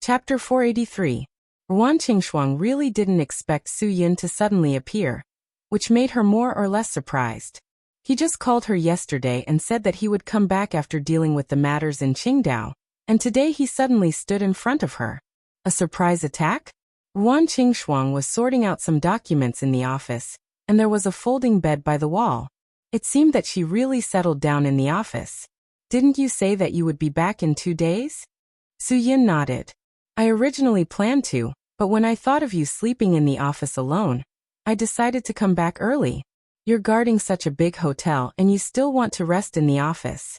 Chapter 483. Ruan Qingshuang really didn't expect Su Yin to suddenly appear, which made her more or less surprised. He just called her yesterday and said that he would come back after dealing with the matters in Qingdao, and today he suddenly stood in front of her. A surprise attack? Ruan Qingshuang was sorting out some documents in the office, and there was a folding bed by the wall. It seemed that she really settled down in the office. Didn't you say that you would be back in 2 days? Su Yin nodded. I originally planned to, but when I thought of you sleeping in the office alone, I decided to come back early. You're guarding such a big hotel and you still want to rest in the office.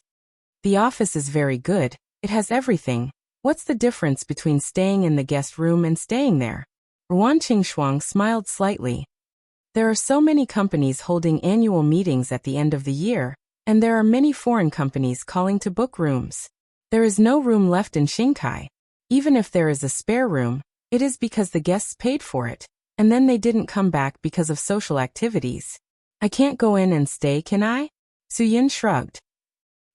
The office is very good, it has everything. What's the difference between staying in the guest room and staying there? Ruan Qingshuang smiled slightly. There are so many companies holding annual meetings at the end of the year, and there are many foreign companies calling to book rooms. There is no room left in Xinkai. Even if there is a spare room, it is because the guests paid for it, and then they didn't come back because of social activities. I can't go in and stay, can I? Su Yin shrugged.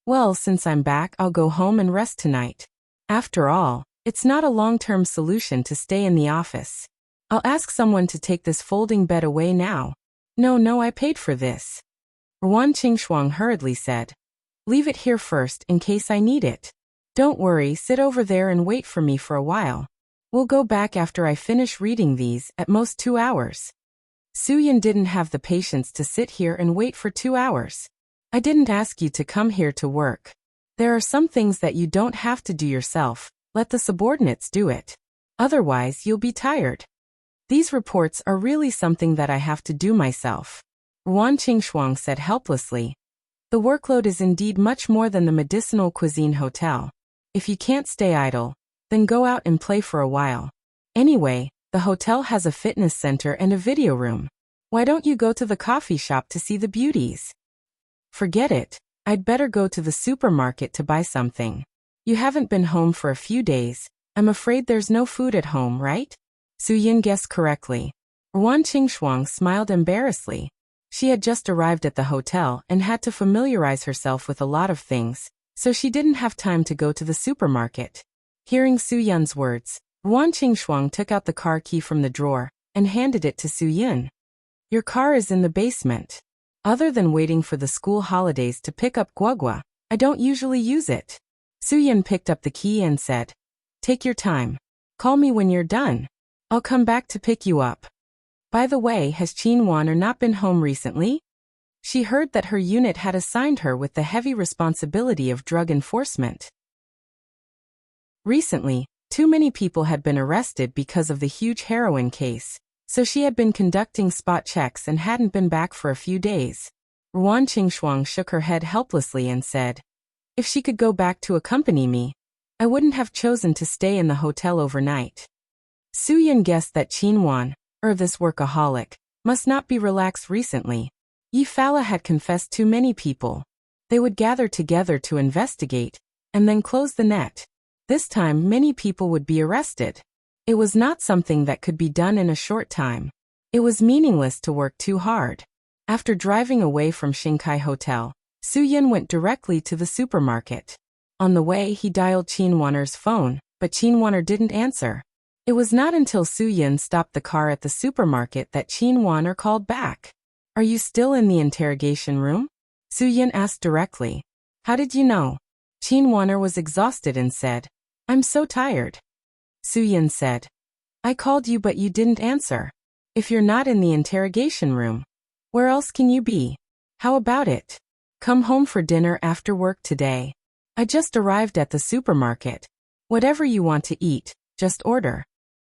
Well, since I'm back, I'll go home and rest tonight. After all, it's not a long-term solution to stay in the office. I'll ask someone to take this folding bed away now. No, I paid for this. Ruan Qingshuang hurriedly said. Leave it here first in case I need it. Don't worry, sit over there and wait for me for a while. We'll go back after I finish reading these, at most 2 hours. Su Yin didn't have the patience to sit here and wait for 2 hours. I didn't ask you to come here to work. There are some things that you don't have to do yourself, let the subordinates do it. Otherwise, you'll be tired. These reports are really something that I have to do myself. Ruan Qingshuang said helplessly. The workload is indeed much more than the medicinal cuisine hotel. If you can't stay idle, then go out and play for a while. Anyway, the hotel has a fitness center and a video room. Why don't you go to the coffee shop to see the beauties? Forget it. I'd better go to the supermarket to buy something. You haven't been home for a few days. I'm afraid there's no food at home, right? Su Yin guessed correctly. Ruan Qingshuang smiled embarrassedly. She had just arrived at the hotel and had to familiarize herself with a lot of things, so she didn't have time to go to the supermarket. Hearing Su Yin's words, Ruan Qingshuang took out the car key from the drawer and handed it to Su Yin. Your car is in the basement. Other than waiting for the school holidays to pick up Guagua, I don't usually use it. Su Yin picked up the key and said, Take your time. Call me when you're done. I'll come back to pick you up. By the way, has Qin Wan not been home recently? She heard that her unit had assigned her with the heavy responsibility of drug enforcement. Recently, too many people had been arrested because of the huge heroin case, so she had been conducting spot checks and hadn't been back for a few days. Ruan Qingshuang shook her head helplessly and said, If she could go back to accompany me, I wouldn't have chosen to stay in the hotel overnight. Su Yin guessed that Qin Wan, this workaholic, must not be relaxed recently. Yi Fala had confessed too many people. They would gather together to investigate, and then close the net. This time many people would be arrested. It was not something that could be done in a short time. It was meaningless to work too hard. After driving away from Xinkai Hotel, Su Yin went directly to the supermarket. On the way he dialed Qin Wan's phone, but Qin Wan didn't answer. It was not until Su Yin stopped the car at the supermarket that Qin Wan called back. Are you still in the interrogation room? Su Yin asked directly. How did you know? Qin Wan was exhausted and said, I'm so tired. Su Yin said, I called you but you didn't answer. If you're not in the interrogation room, where else can you be? How about it? Come home for dinner after work today. I just arrived at the supermarket. Whatever you want to eat, just order.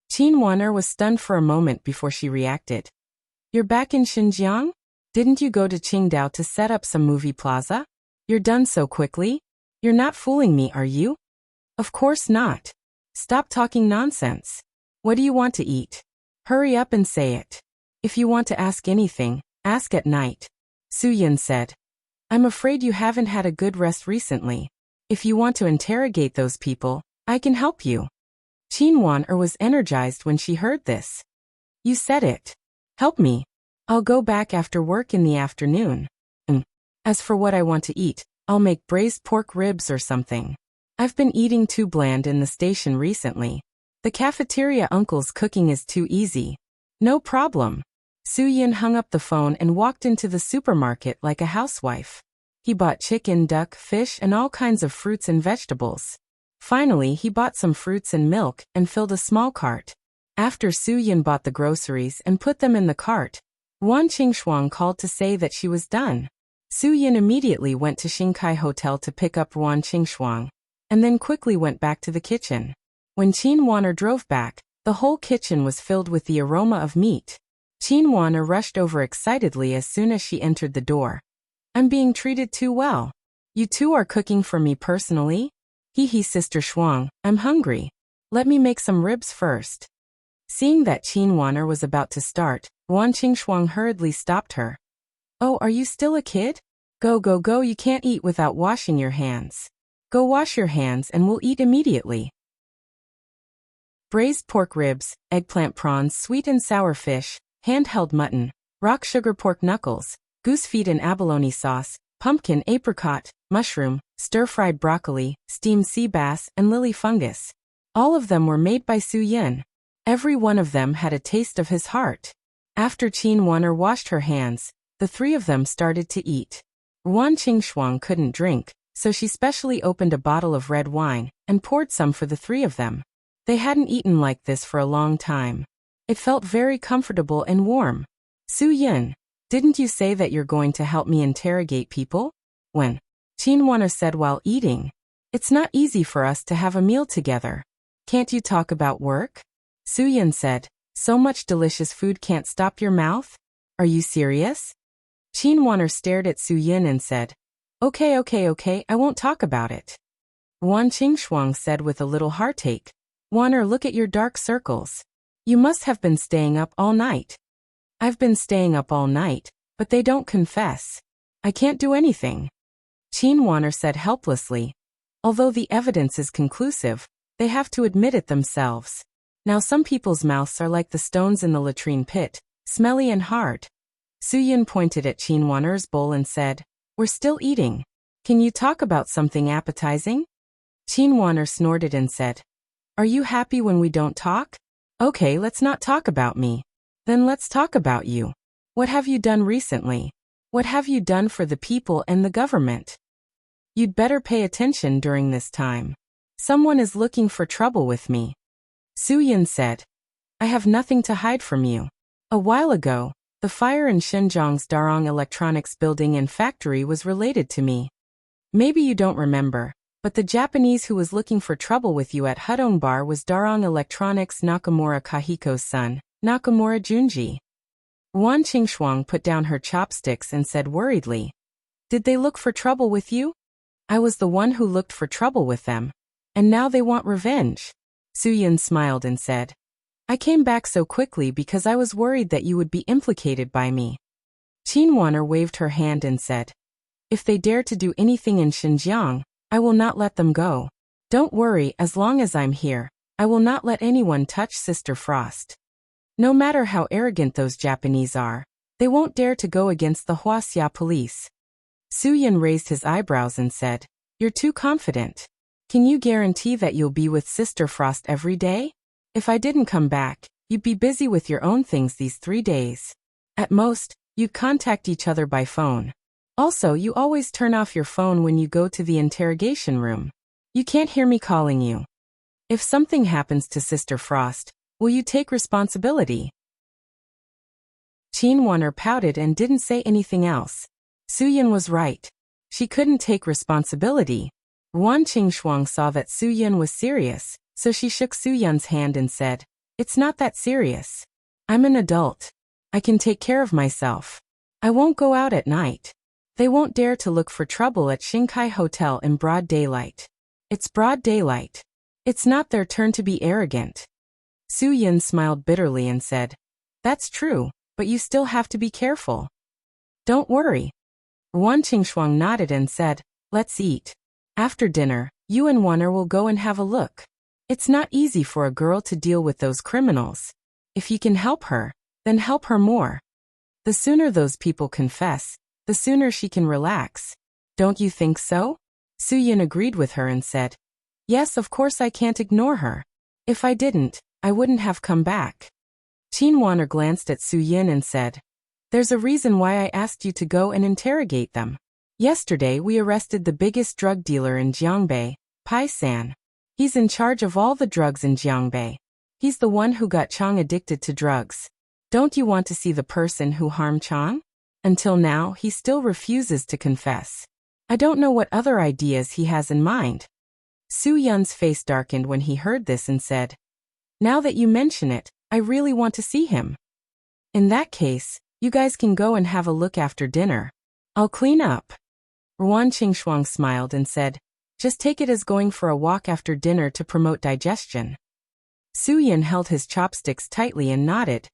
Qin Wan was stunned for a moment before she reacted. You're back in Xinjiang? Didn't you go to Qingdao to set up some movie plaza? You're done so quickly? You're not fooling me, are you? Of course not. Stop talking nonsense. What do you want to eat? Hurry up and say it. If you want to ask anything, ask at night. Su Yin said. I'm afraid you haven't had a good rest recently. If you want to interrogate those people, I can help you. Qin Wan was energized when she heard this. You said it. Help me. I'll go back after work in the afternoon. As for what I want to eat, I'll make braised pork ribs or something. I've been eating too bland in the station recently. The cafeteria uncle's cooking is too easy. No problem. Soo-yin hung up the phone and walked into the supermarket like a housewife. He bought chicken, duck, fish, and all kinds of fruits and vegetables. Finally, he bought some fruits and milk and filled a small cart. After Soo-yin bought the groceries and put them in the cart, Wan Qingshuang called to say that she was done. Soo-yin immediately went to Xingkai Hotel to pick up Wan Qingshuang, and then quickly went back to the kitchen. When Qin Wan'er drove back, the whole kitchen was filled with the aroma of meat. Qin Wan'er rushed over excitedly as soon as she entered the door. I'm being treated too well. You two are cooking for me personally? Hee Sister Shuang, I'm hungry. Let me make some ribs first. Seeing that Qin Wan'er was about to start, Wan Qingshuang hurriedly stopped her. Oh, are you still a kid? Go, you can't eat without washing your hands. Go wash your hands and we'll eat immediately. Braised pork ribs, eggplant prawns, sweet and sour fish, hand-held mutton, rock sugar pork knuckles, goose feet in abalone sauce, pumpkin, apricot, mushroom, stir-fried broccoli, steamed sea bass, and lily fungus. All of them were made by Soo-yin. Every one of them had a taste of his heart. After Qin Wan'er washed her hands, the three of them started to eat. Wan Qingshuang couldn't drink, so she specially opened a bottle of red wine and poured some for the three of them. They hadn't eaten like this for a long time. It felt very comfortable and warm. Soo-yin, didn't you say that you're going to help me interrogate people? When? Qin Wan'er said while eating. It's not easy for us to have a meal together. Can't you talk about work? Soo-yin said, so much delicious food can't stop your mouth? Are you serious? Qin Wan'er stared at Soo-yin and said, Okay, I won't talk about it. Wan Qingshuang said with a little heartache, Wan'er, look at your dark circles. You must have been staying up all night. I've been staying up all night, but they don't confess. I can't do anything. Qin Wan'er said helplessly. Although the evidence is conclusive, they have to admit it themselves. Now some people's mouths are like the stones in the latrine pit, smelly and hard. Soo-yin pointed at Qin Wan'er's bowl and said, We're still eating. Can you talk about something appetizing? Qin Wan'er snorted and said, Are you happy when we don't talk? Okay, let's not talk about me. Then let's talk about you. What have you done recently? What have you done for the people and the government? You'd better pay attention during this time. Someone is looking for trouble with me. Soo-yin said, I have nothing to hide from you. A while ago, the fire in Xinjiang's Darong Electronics building and factory was related to me. Maybe you don't remember, but the Japanese who was looking for trouble with you at Hudong Bar was Darong Electronics Nakamura Kahiko's son, Nakamura Junji. Wan Qingshuang put down her chopsticks and said worriedly, Did they look for trouble with you? I was the one who looked for trouble with them. And now they want revenge. Soo-yin smiled and said, I came back so quickly because I was worried that you would be implicated by me. Qin Wan'er waved her hand and said, If they dare to do anything in Xinjiang, I will not let them go. Don't worry, as long as I'm here, I will not let anyone touch Sister Frost. No matter how arrogant those Japanese are, they won't dare to go against the Huaxia police. Soo-yin raised his eyebrows and said, You're too confident. Can you guarantee that you'll be with Sister Frost every day? If I didn't come back, you'd be busy with your own things these 3 days. At most, you'd contact each other by phone. Also, you always turn off your phone when you go to the interrogation room. You can't hear me calling you. If something happens to Sister Frost, will you take responsibility? Qin Wan'er pouted and didn't say anything else. Soo-yin was right. She couldn't take responsibility. Wan Qingshuang saw that Soo-yin was serious, so she shook Soo-yin's hand and said, It's not that serious. I'm an adult. I can take care of myself. I won't go out at night. They won't dare to look for trouble at Xingkai Hotel in broad daylight. It's broad daylight. It's not their turn to be arrogant. Soo-yin smiled bitterly and said, That's true, but you still have to be careful. Don't worry. Wan Qingshuang nodded and said, Let's eat. After dinner, you and Wan'er will go and have a look. It's not easy for a girl to deal with those criminals. If you can help her, then help her more. The sooner those people confess, the sooner she can relax. Don't you think so? Soo-yin agreed with her and said, Yes, of course I can't ignore her. If I didn't, I wouldn't have come back. Qin Waner glanced at Su Yin and said, "There's a reason why I asked you to go and interrogate them. Yesterday we arrested the biggest drug dealer in Jiangbei, Pai San. He's in charge of all the drugs in Jiangbei. He's the one who got Chang addicted to drugs. Don't you want to see the person who harmed Chang? Until now, he still refuses to confess. I don't know what other ideas he has in mind." Su Yun's face darkened when he heard this and said, "Now that you mention it, I really want to see him. In that case, you guys can go and have a look after dinner. I'll clean up." Ruan Qingshuang smiled and said, "Just take it as going for a walk after dinner to promote digestion." Su Yin held his chopsticks tightly and nodded.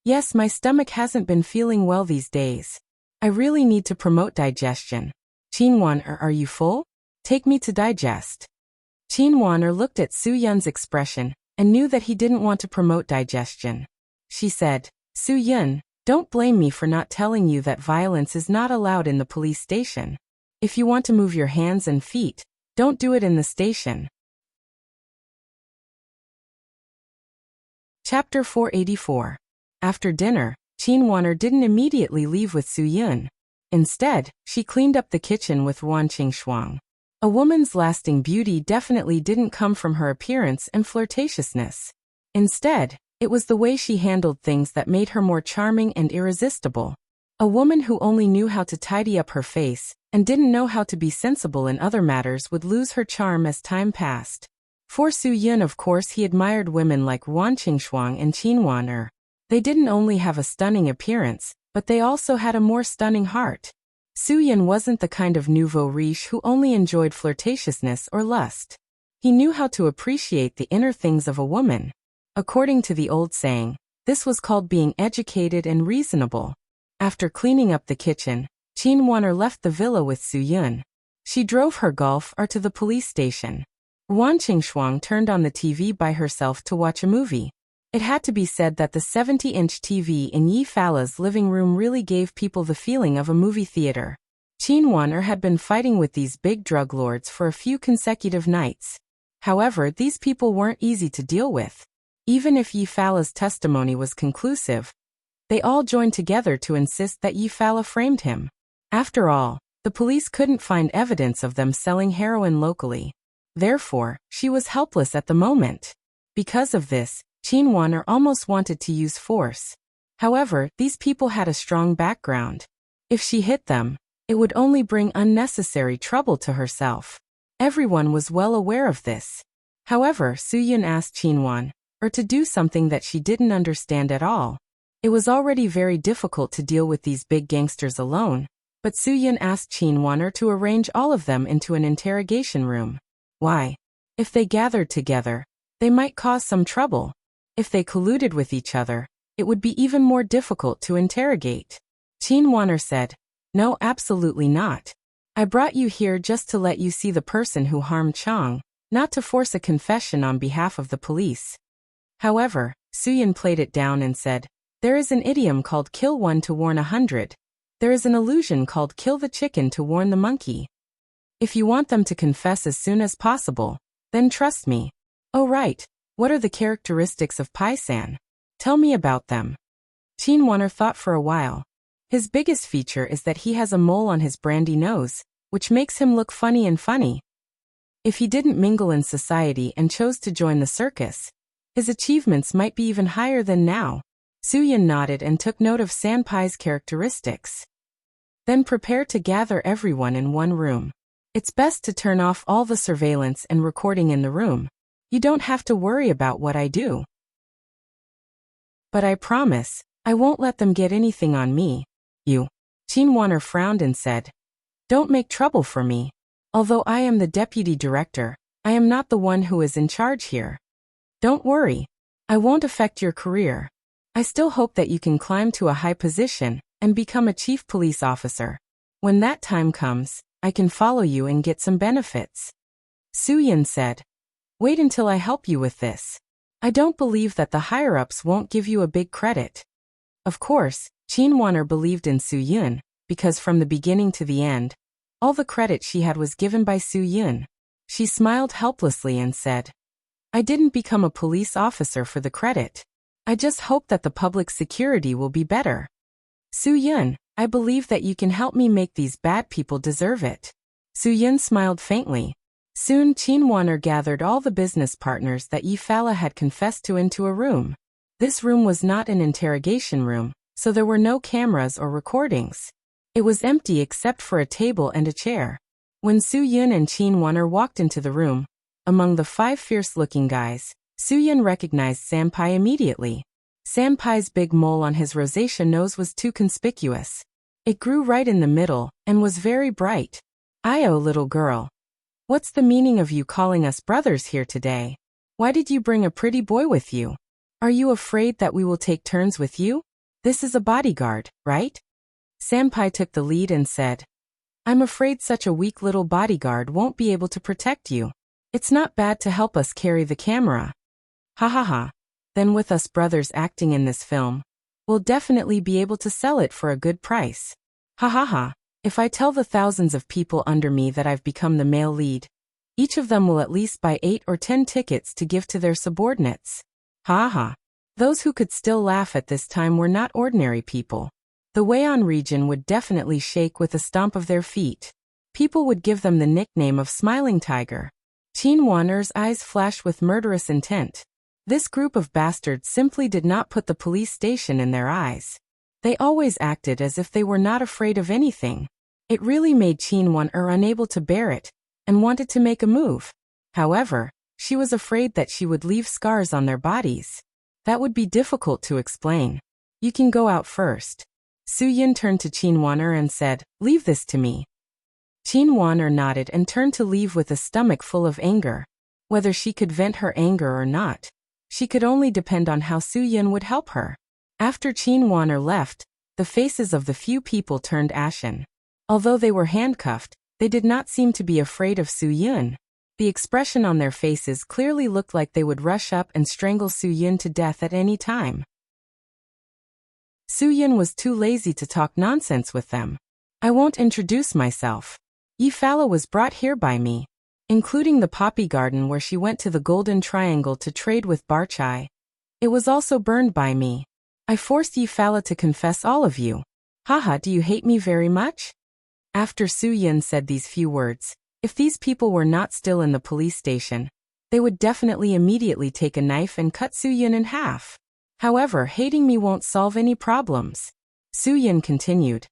"Yes, my stomach hasn't been feeling well these days. I really need to promote digestion. Qin Waner, are you full? Take me to digest." Qin Waner looked at Su Yun's expression and knew that he didn't want to promote digestion. She said, "Su Yun, don't blame me for not telling you that violence is not allowed in the police station. If you want to move your hands and feet, don't do it in the station." Chapter 484. After dinner, Qin Waner didn't immediately leave with Su Yun. Instead, she cleaned up the kitchen with Ruan Qingshuang. A woman's lasting beauty definitely didn't come from her appearance and flirtatiousness. Instead, it was the way she handled things that made her more charming and irresistible. A woman who only knew how to tidy up her face and didn't know how to be sensible in other matters would lose her charm as time passed. For Su Yun, of course, he admired women like Ruan Qingshuang and Qin Waner. They didn't only have a stunning appearance, but they also had a more stunning heart. Su Yun wasn't the kind of nouveau riche who only enjoyed flirtatiousness or lust. He knew how to appreciate the inner things of a woman. According to the old saying, this was called being educated and reasonable. After cleaning up the kitchen, Qin Waner left the villa with Su Yun. She drove her golf car to the police station. Ruan Qingshuang turned on the TV by herself to watch a movie. It had to be said that the 70-inch TV in Yi Fala's living room really gave people the feeling of a movie theater. Qin Waner had been fighting with these big drug lords for a few consecutive nights. However, these people weren't easy to deal with. Even if Yi Fala's testimony was conclusive, they all joined together to insist that Yi Fala framed him. After all, the police couldn't find evidence of them selling heroin locally. Therefore, she was helpless at the moment. Because of this, Qin Waner almost wanted to use force. However, these people had a strong background. If she hit them, it would only bring unnecessary trouble to herself. Everyone was well aware of this. However, Su Yun asked Qin Waner to do something that she didn't understand at all. It was already very difficult to deal with these big gangsters alone, but Su Yun asked Qin Waner to arrange all of them into an interrogation room. Why? If they gathered together, they might cause some trouble. If they colluded with each other, it would be even more difficult to interrogate. Qin Waner said, "No, absolutely not. I brought you here just to let you see the person who harmed Chang, not to force a confession on behalf of the police." However, Su Yun played it down and said, "There is an idiom called kill one to warn 100. There is an illusion called kill the chicken to warn the monkey. If you want them to confess as soon as possible, then trust me." "Oh right. What are the characteristics of Pai San? Tell me about them." Qin Waner thought for a while. His biggest feature is that he has a mole on his brandy nose, which makes him look funny and funny. If he didn't mingle in society and chose to join the circus, his achievements might be even higher than now. Su Yun nodded and took note of Sanpai's characteristics. "Then prepare to gather everyone in one room. It's best to turn off all the surveillance and recording in the room. You don't have to worry about what I do. But I promise, I won't let them get anything on me." "You?" Qin Waner frowned and said, "Don't make trouble for me. Although I am the deputy director, I am not the one who is in charge here. Don't worry. I won't affect your career. I still hope that you can climb to a high position and become a chief police officer. When that time comes, I can follow you and get some benefits." Su Yun said, "Wait until I help you with this. I don't believe that the higher-ups won't give you a big credit." Of course, Qin Waner believed in Su Yun, because from the beginning to the end, all the credit she had was given by Su Yun. She smiled helplessly and said, I didn't become a police officer for the credit. I just hope that the public security will be better. Soo-yun, I believe that you can help me make these bad people deserve it. Soo-yun smiled faintly. Soon Chin Wonner gathered all the business partners that Yi-Fala had confessed to into a room. This room was not an interrogation room, so there were no cameras or recordings. It was empty except for a table and a chair. When Soo-yun and Chin Wonner walked into the room, among the 5 fierce-looking guys, Soo-yun recognized Senpai immediately. Senpai's big mole on his rosacea nose was too conspicuous. It grew right in the middle and was very bright. "Io, little girl. What's the meaning of you calling us brothers here today? Why did you bring a pretty boy with you? Are you afraid that we will take turns with you? This is a bodyguard, right?" Senpai took the lead and said, "I'm afraid such a weak little bodyguard won't be able to protect you. It's not bad to help us carry the camera." "Ha ha ha. Then with us brothers acting in this film, we'll definitely be able to sell it for a good price. Ha ha ha. If I tell the thousands of people under me that I've become the male lead, each of them will at least buy 8 or 10 tickets to give to their subordinates." Ha ha. Those who could still laugh at this time were not ordinary people. The Weian region would definitely shake with a stomp of their feet. People would give them the nickname of Smiling Tiger. Chin Wonner's eyes flashed with murderous intent. This group of bastards simply did not put the police station in their eyes. They always acted as if they were not afraid of anything. It really made Chin Wonner unable to bear it, and wanted to make a move. However, she was afraid that she would leave scars on their bodies. That would be difficult to explain. "You can go out first." Soo-yun turned to Chin Wonner and said, "Leave this to me." Chin Wonner nodded and turned to leave with a stomach full of anger. Whether she could vent her anger or not, she could only depend on how Soo-yun would help her. After Chin Wonner left, the faces of the few people turned ashen. Although they were handcuffed, they did not seem to be afraid of Soo-yun. The expression on their faces clearly looked like they would rush up and strangle Soo-yun to death at any time. Soo-yun was too lazy to talk nonsense with them. "I won't introduce myself. Yi-Fala was brought here by me, including the poppy garden where she went to the Golden Triangle to trade with Barchai. It was also burned by me. I forced Yi-Fala to confess all of you. Haha, do you hate me very much?" After Soo-yun said these few words, if these people were not still in the police station, they would definitely immediately take a knife and cut Soo-yun in half. However, hating me won't solve any problems. Soo-yun continued.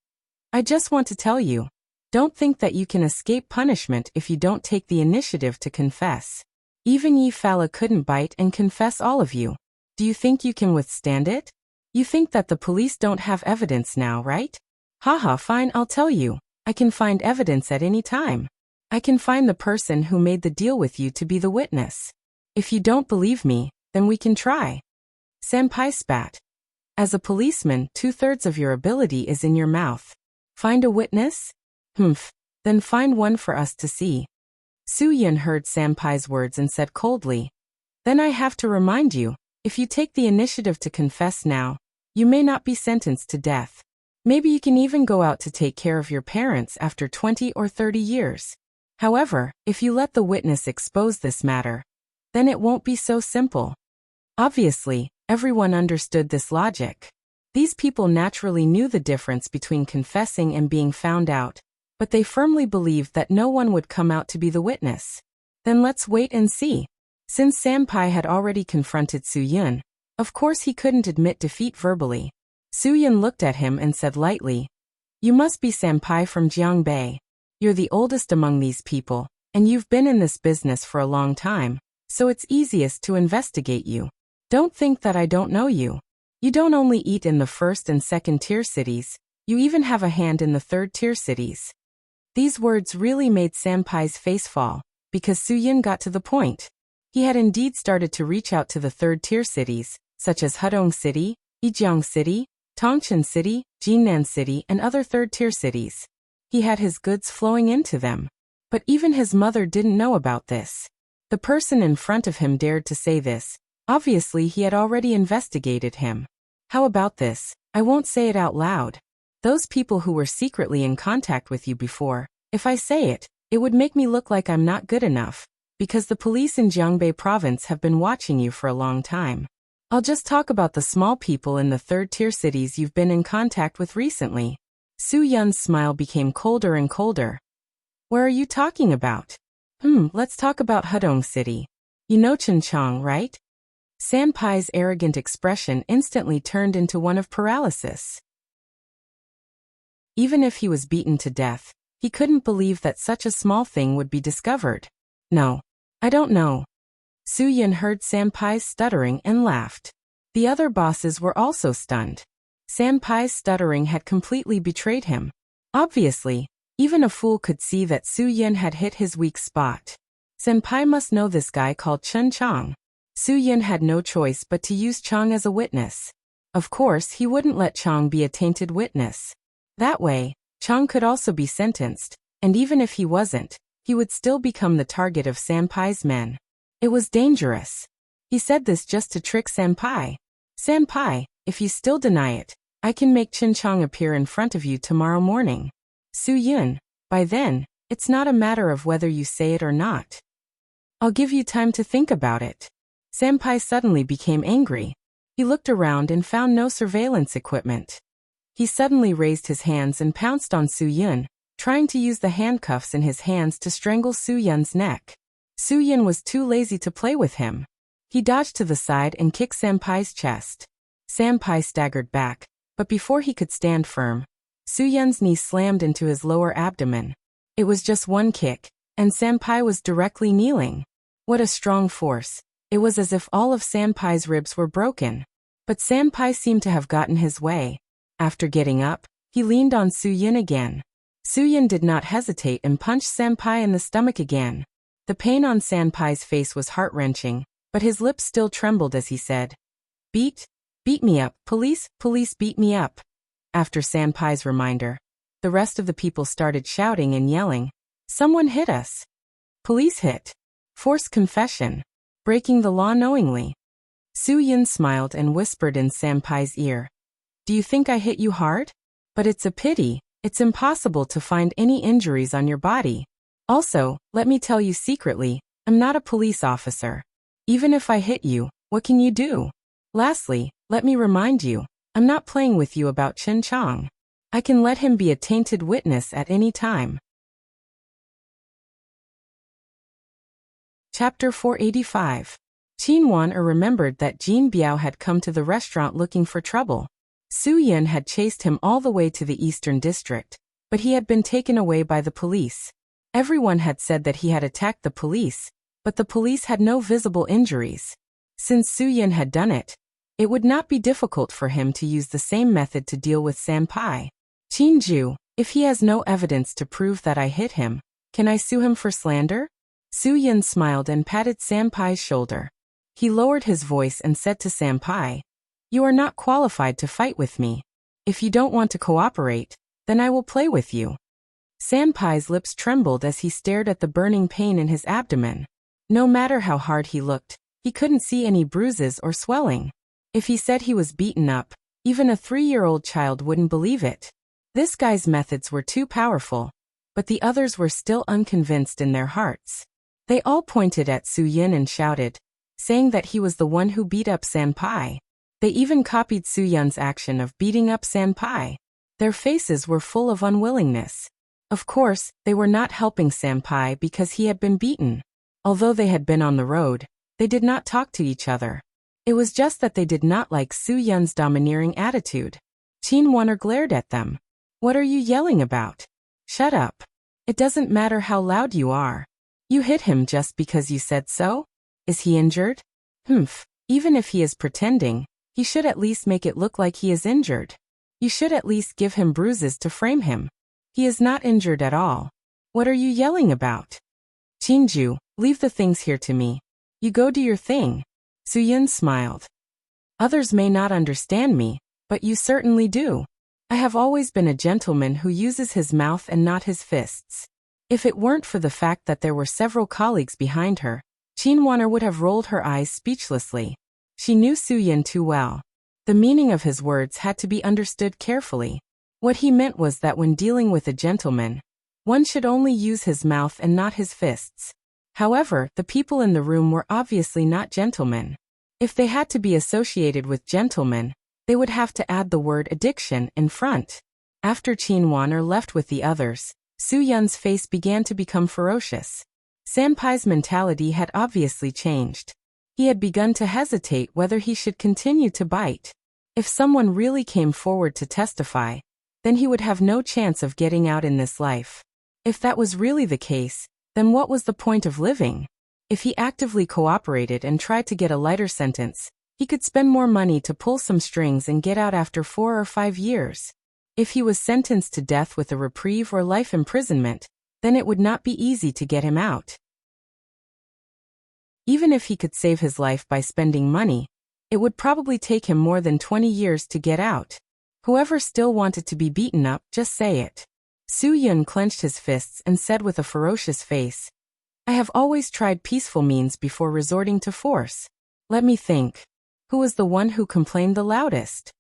"I just want to tell you, don't think that you can escape punishment if you don't take the initiative to confess. Even Yi-Fala couldn't bite and confess all of you. Do you think you can withstand it? You think that the police don't have evidence now, right? Haha, fine, I'll tell you. I can find evidence at any time. I can find the person who made the deal with you to be the witness. If you don't believe me, then we can try." Senpai spat. "As a policeman, 2/3 of your ability is in your mouth. Find a witness? Humph, then find one for us to see." Soo-yun heard Senpai's words and said coldly, "Then I have to remind you, if you take the initiative to confess now, you may not be sentenced to death. Maybe you can even go out to take care of your parents after 20 or 30 years. However, if you let the witness expose this matter, then it won't be so simple." Obviously, everyone understood this logic. These people naturally knew the difference between confessing and being found out, but they firmly believed that no one would come out to be the witness. Then let's wait and see. Since Senpai had already confronted Soo-yun, of course he couldn't admit defeat verbally. Soo-yun looked at him and said lightly, "You must be Senpai from Jiangbei. You're the oldest among these people, and you've been in this business for a long time, so it's easiest to investigate you. Don't think that I don't know you. You don't only eat in the 1st and 2nd tier cities, you even have a hand in the 3rd tier cities." These words really made Senpai's face fall, because Soo-yun got to the point. He had indeed started to reach out to the 3rd tier cities, such as Hudong City, Ijiang City, Tongcheng City, Jinnan City, and other 3rd tier cities. He had his goods flowing into them. But even his mother didn't know about this. The person in front of him dared to say this. Obviously he had already investigated him. "How about this? I won't say it out loud. Those people who were secretly in contact with you before, if I say it, it would make me look like I'm not good enough, because the police in Jiangbei province have been watching you for a long time. I'll just talk about the small people in the third-tier cities you've been in contact with recently. Su Yun's smile became colder and colder. Where are you talking about? Let's talk about Hudong City. You know Chengchong, right? Sanpai's arrogant expression instantly turned into one of paralysis. Even if he was beaten to death, he couldn't believe that such a small thing would be discovered. No, I don't know. Su Yun heard Sanpai's stuttering and laughed. The other bosses were also stunned. Sanpai's stuttering had completely betrayed him. Obviously, even a fool could see that Su Yun had hit his weak spot. Senpai must know this guy called Chen Chang. Su Yun had no choice but to use Chang as a witness. Of course, he wouldn't let Chang be a tainted witness. That way, Chang could also be sentenced, and even if he wasn't, he would still become the target of Sanpai's men. It was dangerous. He said this just to trick Sanpai. Sanpai, if you still deny it, I can make Chen Chang appear in front of you tomorrow morning. Su Yun, by then, it's not a matter of whether you say it or not. I'll give you time to think about it. Sanpai suddenly became angry. He looked around and found no surveillance equipment. He suddenly raised his hands and pounced on Su Yun, trying to use the handcuffs in his hands to strangle Su Yun's neck. Su Yun was too lazy to play with him. He dodged to the side and kicked Sanpai's chest. Sanpai staggered back, but before he could stand firm, Su Yun's knee slammed into his lower abdomen. It was just one kick, and Sanpai was directly kneeling. What a strong force. It was as if all of Sanpai's ribs were broken. But Sanpai seemed to have gotten his way. After getting up, he leaned on Su Yun again. Su Yun did not hesitate and punched Sanpai in the stomach again. The pain on Sanpai's face was heart-wrenching, but his lips still trembled as he said, Beat me up, police, beat me up. After Sanpai's reminder, the rest of the people started shouting and yelling, Someone hit us. Police hit. Forced confession. Breaking the law knowingly. Su Yun smiled and whispered in Sanpai's ear, Do you think I hit you hard? But it's a pity, it's impossible to find any injuries on your body. Also, let me tell you secretly, I'm not a police officer. Even if I hit you, what can you do? Lastly, let me remind you, I'm not playing with you about Chen Chang. I can let him be a tainted witness at any time. Chapter 485. Qin Wan remembered that Jin Biao had come to the restaurant looking for trouble. Su Yun had chased him all the way to the eastern district, but he had been taken away by the police. Everyone had said that he had attacked the police, but the police had no visible injuries. Since Su Yun had done it, it would not be difficult for him to use the same method to deal with Sanpai. Qin Ju, if he has no evidence to prove that I hit him, can I sue him for slander? Su Yun smiled and patted Sanpai's shoulder. He lowered his voice and said to Sanpai, You are not qualified to fight with me. If you don't want to cooperate, then I will play with you. Sanpai's lips trembled as he stared at the burning pain in his abdomen. No matter how hard he looked, he couldn't see any bruises or swelling. If he said he was beaten up, even a 3-year-old child wouldn't believe it. This guy's methods were too powerful, but the others were still unconvinced in their hearts. They all pointed at Su Yun and shouted, saying that he was the one who beat up Sanpai. They even copied Su Yun's action of beating up Sanpai. Their faces were full of unwillingness. Of course, they were not helping Sanpai because he had been beaten. Although they had been on the road, they did not talk to each other. It was just that they did not like Su Yun's domineering attitude. Qin Wan glared at them. What are you yelling about? Shut up. It doesn't matter how loud you are. You hit him just because you said so? Is he injured? Even if he is pretending, he should at least make it look like he is injured. You should at least give him bruises to frame him. He is not injured at all. What are you yelling about? Qinju, leave the things here to me. You go do your thing. Su Yun smiled. Others may not understand me, but you certainly do. I have always been a gentleman who uses his mouth and not his fists. If it weren't for the fact that there were several colleagues behind her, Qin Wan would have rolled her eyes speechlessly. She knew Su Yun too well. The meaning of his words had to be understood carefully. What he meant was that when dealing with a gentleman, one should only use his mouth and not his fists. However, the people in the room were obviously not gentlemen. If they had to be associated with gentlemen, they would have to add the word addiction in front. After Qinwan left with the others, Su Yun's face began to become ferocious. Sanpai's mentality had obviously changed. He had begun to hesitate whether he should continue to bite. If someone really came forward to testify, then he would have no chance of getting out in this life. If that was really the case, then what was the point of living? If he actively cooperated and tried to get a lighter sentence, he could spend more money to pull some strings and get out after 4 or 5 years. If he was sentenced to death with a reprieve or life imprisonment, then it would not be easy to get him out. Even if he could save his life by spending money, it would probably take him more than 20 years to get out. Whoever still wanted to be beaten up, just say it. Su Yun clenched his fists and said with a ferocious face, I have always tried peaceful means before resorting to force. Let me think. Who was the one who complained the loudest?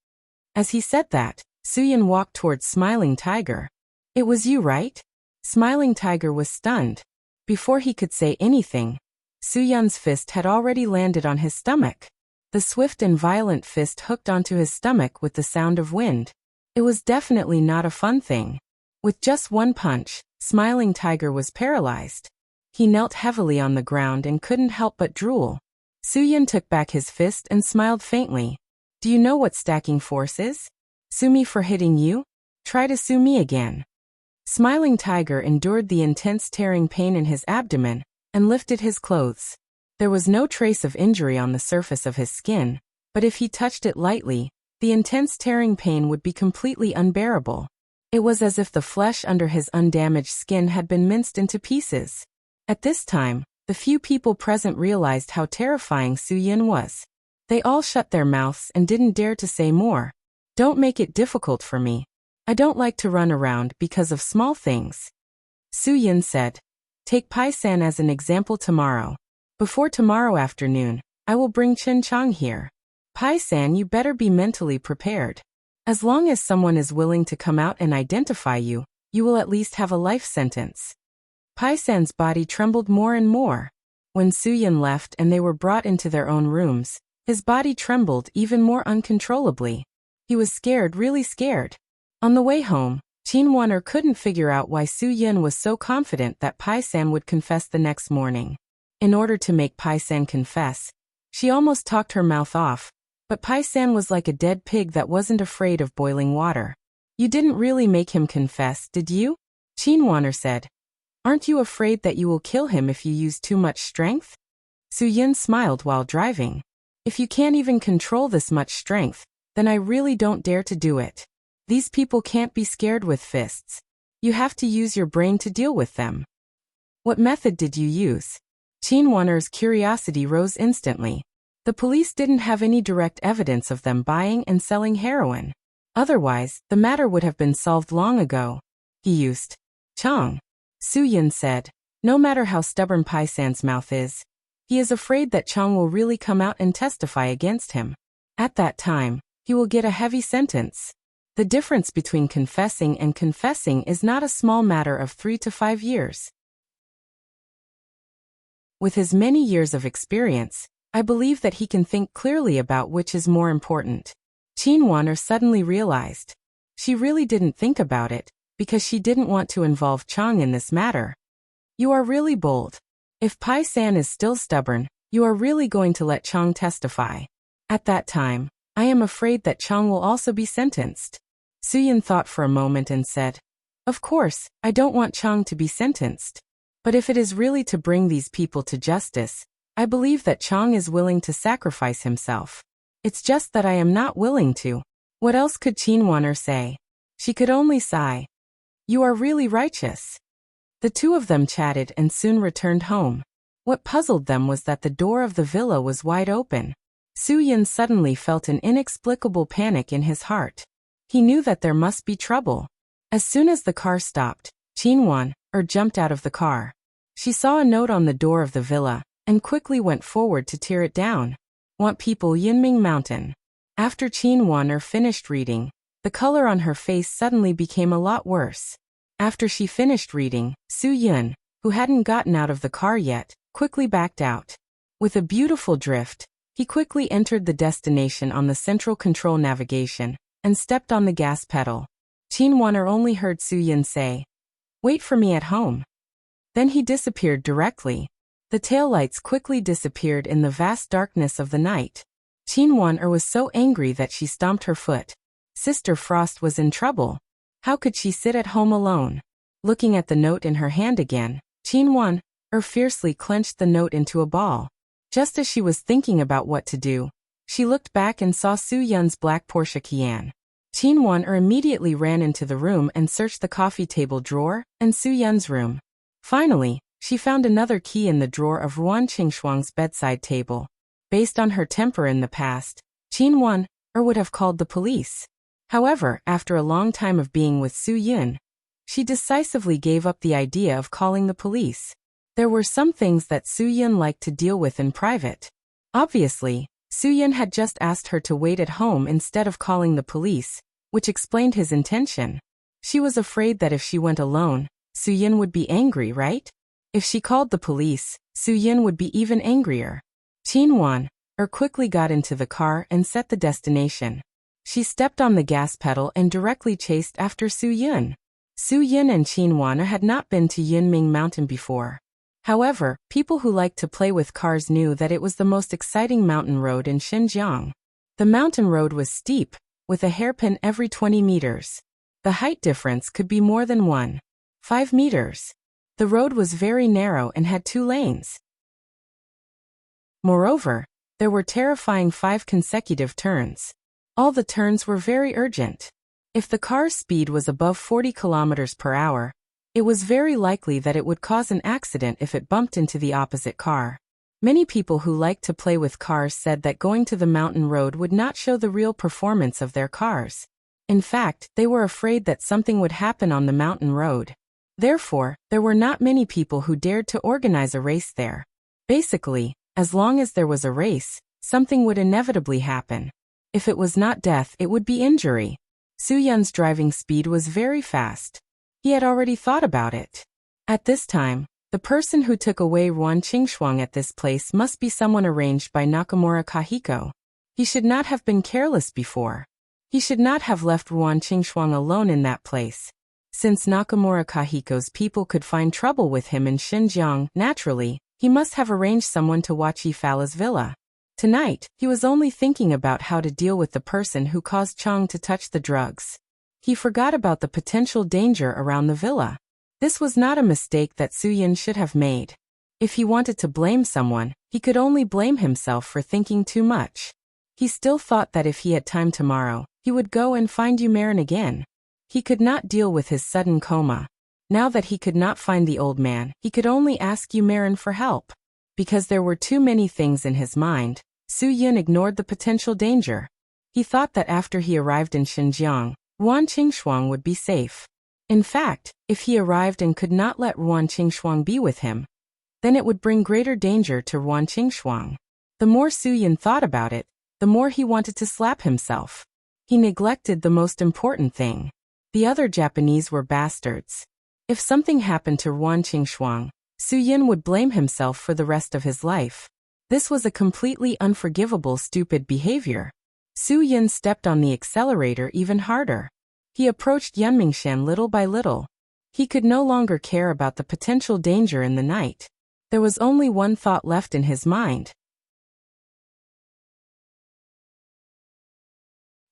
As he said that, Su Yun walked towards Smiling Tiger. It was you, right? Smiling Tiger was stunned. Before he could say anything, Su Yun's fist had already landed on his stomach. The swift and violent fist hooked onto his stomach with the sound of wind. It was definitely not a fun thing. With just one punch, Smiling Tiger was paralyzed. He knelt heavily on the ground and couldn't help but drool. Su Yun took back his fist and smiled faintly. Do you know what stacking force is? Sue me for hitting you? Try to sue me again. Smiling Tiger endured the intense tearing pain in his abdomen and lifted his clothes. There was no trace of injury on the surface of his skin, but if he touched it lightly, the intense tearing pain would be completely unbearable. It was as if the flesh under his undamaged skin had been minced into pieces. At this time, the few people present realized how terrifying Su Yun was. They all shut their mouths and didn't dare to say more. Don't make it difficult for me. I don't like to run around because of small things. Su Yun said. Take Pai-san as an example tomorrow. Before tomorrow afternoon, I will bring Chen Chang here. Pai-san, you better be mentally prepared. As long as someone is willing to come out and identify you, you will at least have a life sentence. Pai-san's body trembled more and more. When Su Yun left and they were brought into their own rooms, his body trembled even more uncontrollably. He was scared, really scared. On the way home, Qinwan couldn't figure out why Su Yun was so confident that Pai-san would confess the next morning. In order to make Pai-san confess, she almost talked her mouth off, but Pai-san was like a dead pig that wasn't afraid of boiling water. You didn't really make him confess, did you? Qinwan said. Aren't you afraid that you will kill him if you use too much strength? Su Yun smiled while driving. If you can't even control this much strength, then I really don't dare to do it. These people can't be scared with fists. You have to use your brain to deal with them. What method did you use? Qinwan's curiosity rose instantly. The police didn't have any direct evidence of them buying and selling heroin. Otherwise, the matter would have been solved long ago. He used Chang. Su Yun said. No matter how stubborn Pai-san's mouth is, he is afraid that Chang will really come out and testify against him. At that time, he will get a heavy sentence. The difference between confessing and confessing is not a small matter of 3 to 5 years. With his many years of experience, I believe that he can think clearly about which is more important. Qinwan suddenly realized. She really didn't think about it, because she didn't want to involve Chang in this matter. You are really bold. If Pai-san is still stubborn, you are really going to let Chang testify. At that time, I am afraid that Chang will also be sentenced. Su Yun thought for a moment and said, Of course, I don't want Chang to be sentenced. But if it is really to bring these people to justice, I believe that Chang is willing to sacrifice himself. It's just that I am not willing to. What else could Qinwan say? She could only sigh. You are really righteous. The two of them chatted and soon returned home. What puzzled them was that the door of the villa was wide open. Su Yun suddenly felt an inexplicable panic in his heart. He knew that there must be trouble. As soon as the car stopped, Qinwan jumped out of the car. She saw a note on the door of the villa and quickly went forward to tear it down. Want people Yunming Mountain. After Qinwan finished reading, the color on her face suddenly became a lot worse. After she finished reading, Su Yun, who hadn't gotten out of the car yet, quickly backed out. With a beautiful drift, he quickly entered the destination on the central control navigation and stepped on the gas pedal. Qinwan only heard Su-yin say, "Wait for me at home." Then he disappeared directly. The taillights quickly disappeared in the vast darkness of the night. Qinwan was so angry that she stomped her foot. Sister Frost was in trouble. How could she sit at home alone? Looking at the note in her hand again, Qinwan fiercely clenched the note into a ball. Just as she was thinking about what to do, she looked back and saw Su-yun's black Porsche Cayenne. Qinwan immediately ran into the room and searched the coffee table drawer and Su-yun's room. Finally, she found another key in the drawer of Ruan Qingshuang's bedside table. Based on her temper in the past, Qinwan would have called the police. However, after a long time of being with Su-yun, she decisively gave up the idea of calling the police. There were some things that Su-yun liked to deal with in private. Obviously, Su-yun had just asked her to wait at home instead of calling the police, which explained his intention. She was afraid that if she went alone, Su-yun would be angry, right? If she called the police, Su-yun would be even angrier. Qinwan quickly got into the car and set the destination. She stepped on the gas pedal and directly chased after Su-yun. Su-yun and Qinwan had not been to Yunming Mountain before. However, people who liked to play with cars knew that it was the most exciting mountain road in Xinjiang. The mountain road was steep, with a hairpin every 20 meters. The height difference could be more than 1.5 meters. The road was very narrow and had 2 lanes. Moreover, there were terrifying 5 consecutive turns. All the turns were very urgent. If the car's speed was above 40 kilometers per hour, it was very likely that it would cause an accident if it bumped into the opposite car. Many people who liked to play with cars said that going to the mountain road would not show the real performance of their cars. In fact, they were afraid that something would happen on the mountain road. Therefore, there were not many people who dared to organize a race there. Basically, as long as there was a race, something would inevitably happen. If it was not death, it would be injury. Su-yun's driving speed was very fast. He had already thought about it. At this time, the person who took away Ruan Qingshuang at this place must be someone arranged by Nakamura Kahiko. He should not have been careless before. He should not have left Ruan Qingshuang alone in that place. Since Nakamura Kahiko's people could find trouble with him in Xinjiang, naturally, he must have arranged someone to watch Yifala's villa. Tonight, he was only thinking about how to deal with the person who caused Chang to touch the drugs. He forgot about the potential danger around the villa. This was not a mistake that Su-yun should have made. If he wanted to blame someone, he could only blame himself for thinking too much. He still thought that if he had time tomorrow, he would go and find Yumarin again. He could not deal with his sudden coma. Now that he could not find the old man, he could only ask Yumarin for help. Because there were too many things in his mind, Su-yun ignored the potential danger. He thought that after he arrived in Xinjiang, Ruan Qingshuang would be safe. In fact, if he arrived and could not let Ruan Qingshuang be with him, then it would bring greater danger to Ruan Qingshuang. The more Su-yun thought about it, the more he wanted to slap himself. He neglected the most important thing. The other Japanese were bastards. If something happened to Ruan Qingshuang, Su-yun would blame himself for the rest of his life. This was a completely unforgivable stupid behavior. Su-yun stepped on the accelerator even harder. He approached Yunmingshan little by little. He could no longer care about the potential danger in the night. There was only one thought left in his mind.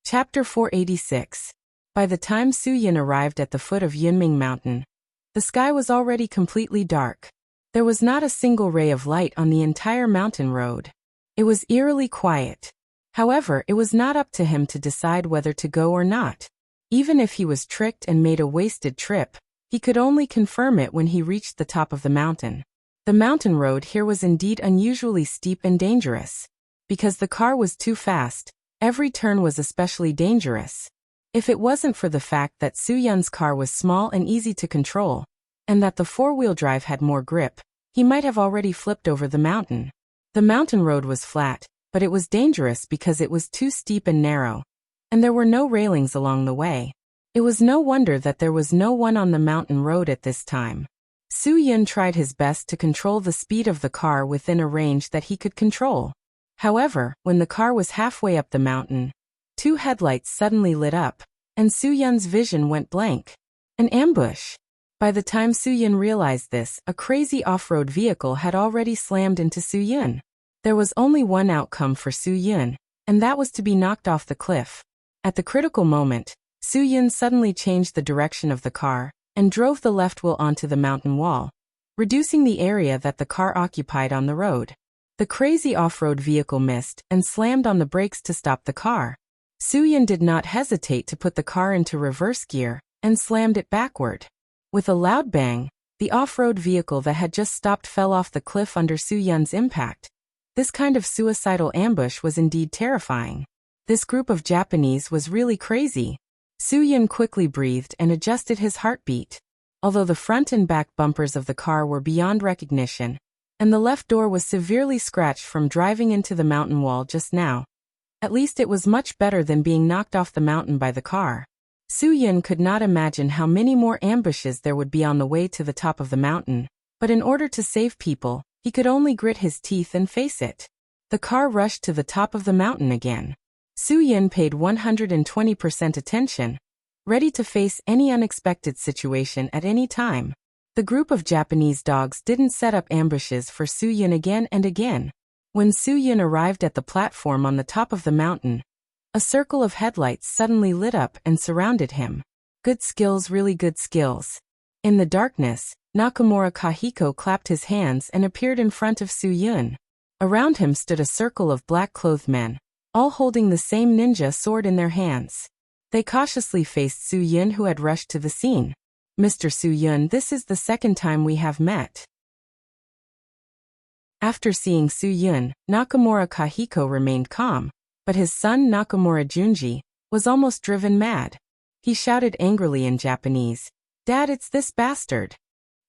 Chapter 486. By the time Su-yun arrived at the foot of Yunming Mountain, the sky was already completely dark. There was not a single ray of light on the entire mountain road. It was eerily quiet. However, it was not up to him to decide whether to go or not. Even if he was tricked and made a wasted trip, he could only confirm it when he reached the top of the mountain. The mountain road here was indeed unusually steep and dangerous. Because the car was too fast, every turn was especially dangerous. If it wasn't for the fact that Su-yun's car was small and easy to control, and that the four-wheel drive had more grip, he might have already flipped over the mountain. The mountain road was flat, but it was dangerous because it was too steep and narrow, and there were no railings along the way. It was no wonder that there was no one on the mountain road at this time. Su-yin tried his best to control the speed of the car within a range that he could control. However, when the car was halfway up the mountain, two headlights suddenly lit up, and Su-yin's vision went blank. An ambush! By the time Su-yin realized this, a crazy off-road vehicle had already slammed into Su-yin. There was only one outcome for Su-yin, and that was to be knocked off the cliff. At the critical moment, Su-yin suddenly changed the direction of the car and drove the left wheel onto the mountain wall, reducing the area that the car occupied on the road. The crazy off-road vehicle missed and slammed on the brakes to stop the car. Su-yin did not hesitate to put the car into reverse gear and slammed it backward. With a loud bang, the off-road vehicle that had just stopped fell off the cliff under Su-yin's impact. This kind of suicidal ambush was indeed terrifying. This group of Japanese was really crazy. Su-yin quickly breathed and adjusted his heartbeat. Although the front and back bumpers of the car were beyond recognition, and the left door was severely scratched from driving into the mountain wall just now, at least it was much better than being knocked off the mountain by the car. Su-yin could not imagine how many more ambushes there would be on the way to the top of the mountain, but in order to save people, he could only grit his teeth and face it. The car rushed to the top of the mountain again. Su-yin paid 120% attention, ready to face any unexpected situation at any time. The group of Japanese dogs didn't set up ambushes for Su-yin again and again. When Su-yin arrived at the platform on the top of the mountain, a circle of headlights suddenly lit up and surrounded him. Good skills, really good skills. In the darkness, Nakamura Kahiko clapped his hands and appeared in front of Su-yin. Around him stood a circle of black-clothed men, all holding the same ninja sword in their hands. They cautiously faced Su-yin, who had rushed to the scene. "Mr. Su-yin, this is the second time we have met." After seeing Su-yin, Nakamura Kahiko remained calm, but his son Nakamura Junji was almost driven mad. He shouted angrily in Japanese, "Dad, it's this bastard.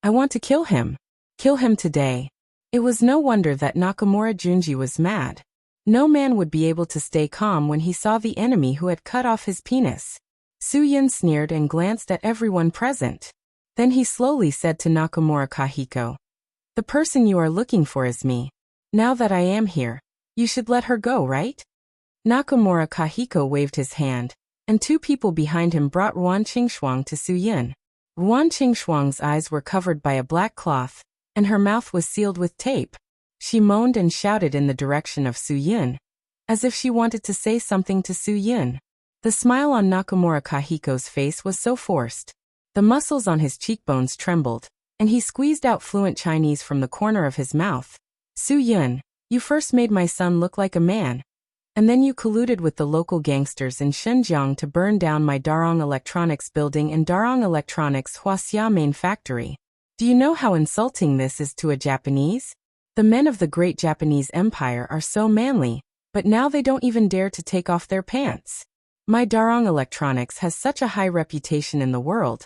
I want to kill him. Kill him today." It was no wonder that Nakamura Junji was mad. No man would be able to stay calm when he saw the enemy who had cut off his penis. Su-yin sneered and glanced at everyone present. Then he slowly said to Nakamura Kahiko, "The person you are looking for is me. Now that I am here, you should let her go, right?" Nakamura Kahiko waved his hand, and two people behind him brought Ruan Qingshuang to Su-yin. Ruan Qingshuang's eyes were covered by a black cloth, and her mouth was sealed with tape. She moaned and shouted in the direction of Su-yin, as if she wanted to say something to Su-yin. The smile on Nakamura Kahiko's face was so forced. The muscles on his cheekbones trembled, and he squeezed out fluent Chinese from the corner of his mouth. "Su-yin, you first made my son look like a man, and then you colluded with the local gangsters in Xinjiang to burn down my Darong Electronics building and Darong Electronics Huaxia main factory. Do you know how insulting this is to a Japanese? The men of the great Japanese empire are so manly, but now they don't even dare to take off their pants. My Darong Electronics has such a high reputation in the world,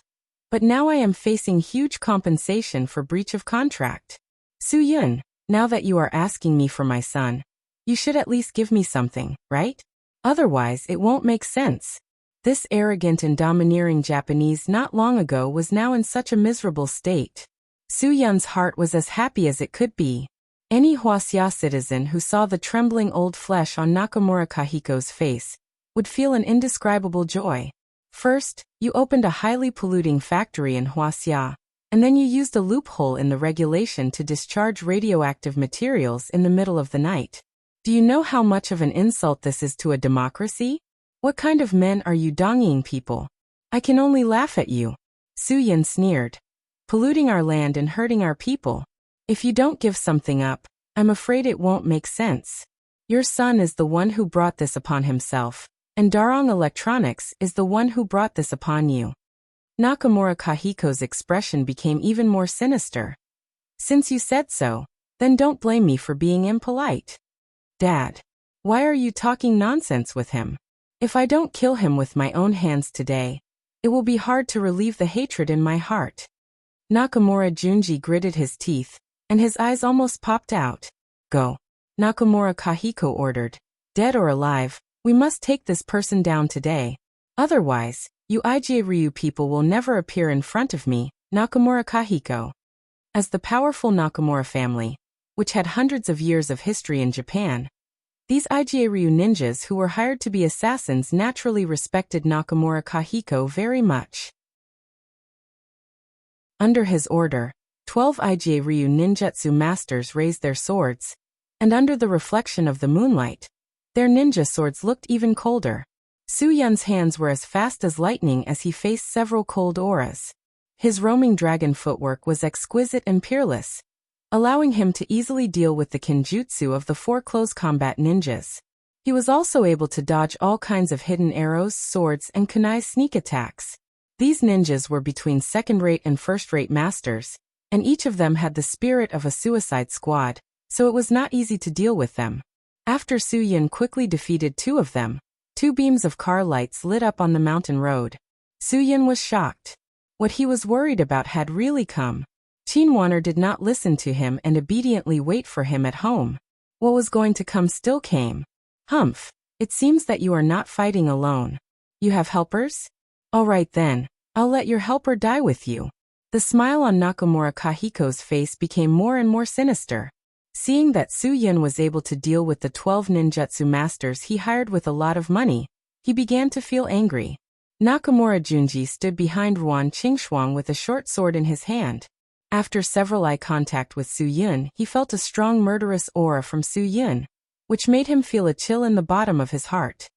but now I am facing huge compensation for breach of contract. Su-yin, now that you are asking me for my son, you should at least give me something, right? Otherwise, it won't make sense." This arrogant and domineering Japanese not long ago was now in such a miserable state. Su-yin's heart was as happy as it could be. Any Huaxia citizen who saw the trembling old flesh on Nakamura Kahiko's face would feel an indescribable joy. First, you opened a highly polluting factory in Huaxia, and then you used a loophole in the regulation to discharge radioactive materials in the middle of the night. Do you know how much of an insult this is to a democracy? What kind of men are you donging people? I can only laugh at you." Su-yin sneered. "Polluting our land and hurting our people. If you don't give something up, I'm afraid it won't make sense. Your son is the one who brought this upon himself, and Darong Electronics is the one who brought this upon you." Nakamura Kahiko's expression became even more sinister. "Since you said so, then don't blame me for being impolite." "Dad, why are you talking nonsense with him? If I don't kill him with my own hands today, it will be hard to relieve the hatred in my heart." Nakamura Junji gritted his teeth, and his eyes almost popped out. "Go," Nakamura Kahiko ordered. "Dead or alive, we must take this person down today. Otherwise, you Ij Ryu people will never appear in front of me, Nakamura Kahiko." As the powerful Nakamura family, which had hundreds of years of history in Japan, these Iga-ryu ninjas who were hired to be assassins naturally respected Nakamura Kahiko very much. Under his order, 12 Iga-ryu ninjutsu masters raised their swords, and under the reflection of the moonlight, their ninja swords looked even colder. Su-yun's hands were as fast as lightning as he faced several cold auras. His roaming dragon footwork was exquisite and peerless, allowing him to easily deal with the kinjutsu of the 4 close combat ninjas. He was also able to dodge all kinds of hidden arrows, swords, and kunai sneak attacks. These ninjas were between second-rate and first-rate masters, and each of them had the spirit of a suicide squad, so it was not easy to deal with them. After Su-yun quickly defeated 2 of them, 2 beams of car lights lit up on the mountain road. Su-yun was shocked. What he was worried about had really come. Qin Wan'er did not listen to him and obediently wait for him at home. What was going to come still came. Humph, it seems that you are not fighting alone. You have helpers? All right then, I'll let your helper die with you. The smile on Nakamura Kahiko's face became more and more sinister. Seeing that Su-yun was able to deal with the 12 ninjutsu masters he hired with a lot of money, he began to feel angry. Nakamura Junji stood behind Ruan Qingxuang with a short sword in his hand. After several eye contact with Su-yun, he felt a strong murderous aura from Su-yun, which made him feel a chill in the bottom of his heart.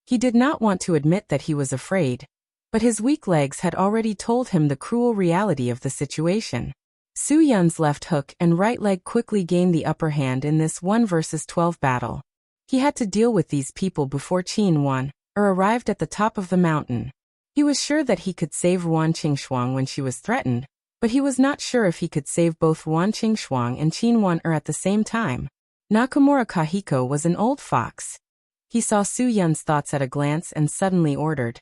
He did not want to admit that he was afraid, but his weak legs had already told him the cruel reality of the situation. Su-yun's left hook and right leg quickly gained the upper hand in this 1 versus 12 battle. He had to deal with these people before Qin Wan'er arrived at the top of the mountain. He was sure that he could save Ruan Qingxuang when she was threatened, but he was not sure if he could save both Ruan Qingxuang and Qin Wan'er at the same time. Nakamura Kahiko was an old fox. He saw Su-yun's thoughts at a glance and suddenly ordered,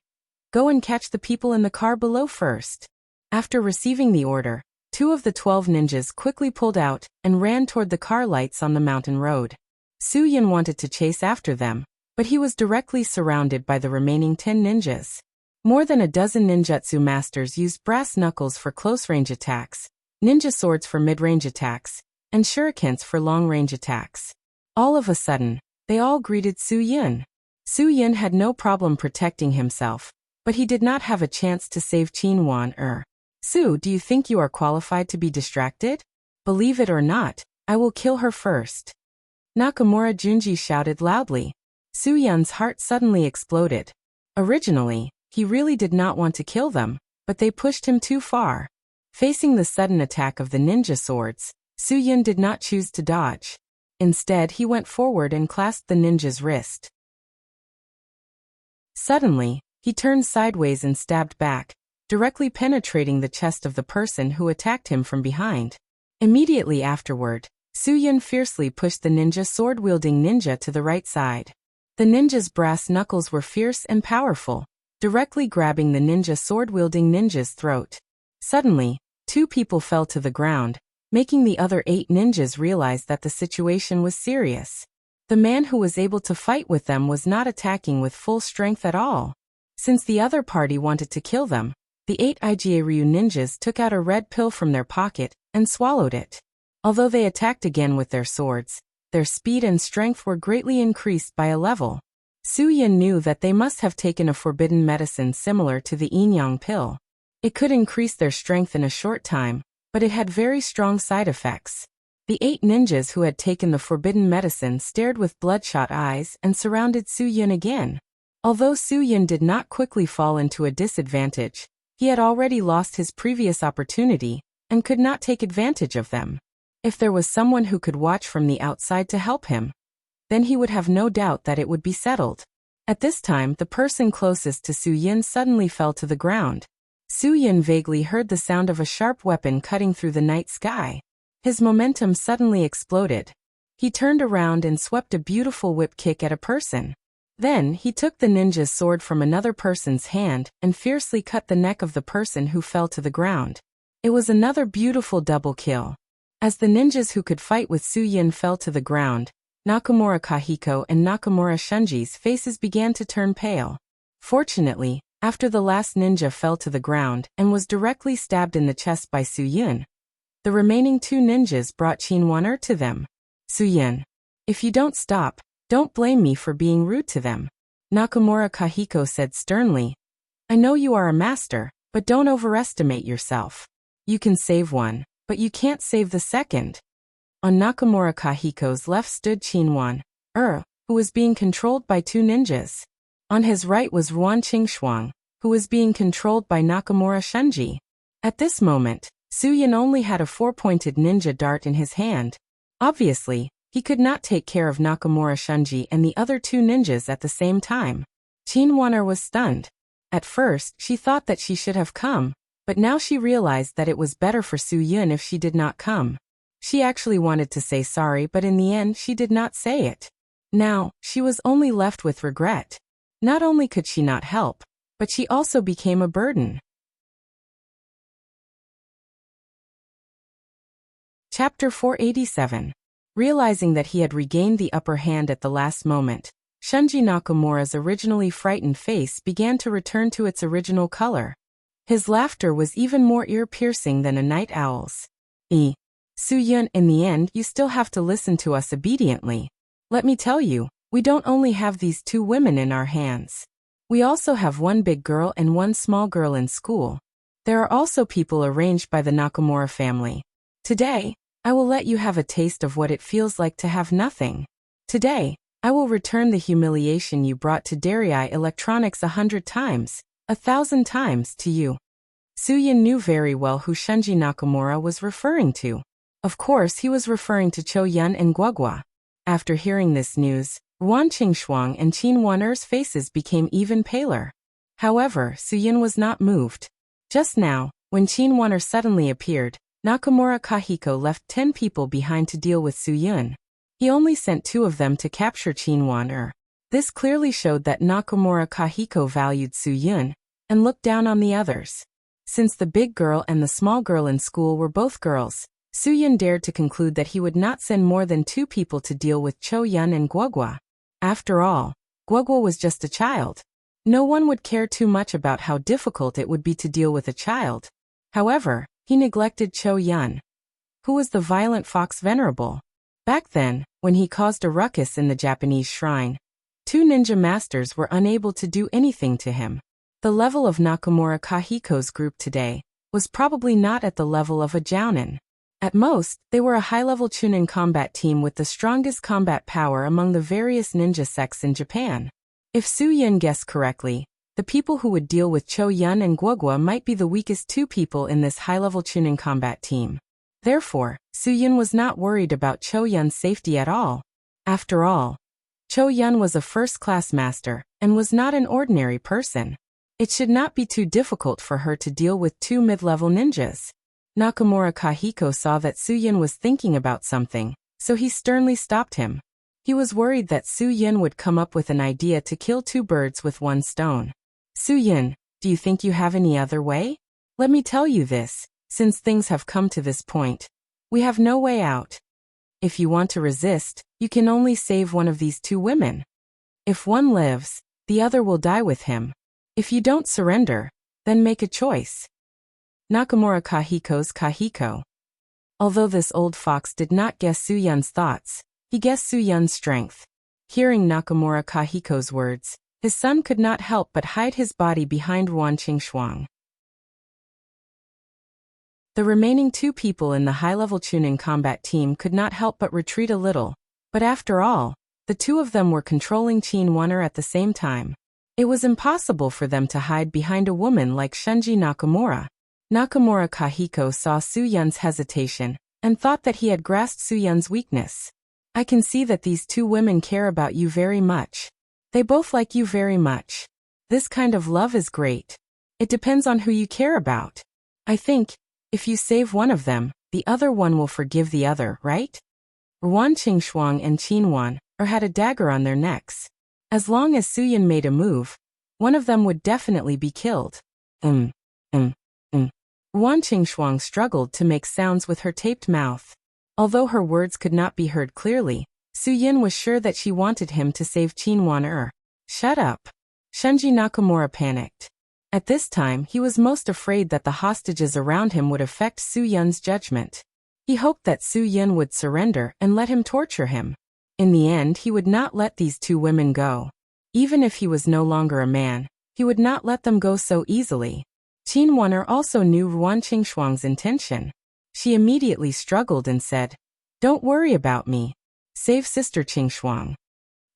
"Go and catch the people in the car below first." After receiving the order, 2 of the 12 ninjas quickly pulled out and ran toward the car lights on the mountain road. Su-yun wanted to chase after them, but he was directly surrounded by the remaining 10 ninjas. More than a dozen ninjutsu masters used brass knuckles for close-range attacks, ninja swords for mid-range attacks, and shurikens for long-range attacks. All of a sudden, they all greeted Su-yun. Su-yun had no problem protecting himself, but he did not have a chance to save Qin Wan'er. "Su, do you think you are qualified to be distracted? Believe it or not, I will kill her first." Nakamura Junji shouted loudly. Su-yun's heart suddenly exploded. Originally, he really did not want to kill them, but they pushed him too far. Facing the sudden attack of the ninja swords, Su-yun did not choose to dodge. Instead, he went forward and clasped the ninja's wrist. Suddenly, he turned sideways and stabbed back, directly penetrating the chest of the person who attacked him from behind. Immediately afterward, Su-yun fiercely pushed the ninja sword-wielding ninja to the right side. The ninja's brass knuckles were fierce and powerful, directly grabbing the ninja sword-wielding ninja's throat. Suddenly, 2 people fell to the ground, making the other 8 ninjas realize that the situation was serious. The man who was able to fight with them was not attacking with full strength at all. Since the other party wanted to kill them, the 8 Iga-ryu ninjas took out a red pill from their pocket and swallowed it. Although they attacked again with their swords, their speed and strength were greatly increased by a level. Su-yun knew that they must have taken a forbidden medicine similar to the yin-yang pill. It could increase their strength in a short time, but it had very strong side effects. The 8 ninjas who had taken the forbidden medicine stared with bloodshot eyes and surrounded Su-yun again. Although Su-yun did not quickly fall into a disadvantage, he had already lost his previous opportunity and could not take advantage of them. If there was someone who could watch from the outside to help him, then he would have no doubt that it would be settled. At this time, the person closest to Su-yun suddenly fell to the ground. Su-yun vaguely heard the sound of a sharp weapon cutting through the night sky. His momentum suddenly exploded. He turned around and swept a beautiful whip kick at a person. Then, he took the ninja's sword from another person's hand and fiercely cut the neck of the person who fell to the ground. It was another beautiful double kill. As the ninjas who could fight with Su-yun fell to the ground, Nakamura Kahiko and Nakamura Shunji's faces began to turn pale. Fortunately, after the last ninja fell to the ground and was directly stabbed in the chest by Su-yun, The remaining two ninjas brought Qinwan'er to them. Suyin, if you don't stop, don't blame me for being rude to them. Nakamura Kahiko said sternly. I know you are a master, but don't overestimate yourself. You can save one, but you can't save the second. On Nakamura Kahiko's left stood Qinwan'er, who was being controlled by two ninjas. On his right was Ruan Qingshuang, who was being controlled by Nakamura Shunji. At this moment, Suyin only had a four-pointed ninja dart in his hand. Obviously, he could not take care of Nakamura Shunji and the other two ninjas at the same time. Qinwan'er was stunned. At first, she thought that she should have come, but now she realized that it was better for Suyin if she did not come. She actually wanted to say sorry, but in the end she did not say it. Now, she was only left with regret. Not only could she not help, but she also became a burden. Chapter 487. Realizing that he had regained the upper hand at the last moment, Shunji Nakamura's originally frightened face began to return to its original color. His laughter was even more ear-piercing than a night owl's. Suyin, in the end you still have to listen to us obediently. Let me tell you, we don't only have these two women in our hands. We also have one big girl and one small girl in school. There are also people arranged by the Nakamura family. Today, I will let you have a taste of what it feels like to have nothing. Today, I will return the humiliation you brought to Darai Electronics 100 times, 1,000 times to you. Suyin knew very well who Shunji Nakamura was referring to. Of course, he was referring to Cho Yun and Guogua. After hearing this news, Ruan Qingshuang and Qinwan'er's faces became even paler. However, Suyin was not moved. Just now, when Qinwan'er suddenly appeared, Nakamura Kahiko left 10 people behind to deal with Suyin. He only sent 2 of them to capture Qinwan'er. This clearly showed that Nakamura Kahiko valued Suyin and looked down on the others. Since the big girl and the small girl in school were both girls, Suyin dared to conclude that he would not send more than 2 people to deal with Cho Yun and Guogua. After all, Guogua was just a child. No one would care too much about how difficult it would be to deal with a child. However, he neglected Cho Yun, who was the violent fox venerable. Back then, when he caused a ruckus in the Japanese shrine, 2 ninja masters were unable to do anything to him. The level of Nakamura Kahiko's group today was probably not at the level of a jounin. At most, they were a high-level Chunin combat team with the strongest combat power among the various ninja sects in Japan. If Suyin guessed correctly, the people who would deal with Cho Yun and Guogua might be the weakest 2 people in this high-level Chunin combat team. Therefore, Suyin was not worried about Cho Yun's safety at all. After all, Cho Yun was a first-class master and was not an ordinary person. It should not be too difficult for her to deal with 2 mid-level ninjas. Nakamura Kahiko saw that Suyin was thinking about something, so he sternly stopped him. He was worried that Suyin would come up with an idea to kill 2 birds with 1 stone. Suyin, do you think you have any other way? Let me tell you this, since things have come to this point, we have no way out. If you want to resist, you can only save one of these 2 women. If one lives, the other will die with him. If you don't surrender, then make a choice. Nakamura Kahiko's Kahiko. Although this old fox did not guess Suyun's thoughts, he guessed Suyun's strength. Hearing Nakamura Kahiko's words, his son could not help but hide his body behind Ruan Qingshuang. The remaining 2 people in the high-level Chunin combat team could not help but retreat a little, but after all, the 2 of them were controlling Qinwan'er at the same time. It was impossible for them to hide behind a woman like Shunji Nakamura. Nakamura Kahiko saw Suyun's hesitation and thought that he had grasped Suyun's weakness. I can see that these 2 women care about you very much. They both like you very much. This kind of love is great. It depends on who you care about. I think, if you save one of them, the other one will forgive the other, right? Ruan Qingshuang and Qinwan'er had a dagger on their necks. As long as Suyin made a move, one of them would definitely be killed. Ruan Qingshuang struggled to make sounds with her taped mouth. Although her words could not be heard clearly, Suyin was sure that she wanted him to save Qinwan'er. Shut up. Shunji Nakamura panicked. At this time he was most afraid that the hostages around him would affect Suyun's judgment. He hoped that Su Yin would surrender and let him torture him. In the end, he would not let these two women go. Even if he was no longer a man, he would not let them go so easily. Qin Wan'er also knew Ruan Qingshuang's intention. She immediately struggled and said, "Don't worry about me. Save Sister Qingshuang."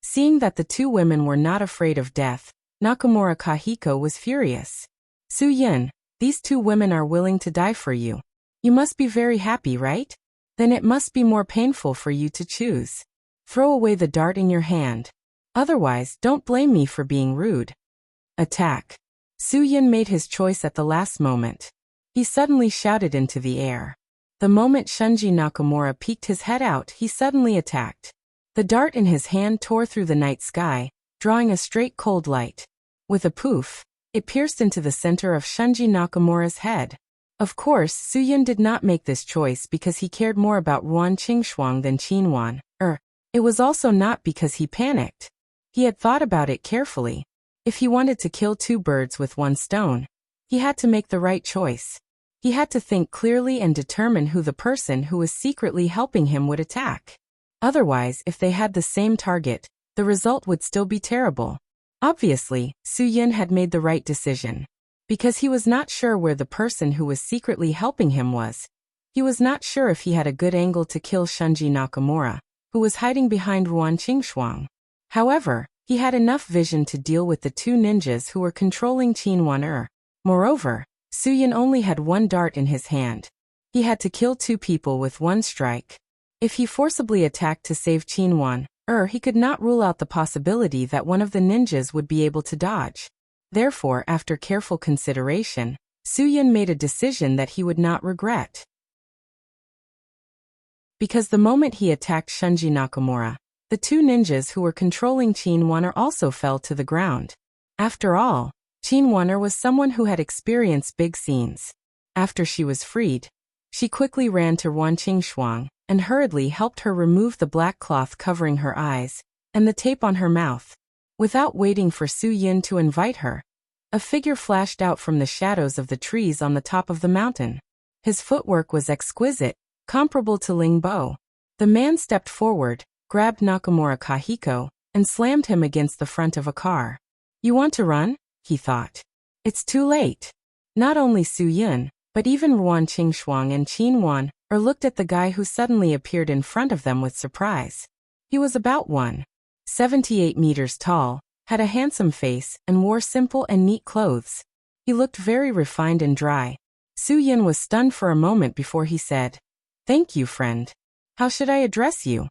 Seeing that the two women were not afraid of death, Nakamura Kahiko was furious. "Su Yin, these two women are willing to die for you. You must be very happy, right? Then it must be more painful for you to choose. Throw away the dart in your hand. Otherwise, don't blame me for being rude." Attack. Su Yin made his choice at the last moment. He suddenly shouted into the air. The moment Shunji Nakamura peeked his head out, he suddenly attacked. The dart in his hand tore through the night sky, drawing a straight cold light. With a poof, it pierced into the center of Shunji Nakamura's head. Of course, Su Yin did not make this choice because he cared more about Ruan Qingshuang than Qin Wan'er. It was also not because he panicked. He had thought about it carefully. If he wanted to kill two birds with one stone, he had to make the right choice. He had to think clearly and determine who the person who was secretly helping him would attack. Otherwise, if they had the same target, the result would still be terrible. Obviously, Su Yin had made the right decision. Because he was not sure where the person who was secretly helping him was. He was not sure if he had a good angle to kill Shunji Nakamura, who was hiding behind Ruan Qingshuang. However, he had enough vision to deal with the two ninjas who were controlling Qin Wan'er. Moreover, Su Yin only had one dart in his hand. He had to kill two people with one strike. If he forcibly attacked to save Qin Wan'er, he could not rule out the possibility that one of the ninjas would be able to dodge. Therefore, after careful consideration, Su Yin made a decision that he would not regret. Because the moment he attacked Shunji Nakamura, the two ninjas who were controlling Qin Wan'er also fell to the ground. After all, Qin Wan'er was someone who had experienced big scenes. After she was freed, she quickly ran to Ruan Qingshuang and hurriedly helped her remove the black cloth covering her eyes and the tape on her mouth. Without waiting for Su Yin to invite her, a figure flashed out from the shadows of the trees on the top of the mountain. His footwork was exquisite, comparable to Ling Bo. The man stepped forward, grabbed Nakamura Kahiko, and slammed him against the front of a car. "You want to run?" he thought. "It's too late." Not only Su Yin, but even Ruan Qingshuang and Qin Wan'er looked at the guy who suddenly appeared in front of them with surprise. He was about 1.78 meters tall, had a handsome face, and wore simple and neat clothes. He looked very refined and dry. Su Yin was stunned for a moment before he said, "Thank you, friend. How should I address you?"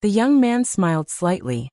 The young man smiled slightly.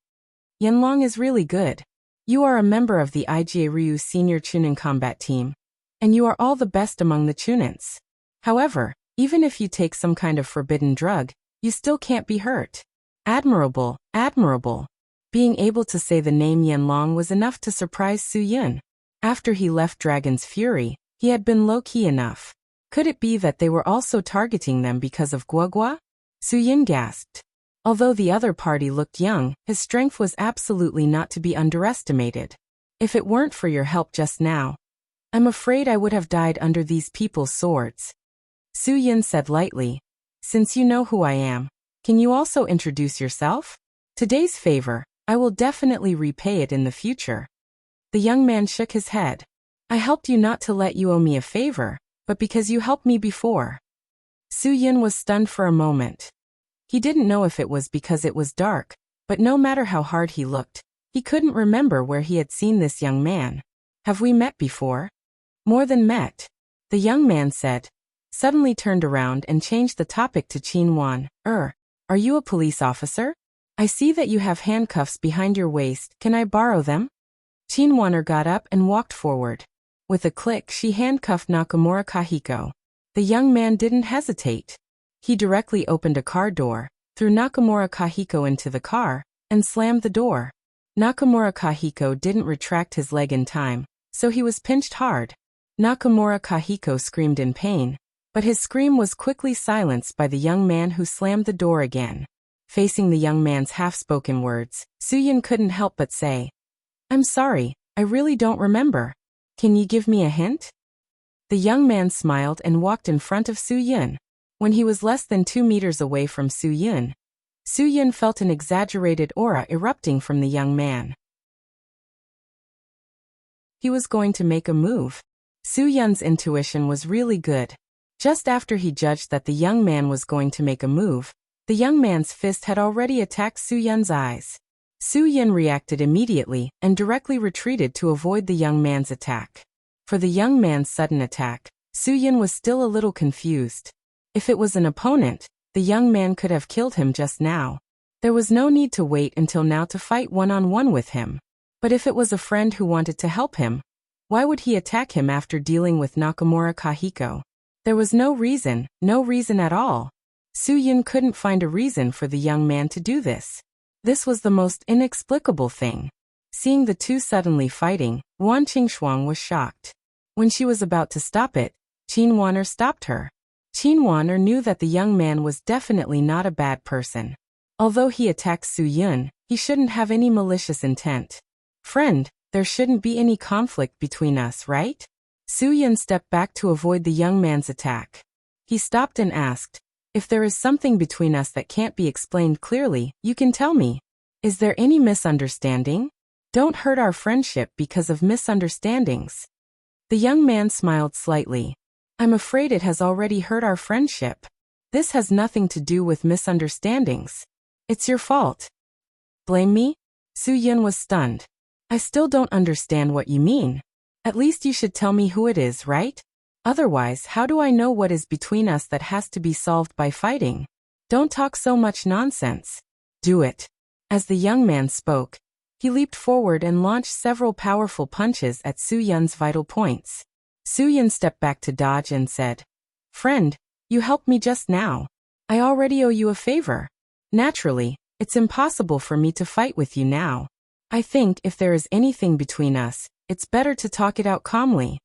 "Yanlong is really good. You are a member of the IGA Ryu Senior Chunin Combat Team, and you are all the best among the Chunins. However, even if you take some kind of forbidden drug, you still can't be hurt." Admirable, admirable. Being able to say the name Yanlong was enough to surprise Su Yin. After he left Dragon's Fury, he had been low-key enough. Could it be that they were also targeting them because of Guogua? Su Yin gasped. Although the other party looked young, his strength was absolutely not to be underestimated. "If it weren't for your help just now, I'm afraid I would have died under these people's swords." Su Yin said lightly, "Since you know who I am, can you also introduce yourself? Today's favor, I will definitely repay it in the future." The young man shook his head. "I helped you not to let you owe me a favor, but because you helped me before." Su Yin was stunned for a moment. He didn't know if it was because it was dark, but no matter how hard he looked, he couldn't remember where he had seen this young man. "Have we met before?" "More than met," the young man said, suddenly turned around and changed the topic to Qin Wan'er. "Are you a police officer? I see that you have handcuffs behind your waist. Can I borrow them?" Qin Wan'er got up and walked forward. With a click, she handcuffed Nakamura Kahiko. The young man didn't hesitate. He directly opened a car door, threw Nakamura Kahiko into the car, and slammed the door. Nakamura Kahiko didn't retract his leg in time, so he was pinched hard. Nakamura Kahiko screamed in pain, but his scream was quickly silenced by the young man who slammed the door again. Facing the young man's half-spoken words, Su Yin couldn't help but say, "I'm sorry, I really don't remember. Can you give me a hint?" The young man smiled and walked in front of Su Yin. When he was less than 2 meters away from Su-yun felt an exaggerated aura erupting from the young man. He was going to make a move. Su-yun's intuition was really good. Just after he judged that the young man was going to make a move, the young man's fist had already attacked Su-yun's eyes. Su-yun reacted immediately and directly retreated to avoid the young man's attack. For the young man's sudden attack, Su-yun was still a little confused. If it was an opponent, the young man could have killed him just now. There was no need to wait until now to fight one-on-one with him. But if it was a friend who wanted to help him, why would he attack him after dealing with Nakamura Kahiko? There was no reason at all. Su-yun couldn't find a reason for the young man to do this. This was the most inexplicable thing. Seeing the two suddenly fighting, Wan Qingshuang was shocked. When she was about to stop it, Qin Wan'er stopped her. Qin Wan'er knew that the young man was definitely not a bad person. Although he attacked Su-yun, he shouldn't have any malicious intent. Friend, there shouldn't be any conflict between us, right? Su-yun stepped back to avoid the young man's attack. He stopped and asked, if there is something between us that can't be explained clearly, you can tell me. Is there any misunderstanding? Don't hurt our friendship because of misunderstandings. The young man smiled slightly. I'm afraid it has already hurt our friendship. This has nothing to do with misunderstandings. It's your fault. Blame me? Su-yun was stunned. I still don't understand what you mean. At least you should tell me who it is, right? Otherwise, how do I know what is between us that has to be solved by fighting? Don't talk so much nonsense. Do it. As the young man spoke, he leaped forward and launched several powerful punches at Su-yun's vital points. Su-yun stepped back to dodge and said, Friend, you helped me just now. I already owe you a favor. Naturally, it's impossible for me to fight with you now. I think if there is anything between us, it's better to talk it out calmly.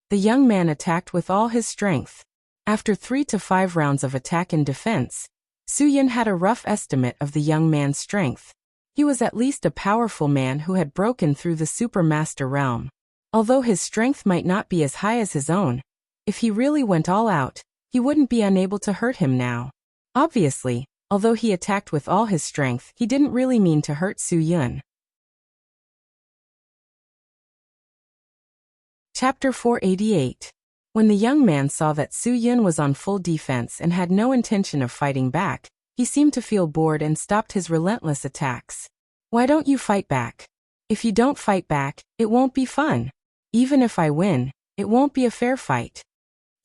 The young man attacked with all his strength. After 3 to 5 rounds of attack and defense, Su-yun had a rough estimate of the young man's strength. He was at least a powerful man who had broken through the Super Master realm. Although his strength might not be as high as his own, if he really went all out, he wouldn't be unable to hurt him now. Obviously, although he attacked with all his strength, he didn't really mean to hurt Su-yun. Chapter 488. When the young man saw that Su-yun was on full defense and had no intention of fighting back, he seemed to feel bored and stopped his relentless attacks. Why don't you fight back? If you don't fight back, it won't be fun. Even if I win, it won't be a fair fight.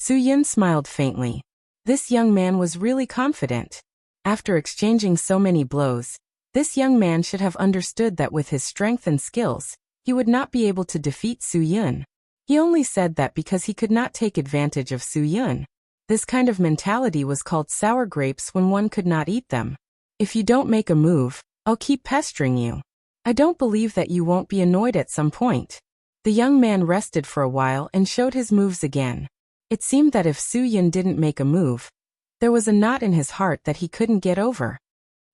Su-yun smiled faintly. This young man was really confident. After exchanging so many blows, this young man should have understood that with his strength and skills, he would not be able to defeat Su-yun. He only said that because he could not take advantage of Su-yun. This kind of mentality was called sour grapes when one could not eat them. If you don't make a move, I'll keep pestering you. I don't believe that you won't be annoyed at some point. The young man rested for a while and showed his moves again. It seemed that if Su-yun didn't make a move, there was a knot in his heart that he couldn't get over.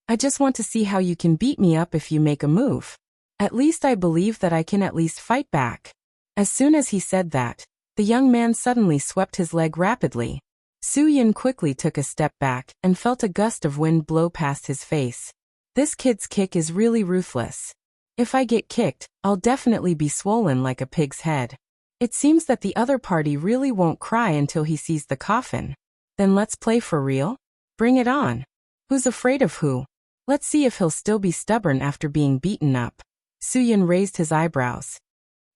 I just want to see how you can beat me up if you make a move. At least I believe that I can at least fight back. As soon as he said that, the young man suddenly swept his leg rapidly. Su-yun quickly took a step back and felt a gust of wind blow past his face. This kid's kick is really ruthless. If I get kicked, I'll definitely be swollen like a pig's head. It seems that the other party really won't cry until he sees the coffin. Then let's play for real? Bring it on. Who's afraid of who? Let's see if he'll still be stubborn after being beaten up. Su-yun raised his eyebrows.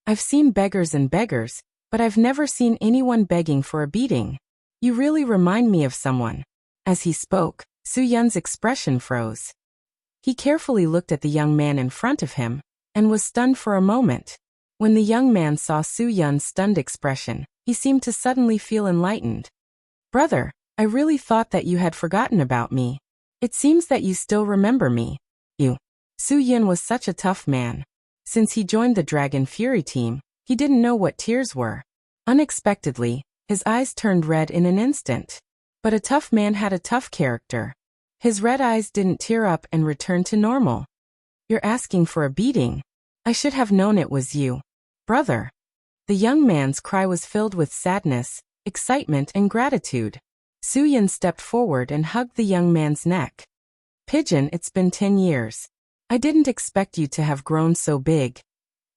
I've seen beggars and beggars, but I've never seen anyone begging for a beating. You really remind me of someone. As he spoke, Su-yun's expression froze. He carefully looked at the young man in front of him, and was stunned for a moment. When the young man saw Su-yun's stunned expression, he seemed to suddenly feel enlightened. Brother, I really thought that you had forgotten about me. It seems that you still remember me. You. Su-yun was such a tough man. Since he joined the Dragon Fury team, he didn't know what tears were. Unexpectedly, his eyes turned red in an instant. But a tough man had a tough character. His red eyes didn't tear up and return to normal. You're asking for a beating. I should have known it was you. Brother. The young man's cry was filled with sadness, excitement and gratitude. Su Yun stepped forward and hugged the young man's neck. Pigeon, it's been 10 years. I didn't expect you to have grown so big.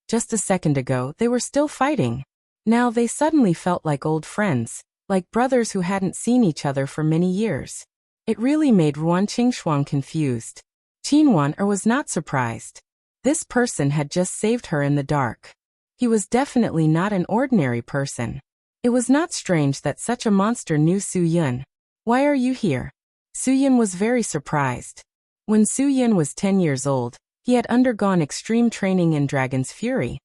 Just a second ago, they were still fighting. Now they suddenly felt like old friends, like brothers who hadn't seen each other for many years. It really made Ruan Qingshuang confused. Qinwan was not surprised. This person had just saved her in the dark. He was definitely not an ordinary person. It was not strange that such a monster knew Su Yun. Why are you here? Su Yun was very surprised. When Su Yun was 10 years old, he had undergone extreme training in Dragon's Fury.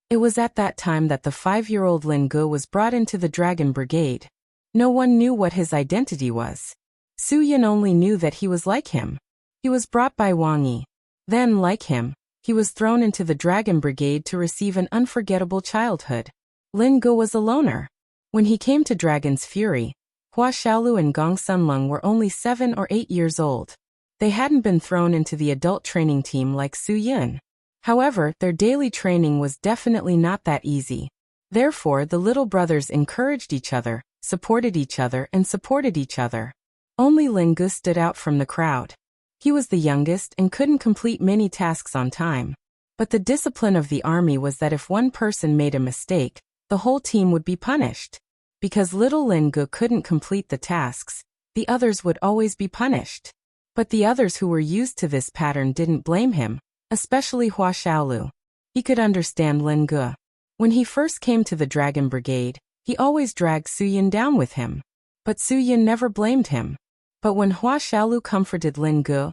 It was at that time that the 5-year-old Lin Gu was brought into the Dragon Brigade. No one knew what his identity was. Su Yun only knew that he was like him. He was brought by Wang Yi. Then, like him, he was thrown into the Dragon Brigade to receive an unforgettable childhood. Lin Gu was a loner. When he came to Dragon's Fury, Hua Xiaolu and Gong Sunlong were only 7 or 8 years old. They hadn't been thrown into the adult training team like Su Yun. However, their daily training was definitely not that easy. Therefore, the little brothers encouraged each other, supported each other, and supported each other. Only Lin Gu stood out from the crowd. He was the youngest and couldn't complete many tasks on time. But the discipline of the army was that if one person made a mistake, the whole team would be punished. Because little Lin Gu couldn't complete the tasks, the others would always be punished. But the others who were used to this pattern didn't blame him, especially Hua Xiaolu. He could understand Lin Gu. When he first came to the Dragon Brigade, he always dragged Su Yun down with him. But Su Yun never blamed him. But when Hua Xiaolu comforted Lin Gu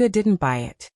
didn't buy it.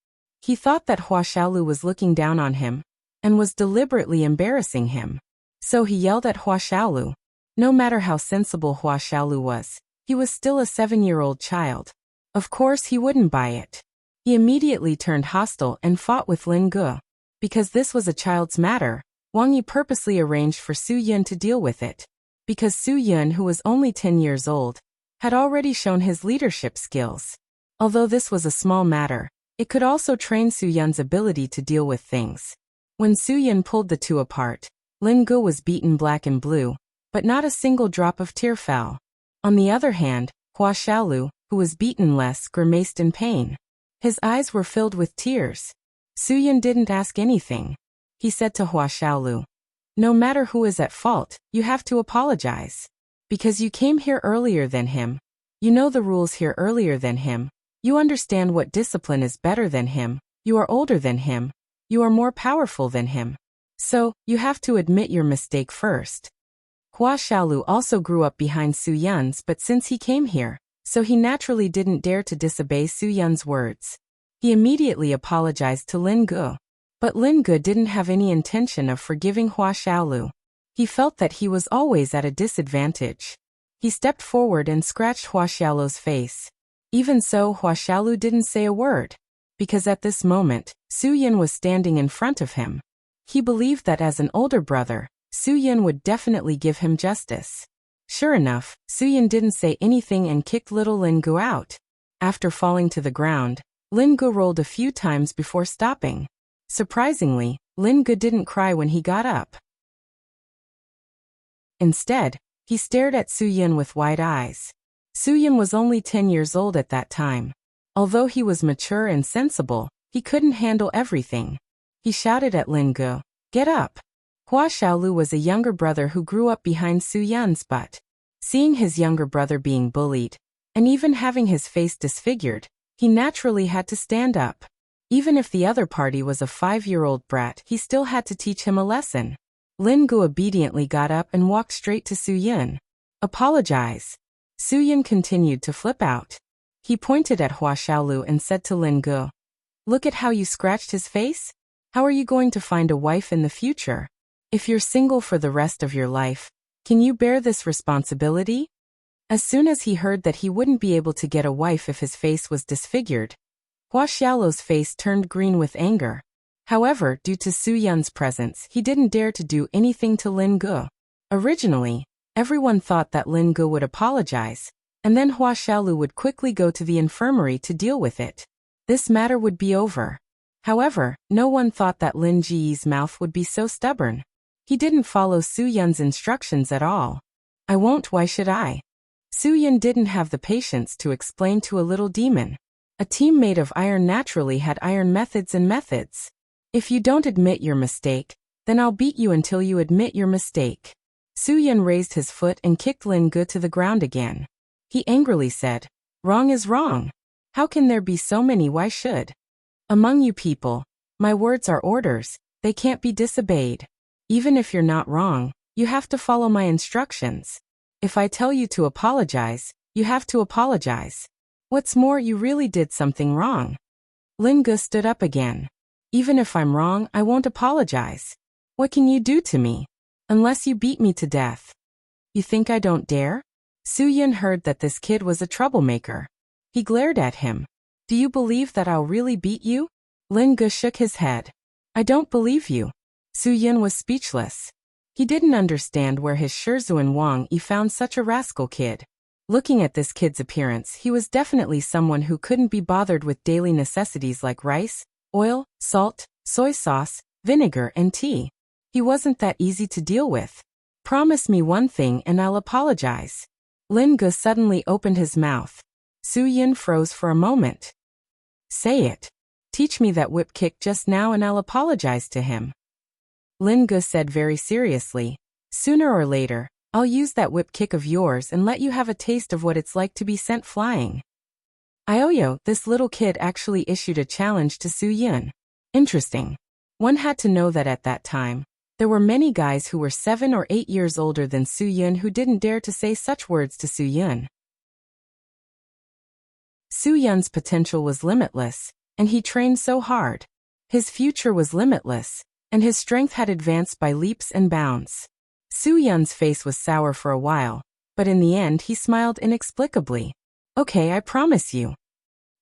He thought that Hua Xiaolu was looking down on him and was deliberately embarrassing him. So he yelled at Hua Xiaolu. No matter how sensible Hua Xiaolu was, he was still a 7-year-old child. Of course he wouldn't buy it. He immediately turned hostile and fought with Lin Gu. Because this was a child's matter, Wang Yi purposely arranged for Su Yun to deal with it. Because Su Yun, who was only 10 years old, had already shown his leadership skills. Although this was a small matter, it could also train Su Yun's ability to deal with things. When Su Yun pulled the two apart, Lin Gu was beaten black and blue, but not a single drop of tear fell. On the other hand, Hua Xiaolu, who was beaten less, grimaced in pain. His eyes were filled with tears. Su Yun didn't ask anything. He said to Hua Xiaolu, "No matter who is at fault, you have to apologize. Because you came here earlier than him. You know the rules here earlier than him. You understand what discipline is better than him. You are older than him. You are more powerful than him. So, you have to admit your mistake first." Hua Xiaolu also grew up behind Su Yun's, but since he came here, so he naturally didn't dare to disobey Su Yun's words. He immediately apologized to Lin Gu. But Lin Gu didn't have any intention of forgiving Hua Xiaolu. He felt that he was always at a disadvantage. He stepped forward and scratched Hua Xiaolu's face. Even so, Hua Xiaolu didn't say a word. Because at this moment, Su Yun was standing in front of him. He believed that as an older brother, Su Yun would definitely give him justice. Sure enough, Su Yun didn't say anything and kicked little Lin Gu out. After falling to the ground, Lin Gu rolled a few times before stopping. Surprisingly, Lin Gu didn't cry when he got up. Instead, he stared at Su Yun with wide eyes. Su Yun was only 10 years old at that time. Although he was mature and sensible, he couldn't handle everything. He shouted at Lin Gu, "Get up!" Hua Xiaolu was a younger brother who grew up behind Su Yun's butt. Seeing his younger brother being bullied, and even having his face disfigured, he naturally had to stand up. Even if the other party was a 5-year-old brat, he still had to teach him a lesson. Lin Gu obediently got up and walked straight to Su Yun. "Apologize." Su Yun continued to flip out. He pointed at Hua Xiaolu and said to Lin Gu, "Look at how you scratched his face? How are you going to find a wife in the future? If you're single for the rest of your life, can you bear this responsibility?" As soon as he heard that he wouldn't be able to get a wife if his face was disfigured, Hua Xiaolu's face turned green with anger. However, due to Su Yun's presence, he didn't dare to do anything to Lin Gu. Originally, everyone thought that Lin Gu would apologize, and then Hua Xiaolu would quickly go to the infirmary to deal with it. This matter would be over. However, no one thought that Lin Ji's mouth would be so stubborn. He didn't follow Su Yun's instructions at all. "I won't, why should I? Su-Yun didn't have the patience to explain to a little demon. A team made of iron naturally had iron methods and methods. If you don't admit your mistake, then I'll beat you until you admit your mistake. Su-Yun raised his foot and kicked Lin Ge to the ground again. He angrily said, "Wrong is wrong. How can there be so many? Why should? Among you people, my words are orders, they can't be disobeyed. Even if you're not wrong, you have to follow my instructions. If I tell you to apologize, you have to apologize. What's more, you really did something wrong." Lin Ge stood up again. "Even if I'm wrong, I won't apologize. What can you do to me? Unless you beat me to death. You think I don't dare?" Su-Yun heard that this kid was a troublemaker. He glared at him. "Do you believe that I'll really beat you?" Lin Ge shook his head. "I don't believe you." Su-Yun was speechless. He didn't understand where his Shizhuan Wang Yi found such a rascal kid. Looking at this kid's appearance, he was definitely someone who couldn't be bothered with daily necessities like rice, oil, salt, soy sauce, vinegar, and tea. He wasn't that easy to deal with. "Promise me one thing and I'll apologize." Lin Ge suddenly opened his mouth. Su-Yun froze for a moment. "Say it. Teach me that whip kick just now and I'll apologize to him." Lin Ge said very seriously, "Sooner or later, I'll use that whip kick of yours and let you have a taste of what it's like to be sent flying." Ioyo, this little kid actually issued a challenge to Su-Yun. Interesting. One had to know that at that time, there were many guys who were 7 or 8 years older than Su-Yun who didn't dare to say such words to Su-Yun. Su-Yun's potential was limitless, and he trained so hard. His future was limitless, and his strength had advanced by leaps and bounds. Su-Yun's face was sour for a while, but in the end he smiled inexplicably. "Okay, I promise you."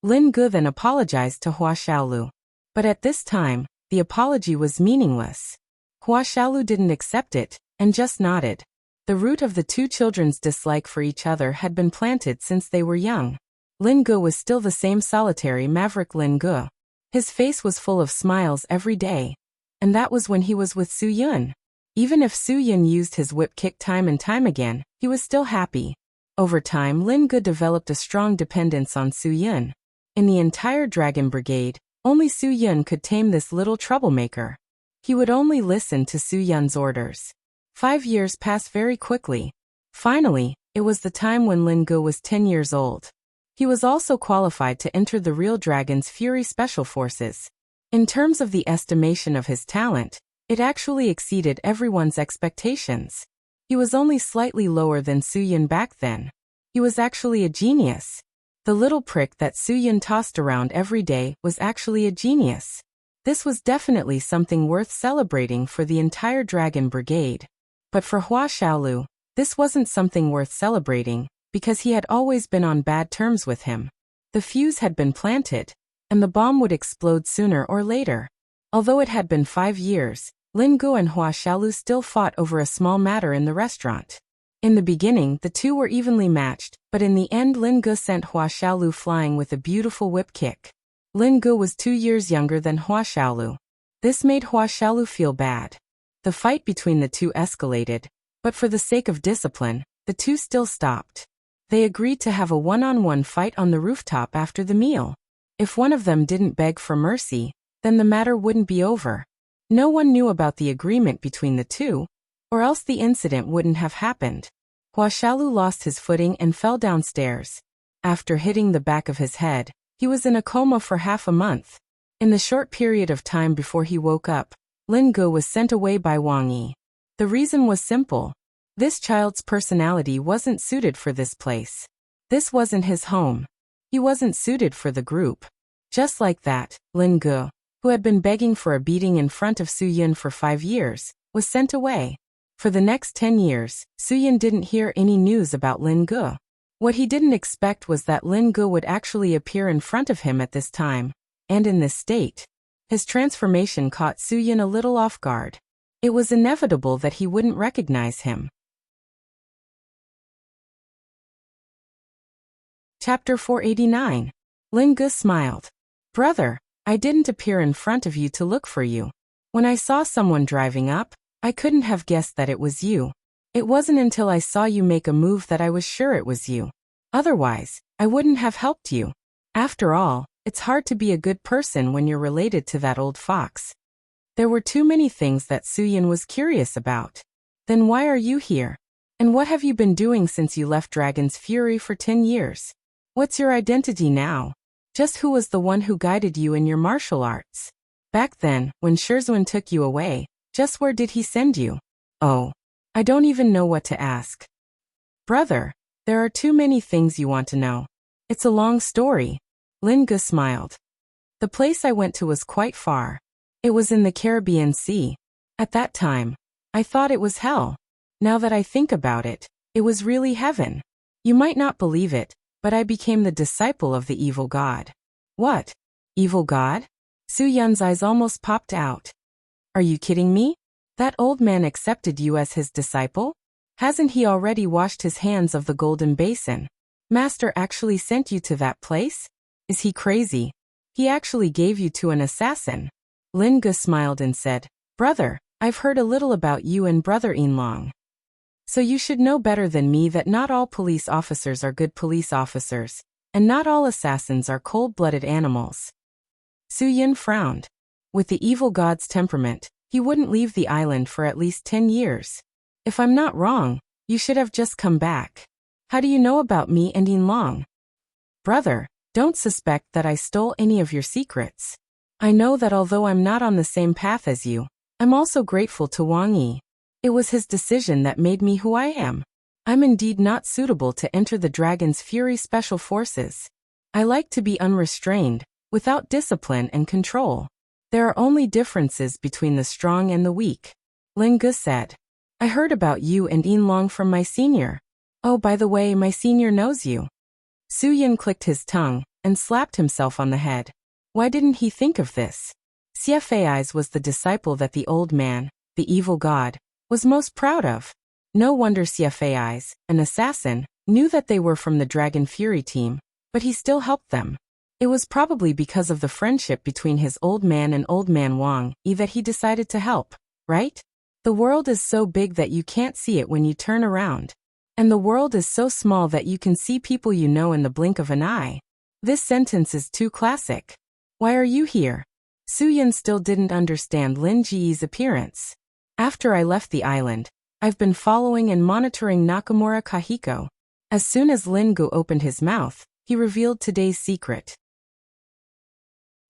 Lin Ge then apologized to Hua Xiaolu. But at this time, the apology was meaningless. Hua Xiaolu didn't accept it, and just nodded. The root of the two children's dislike for each other had been planted since they were young. Lin Ge was still the same solitary maverick Lin Ge. His face was full of smiles every day. And that was when he was with Su-Yun. Even if Su-Yun used his whip kick time and time again, he was still happy. Over time, Lin Ge developed a strong dependence on Su-Yun. In the entire Dragon Brigade, only Su-Yun could tame this little troublemaker. He would only listen to Su-Yun's orders. 5 years passed very quickly. Finally, it was the time when Lin Ge was 10 years old. He was also qualified to enter the Real Dragon's Fury Special Forces. In terms of the estimation of his talent, it actually exceeded everyone's expectations. He was only slightly lower than Su-Yun back then. He was actually a genius. The little prick that Su-Yun tossed around every day was actually a genius. This was definitely something worth celebrating for the entire Dragon Brigade. But for Hua Xiaolu, this wasn't something worth celebrating, because he had always been on bad terms with him. The fuse had been planted, and the bomb would explode sooner or later. Although it had been 5 years, Lin Ge and Hua Xiaolu still fought over a small matter in the restaurant. In the beginning, the two were evenly matched, but in the end Lin Ge sent Hua Xiaolu flying with a beautiful whip kick. Lin Ge was 2 years younger than Hua Xiaolu. This made Hua Xiaolu feel bad. The fight between the two escalated, but for the sake of discipline, the two still stopped. They agreed to have a one-on-one fight on the rooftop after the meal. If one of them didn't beg for mercy, then the matter wouldn't be over. No one knew about the agreement between the two, or else the incident wouldn't have happened. Hua Xiaolu lost his footing and fell downstairs. After hitting the back of his head, he was in a coma for half a month. In the short period of time before he woke up, Lin Ge was sent away by Wang Yi. The reason was simple. This child's personality wasn't suited for this place. This wasn't his home. He wasn't suited for the group. Just like that, Lin Ge, who had been begging for a beating in front of Su-Yun for 5 years, was sent away. For the next 10 years, Su-Yun didn't hear any news about Lin Ge. What he didn't expect was that Lin Ge would actually appear in front of him at this time, and in this state. His transformation caught Su-Yun a little off guard. It was inevitable that he wouldn't recognize him. Chapter 489. Lin Ge smiled. "Brother, I didn't appear in front of you to look for you. When I saw someone driving up, I couldn't have guessed that it was you. It wasn't until I saw you make a move that I was sure it was you. Otherwise, I wouldn't have helped you. After all, it's hard to be a good person when you're related to that old fox. There were too many things that Soo-yin was curious about. Then why are you here? And what have you been doing since you left Dragon's Fury for 10 years? What's your identity now? Just who was the one who guided you in your martial arts? Back then, when Shirzuen took you away, just where did he send you? Oh, I don't even know what to ask. Brother, there are too many things you want to know. It's a long story. Lin Ge smiled. The place I went to was quite far. It was in the Caribbean Sea. At that time, I thought it was hell. Now that I think about it, it was really heaven. You might not believe it, but I became the disciple of the evil god. What? Evil god? Soo-yun's eyes almost popped out. Are you kidding me? That old man accepted you as his disciple? Hasn't he already washed his hands of the golden basin? Master actually sent you to that place? Is he crazy? He actually gave you to an assassin. Lin Ge smiled and said, Brother, I've heard a little about you and Brother Yinlong. So you should know better than me that not all police officers are good police officers, and not all assassins are cold-blooded animals. Soo-yin frowned. With the evil god's temperament, he wouldn't leave the island for at least 10 years. If I'm not wrong, you should have just come back. How do you know about me and Yinlong? Brother, don't suspect that I stole any of your secrets. I know that although I'm not on the same path as you, I'm also grateful to Wang Yi. It was his decision that made me who I am. I'm indeed not suitable to enter the Dragon's Fury Special Forces. I like to be unrestrained, without discipline and control. There are only differences between the strong and the weak. Lin Ge said. I heard about you and Yinlong from my senior. Oh, by the way, my senior knows you. Soo-yin clicked his tongue and slapped himself on the head. Why didn't he think of this? Xie Fei's was the disciple that the old man, the evil god, was most proud of. No wonder Xie Fei's, an assassin, knew that they were from the Dragon Fury team, but he still helped them. It was probably because of the friendship between his old man and old man Wang Yi that he decided to help, right? The world is so big that you can't see it when you turn around. And the world is so small that you can see people you know in the blink of an eye. This sentence is too classic. Why are you here? Soo-yin still didn't understand Lin Ji's appearance. After I left the island, I've been following and monitoring Nakamura Kahiko. As soon as Lin Ge opened his mouth, he revealed today's secret.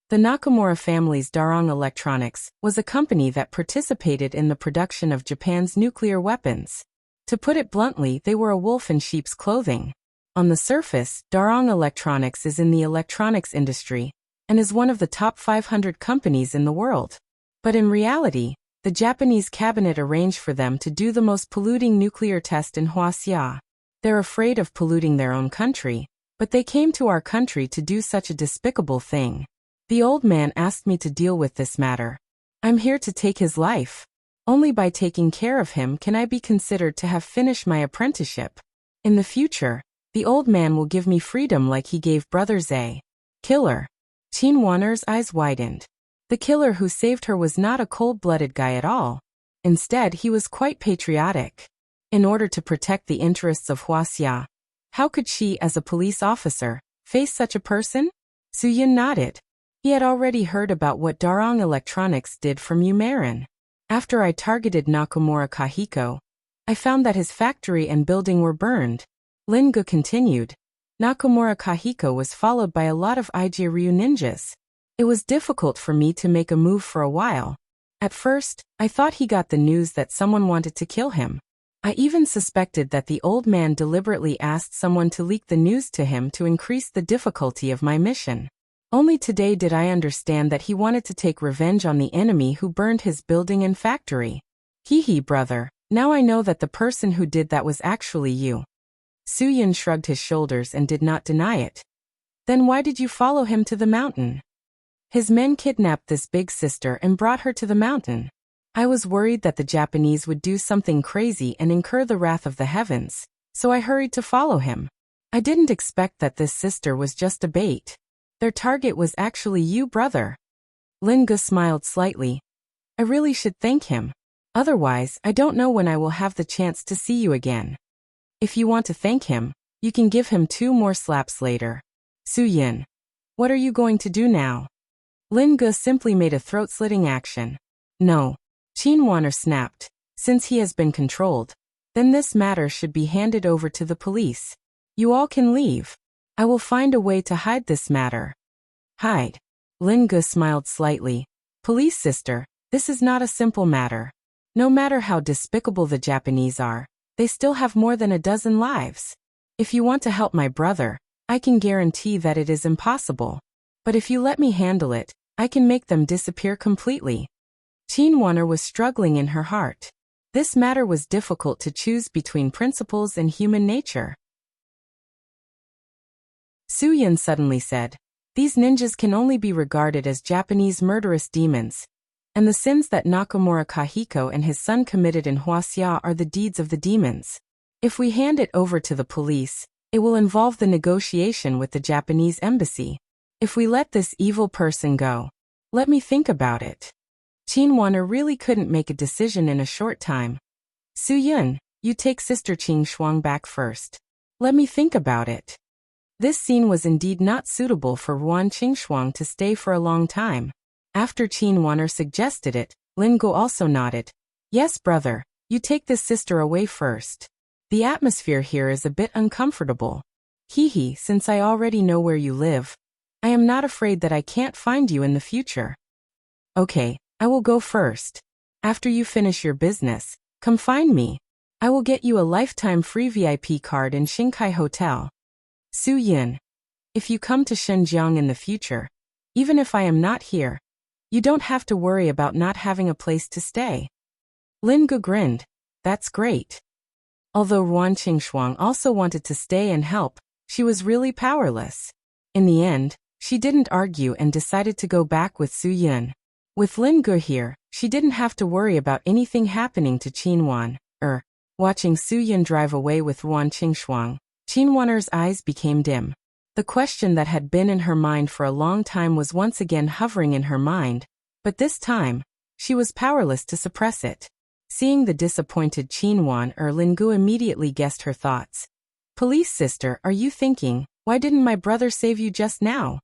The Nakamura family's Darong Electronics was a company that participated in the production of Japan's nuclear weapons. To put it bluntly, they were a wolf in sheep's clothing. On the surface, Darong Electronics is in the electronics industry and is one of the top 500 companies in the world. But in reality, the Japanese cabinet arranged for them to do the most polluting nuclear test in Huaxia. They're afraid of polluting their own country, but they came to our country to do such a despicable thing. The old man asked me to deal with this matter. I'm here to take his life. Only by taking care of him can I be considered to have finished my apprenticeship. In the future, the old man will give me freedom like he gave Brother Zhe. Killer. Qin Wan'er's eyes widened. The killer who saved her was not a cold-blooded guy at all. Instead, he was quite patriotic. In order to protect the interests of Huaxia, how could she, as a police officer, face such a person? Soo-yin nodded. He had already heard about what Darong Electronics did for Mumarin. After I targeted Nakamura Kahiko, I found that his factory and building were burned. Lin Ge continued. Nakamura Kahiko was followed by a lot of Ijiryu ninjas. It was difficult for me to make a move for a while. At first, I thought he got the news that someone wanted to kill him. I even suspected that the old man deliberately asked someone to leak the news to him to increase the difficulty of my mission. Only today did I understand that he wanted to take revenge on the enemy who burned his building and factory. Hee brother, now I know that the person who did that was actually you. Soo-yin shrugged his shoulders and did not deny it. Then why did you follow him to the mountain? His men kidnapped this big sister and brought her to the mountain. I was worried that the Japanese would do something crazy and incur the wrath of the heavens, so I hurried to follow him. I didn't expect that this sister was just a bait. Their target was actually you, brother. Lin Ge smiled slightly. I really should thank him. Otherwise, I don't know when I will have the chance to see you again. If you want to thank him, you can give him 2 more slaps later. Su-yin. What are you going to do now? Lin Ge simply made a throat-slitting action. No. Qin Wan'er snapped. Since he has been controlled, then this matter should be handed over to the police. You all can leave. I will find a way to hide this matter. Hide. Lin Ge smiled slightly. Police sister, this is not a simple matter. No matter how despicable the Japanese are, they still have more than a dozen lives. If you want to help my brother, I can guarantee that it is impossible. But if you let me handle it, I can make them disappear completely. Qin Wan'er was struggling in her heart. This matter was difficult to choose between principles and human nature. Su-yin suddenly said, "These ninjas can only be regarded as Japanese murderous demons. And the sins that Nakamura Kahiko and his son committed in Huaxia are the deeds of the demons. If we hand it over to the police, it will involve the negotiation with the Japanese embassy. If we let this evil person go, let me think about it." Qin Wan'er really couldn't make a decision in a short time. Su-yin, you take Sister Qing Shuang back first. Let me think about it. This scene was indeed not suitable for Ruan Qingshuang to stay for a long time. After Qin Wan'er suggested it, Lin Ge also nodded. Yes, brother, you take this sister away first. The atmosphere here is a bit uncomfortable. Hee, since I already know where you live, I am not afraid that I can't find you in the future. Okay, I will go first. After you finish your business, come find me. I will get you a lifetime free VIP card in Xinkai Hotel. Su-yin, if you come to Xinjiang in the future, even if I am not here, you don't have to worry about not having a place to stay. Lin Ge grinned. That's great. Although Ruan Qingshuang also wanted to stay and help, she was really powerless. In the end, she didn't argue and decided to go back with Su-yin. With Lin Ge here, she didn't have to worry about anything happening to Qin Wan'er. Watching Su-yin drive away with Ruan Qingshuang, Qin Wan'er's eyes became dim. The question that had been in her mind for a long time was once again hovering in her mind, but this time, she was powerless to suppress it. Seeing the disappointed Qin Wan'er, Lin Ge immediately guessed her thoughts. Police sister, are you thinking, why didn't my brother save you just now?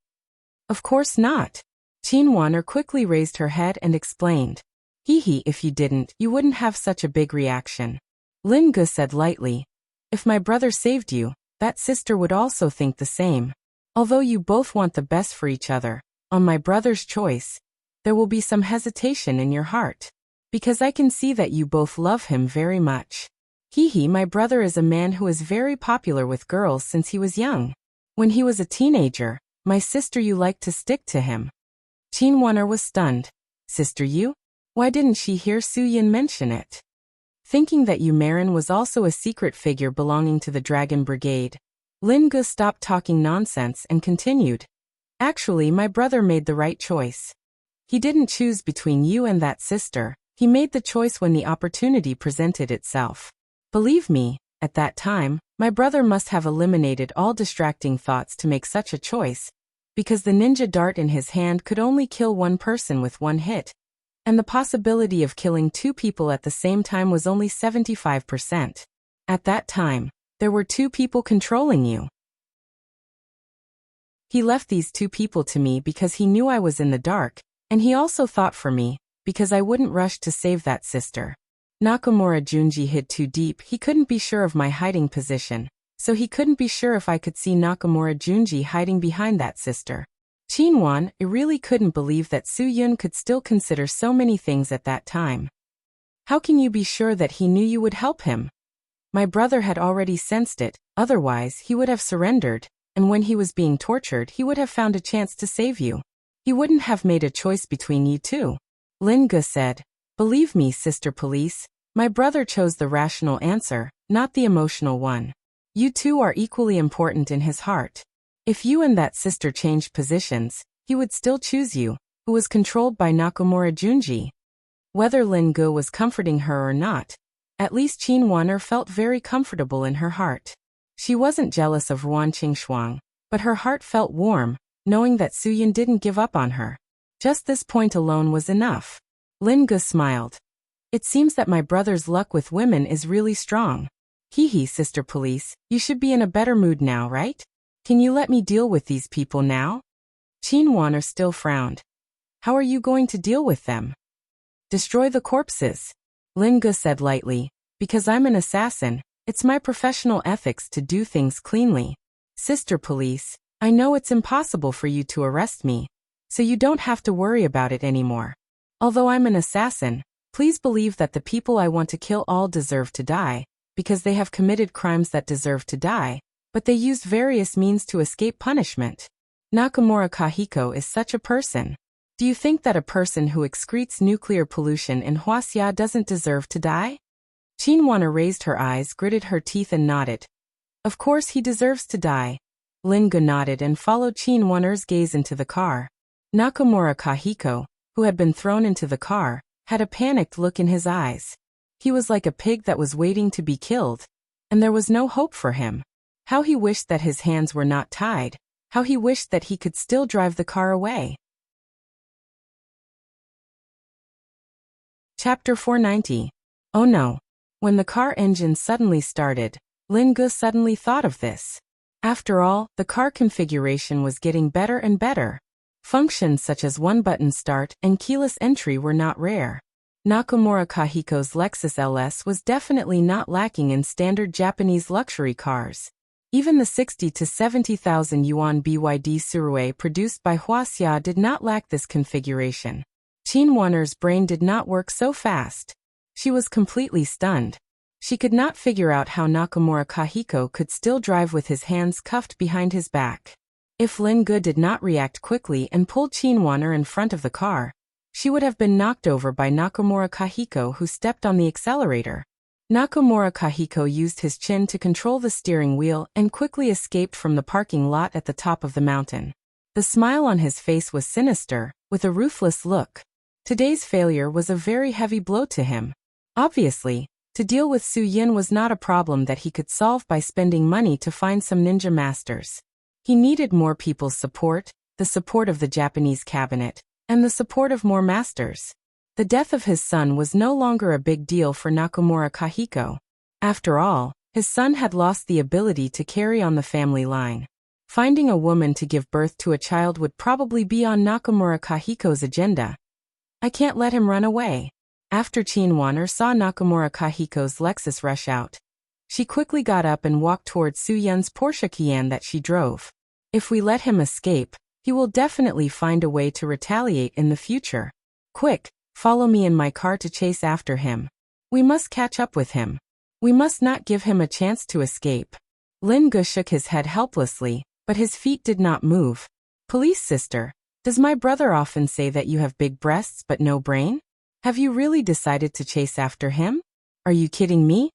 Of course not. Qin Wan'er quickly raised her head and explained. Hee, if you didn't, you wouldn't have such a big reaction. Lin Ge said lightly. If my brother saved you, that sister would also think the same. Although you both want the best for each other, on my brother's choice, there will be some hesitation in your heart. Because I can see that you both love him very much. Hee, my brother is a man who is very popular with girls since he was young. When he was a teenager, my sister you liked to stick to him. Qin Wan'er was stunned. Sister you? Why didn't she hear Su-yin mention it? Thinking that Yu Marin was also a secret figure belonging to the Dragon Brigade, Lin Ge stopped talking nonsense and continued. Actually, my brother made the right choice. He didn't choose between you and that sister, he made the choice when the opportunity presented itself. Believe me, at that time, my brother must have eliminated all distracting thoughts to make such a choice, because the ninja dart in his hand could only kill one person with one hit, and the possibility of killing 2 people at the same time was only 75%. At that time, there were 2 people controlling you. He left these 2 people to me because he knew I was in the dark, and he also thought for me, because I wouldn't rush to save that sister. Nakamura Junji hid too deep, he couldn't be sure of my hiding position, so he couldn't be sure if I could see Nakamura Junji hiding behind that sister. Qin Wan'er really couldn't believe that Su-yin could still consider so many things at that time. How can you be sure that he knew you would help him? My brother had already sensed it, otherwise he would have surrendered, and when he was being tortured he would have found a chance to save you. He wouldn't have made a choice between you 2. Lin Ge said. Believe me, Sister Police, my brother chose the rational answer, not the emotional one. You 2 are equally important in his heart. If you and that sister changed positions, he would still choose you, who was controlled by Nakamura Junji. Whether Lin Ge was comforting her or not, at least Qin Wan'er felt very comfortable in her heart. She wasn't jealous of Ruan Qingshuang, but her heart felt warm, knowing that Su-yin didn't give up on her. Just this point alone was enough. Lin Ge smiled. It seems that my brother's luck with women is really strong. Hee hee, Sister Police, you should be in a better mood now, right? Can you let me deal with these people now? Qin Waner still frowned. How are you going to deal with them? Destroy the corpses. Lin Ge said lightly. Because I'm an assassin, it's my professional ethics to do things cleanly. Sister Police, I know it's impossible for you to arrest me, so you don't have to worry about it anymore. Although I'm an assassin, please believe that the people I want to kill all deserve to die, because they have committed crimes that deserve to die, but they used various means to escape punishment. Nakamura Kahiko is such a person. Do you think that a person who excretes nuclear pollution in Huaxia doesn't deserve to die? Qin Waner raised her eyes, gritted her teeth and nodded. Of course he deserves to die. Lin Ge nodded and followed Qin Waner's gaze into the car. Nakamura Kahiko, who had been thrown into the car, had a panicked look in his eyes. He was like a pig that was waiting to be killed, and there was no hope for him. How he wished that his hands were not tied. How he wished that he could still drive the car away. Chapter 490. Oh no. When the car engine suddenly started, Lin Ge suddenly thought of this. After all, the car configuration was getting better and better. Functions such as one-button start and keyless entry were not rare. Nakamura Kahiko's Lexus LS was definitely not lacking in standard Japanese luxury cars. Even the 60 to 70,000 yuan BYD Surui produced by Huaxia did not lack this configuration. Qin Waner's brain did not work so fast. She was completely stunned. She could not figure out how Nakamura Kahiko could still drive with his hands cuffed behind his back. If Lin Ge did not react quickly and pull Qin Waner in front of the car, she would have been knocked over by Nakamura Kahiko, who stepped on the accelerator. Nakamura Kahiko used his chin to control the steering wheel and quickly escaped from the parking lot at the top of the mountain. The smile on his face was sinister, with a ruthless look. Today's failure was a very heavy blow to him. Obviously, to deal with Su Yin was not a problem that he could solve by spending money to find some ninja masters. He needed more people's support, the support of the Japanese cabinet, and the support of more masters. The death of his son was no longer a big deal for Nakamura Kahiko. After all, his son had lost the ability to carry on the family line. Finding a woman to give birth to a child would probably be on Nakamura Kahiko's agenda. I can't let him run away. After Qin Waner saw Nakamura Kahiko's Lexus rush out, she quickly got up and walked towards Su Yun's Porsche Cayenne that she drove. If we let him escape, he will definitely find a way to retaliate in the future. Quick, follow me in my car to chase after him. We must catch up with him. We must not give him a chance to escape. Lin Ge shook his head helplessly, but his feet did not move. Police sister, does my brother often say that you have big breasts but no brain? Have you really decided to chase after him? Are you kidding me?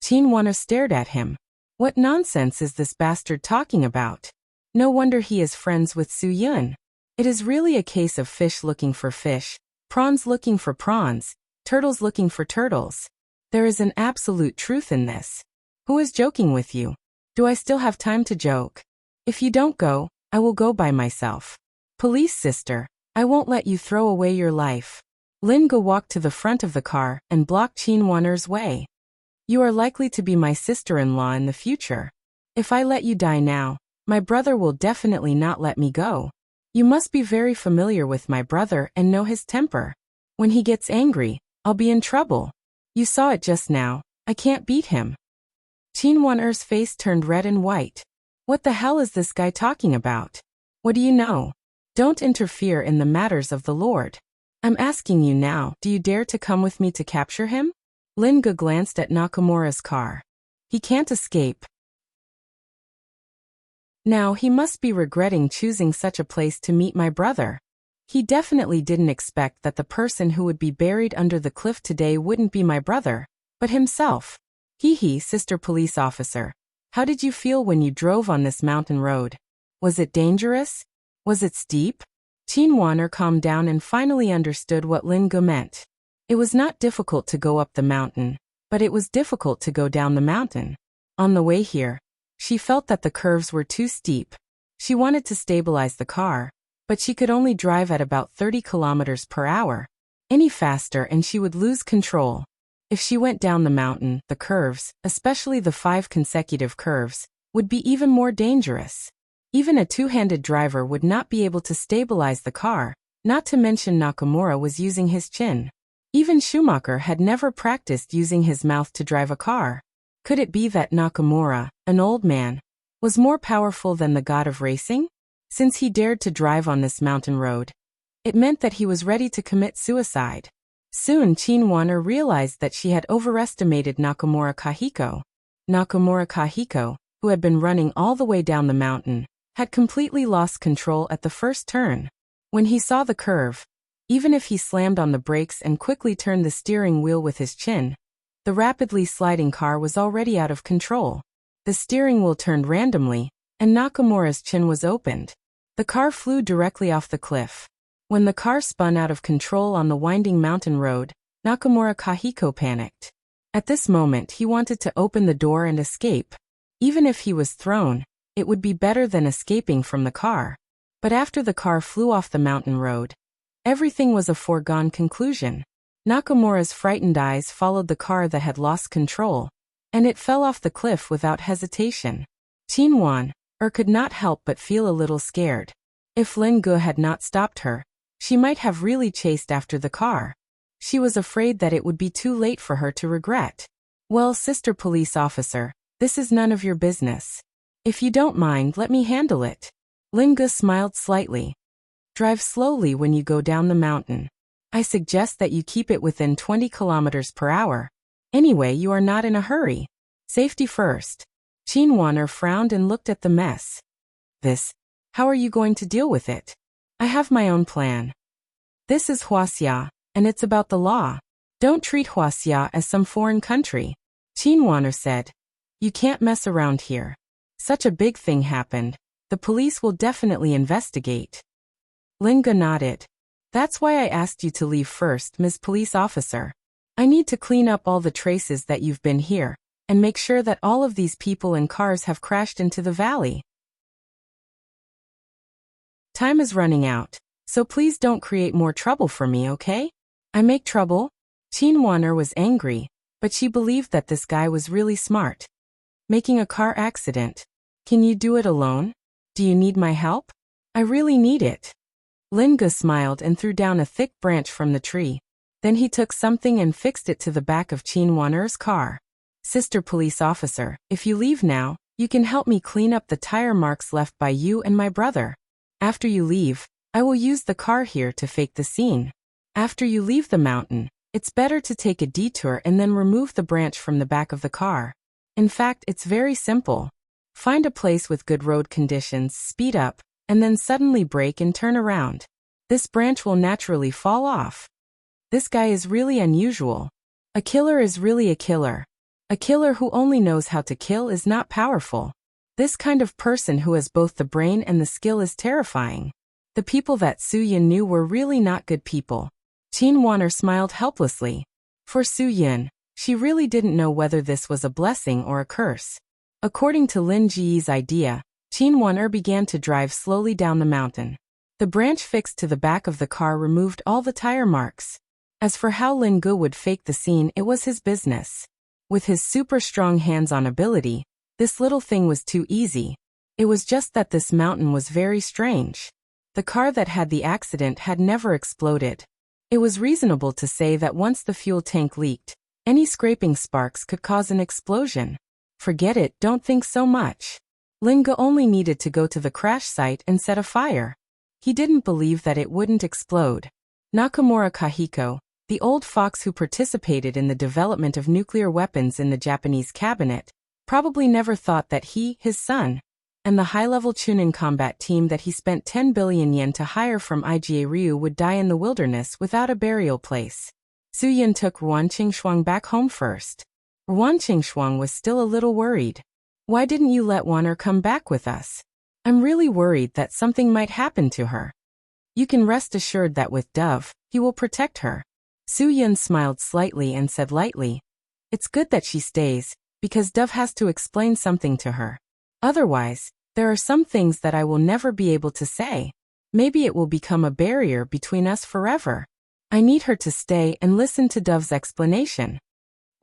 Qin Waner stared at him. What nonsense is this bastard talking about? No wonder he is friends with Su Yun. It is really a case of fish looking for fish, prawns looking for prawns, turtles looking for turtles. There is an absolute truth in this. Who is joking with you? Do I still have time to joke? If you don't go, I will go by myself. Police sister, I won't let you throw away your life. Lin Ge walked to the front of the car and blocked Qin Waner's way. You are likely to be my sister-in-law in the future. If I let you die now, my brother will definitely not let me go. You must be very familiar with my brother and know his temper. When he gets angry, I'll be in trouble. You saw it just now. I can't beat him. Qin Waner's face turned red and white. What the hell is this guy talking about? What do you know? Don't interfere in the matters of the Lord. I'm asking you now, do you dare to come with me to capture him? Lin Ge glanced at Nakamura's car. He can't escape. Now he must be regretting choosing such a place to meet my brother. He definitely didn't expect that the person who would be buried under the cliff today wouldn't be my brother, but himself. Hee hee, sister police officer. How did you feel when you drove on this mountain road? Was it dangerous? Was it steep? Qin Waner calmed down and finally understood what Lin Ge meant. It was not difficult to go up the mountain, but it was difficult to go down the mountain. On the way here, she felt that the curves were too steep. She wanted to stabilize the car, but she could only drive at about 30 kilometers per hour. Any faster and she would lose control. If she went down the mountain, the curves, especially the 5 consecutive curves, would be even more dangerous. Even a two-handed driver would not be able to stabilize the car, not to mention Nakamura was using his chin. Even Schumacher had never practiced using his mouth to drive a car. Could it be that Nakamura, an old man, was more powerful than the god of racing? Since he dared to drive on this mountain road, it meant that he was ready to commit suicide. Soon Qin Wan'er realized that she had overestimated Nakamura Kahiko. Nakamura Kahiko, who had been running all the way down the mountain, had completely lost control at the first turn. When he saw the curve, even if he slammed on the brakes and quickly turned the steering wheel with his chin, the rapidly sliding car was already out of control. The steering wheel turned randomly, and Nakamura's chin was opened. The car flew directly off the cliff. When the car spun out of control on the winding mountain road, Nakamura Kahiko panicked. At this moment he wanted to open the door and escape. Even if he was thrown, it would be better than escaping from the car. But after the car flew off the mountain road, everything was a foregone conclusion. Nakamura's frightened eyes followed the car that had lost control, and it fell off the cliff without hesitation. Qin Wan'er could not help but feel a little scared. If Lin Ge had not stopped her, she might have really chased after the car. She was afraid that it would be too late for her to regret. Well, sister police officer, this is none of your business. If you don't mind, let me handle it. Lin Ge smiled slightly. Drive slowly when you go down the mountain. I suggest that you keep it within 20 kilometers per hour. Anyway, you are not in a hurry. Safety first. Qin Wan'er frowned and looked at the mess. How are you going to deal with it? I have my own plan. This is Huaxia, and it's about the law. Don't treat Huaxia as some foreign country. Qin Wan'er said. You can't mess around here. Such a big thing happened. The police will definitely investigate. Lin Ge nodded. That's why I asked you to leave first, Ms. Police Officer. I need to clean up all the traces that you've been here, and make sure that all of these people and cars have crashed into the valley. Time is running out, so please don't create more trouble for me, okay? I make trouble? Qin Wan'er was angry, but she believed that this guy was really smart. Making a car accident. Can you do it alone? Do you need my help? I really need it. Lin Ge smiled and threw down a thick branch from the tree. Then he took something and fixed it to the back of Qin Wan'er's car. Sister police officer, if you leave now, you can help me clean up the tire marks left by you and my brother. After you leave, I will use the car here to fake the scene. After you leave the mountain, it's better to take a detour and then remove the branch from the back of the car. In fact, it's very simple. Find a place with good road conditions, speed up, and then suddenly brake and turn around. This branch will naturally fall off. This guy is really unusual. A killer is really a killer. A killer who only knows how to kill is not powerful. This kind of person who has both the brain and the skill is terrifying. The people that Su Yin knew were really not good people. Qin Wan'er smiled helplessly. For Su Yin, she really didn't know whether this was a blessing or a curse. According to Lin Ji's idea, Qin Wan'er began to drive slowly down the mountain. The branch fixed to the back of the car removed all the tire marks. As for how Lin Ge would fake the scene, it was his business. With his super strong hands-on ability, this little thing was too easy. It was just that this mountain was very strange. The car that had the accident had never exploded. It was reasonable to say that once the fuel tank leaked, any scraping sparks could cause an explosion. Forget it, don't think so much. Lin Ge only needed to go to the crash site and set a fire. He didn't believe that it wouldn't explode. Nakamura Kahiko, the old fox who participated in the development of nuclear weapons in the Japanese cabinet, probably never thought that he, his son, and the high-level Chunin combat team that he spent 10 billion yen to hire from IGA Ryu would die in the wilderness without a burial place. Su Yin took Ruan Qingshuang back home first. Ruan Qingshuang was still a little worried. Why didn't you let Wan'er come back with us? I'm really worried that something might happen to her. You can rest assured that with Dove, he will protect her. Su Yin smiled slightly and said lightly, it's good that she stays, because Dove has to explain something to her. Otherwise, there are some things that I will never be able to say. Maybe it will become a barrier between us forever. I need her to stay and listen to Dove's explanation.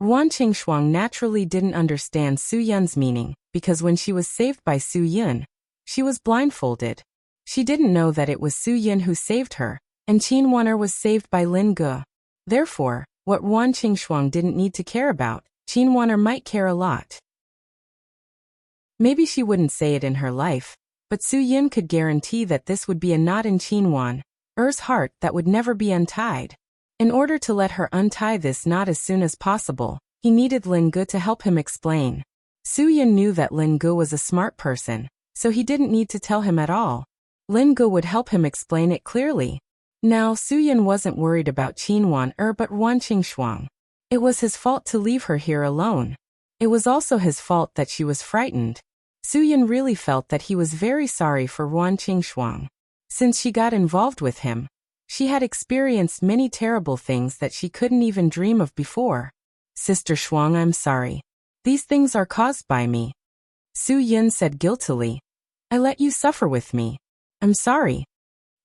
Ruan Qingshuang naturally didn't understand Su Yun's meaning, because when she was saved by Su Yun, she was blindfolded. She didn't know that it was Su Yun who saved her, and Qin Wan'er was saved by Lin Ge. Therefore, what Ruan Qingshuang didn't need to care about, Qin Wan'er might care a lot. Maybe she wouldn't say it in her life, but Su Yun could guarantee that this would be a knot in Qin Wan'er's heart that would never be untied. In order to let her untie this knot as soon as possible, he needed Lin Ge to help him explain. Su Yun knew that Lin Ge was a smart person, so he didn't need to tell him at all. Lin Ge would help him explain it clearly. Now Su Yun wasn't worried about Qin Wan'er but Ruan Qingshuang. It was his fault to leave her here alone. It was also his fault that she was frightened. Su Yun really felt that he was very sorry for Ruan Qingshuang. Since she got involved with him, she had experienced many terrible things that she couldn't even dream of before. Sister Shuang, I'm sorry. These things are caused by me. Su Yun said guiltily. I let you suffer with me. I'm sorry.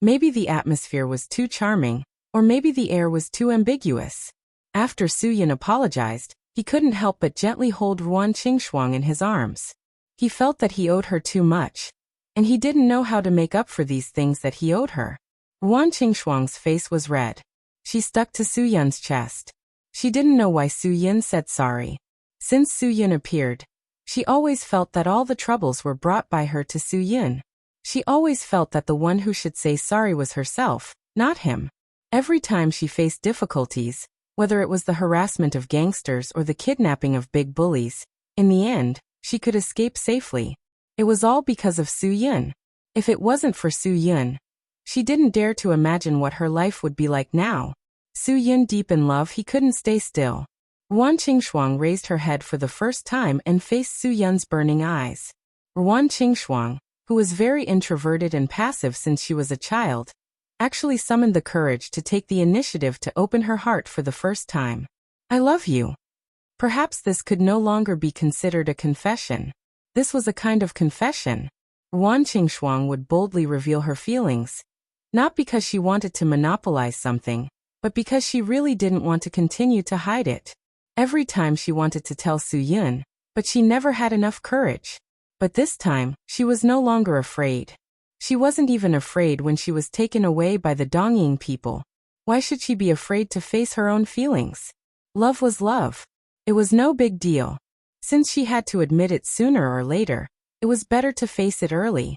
Maybe the atmosphere was too charming, or maybe the air was too ambiguous. After Su Yun apologized, he couldn't help but gently hold Ruan Qingshuang in his arms. He felt that he owed her too much, and he didn't know how to make up for these things that he owed her. Ruan Qingshuang's face was red. She stuck to Su Yun's chest. She didn't know why Su Yun said sorry. Since Su Yun appeared, she always felt that all the troubles were brought by her to Su Yun. She always felt that the one who should say sorry was herself, not him. Every time she faced difficulties, whether it was the harassment of gangsters or the kidnapping of big bullies, in the end, she could escape safely. It was all because of Su Yun. If it wasn't for Su Yun, she didn't dare to imagine what her life would be like now. Su Yun deep in love, he couldn't stay still. Ruan Qingshuang raised her head for the first time and faced Su Yun's burning eyes. Ruan Qingshuang, who was very introverted and passive since she was a child, actually summoned the courage to take the initiative to open her heart for the first time. I love you. Perhaps this could no longer be considered a confession. This was a kind of confession. Ruan Qingshuang would boldly reveal her feelings, not because she wanted to monopolize something, but because she really didn't want to continue to hide it. Every time she wanted to tell Su Yun, but she never had enough courage. But this time, she was no longer afraid. She wasn't even afraid when she was taken away by the Dongying people. Why should she be afraid to face her own feelings? Love was love. It was no big deal. Since she had to admit it sooner or later, it was better to face it early.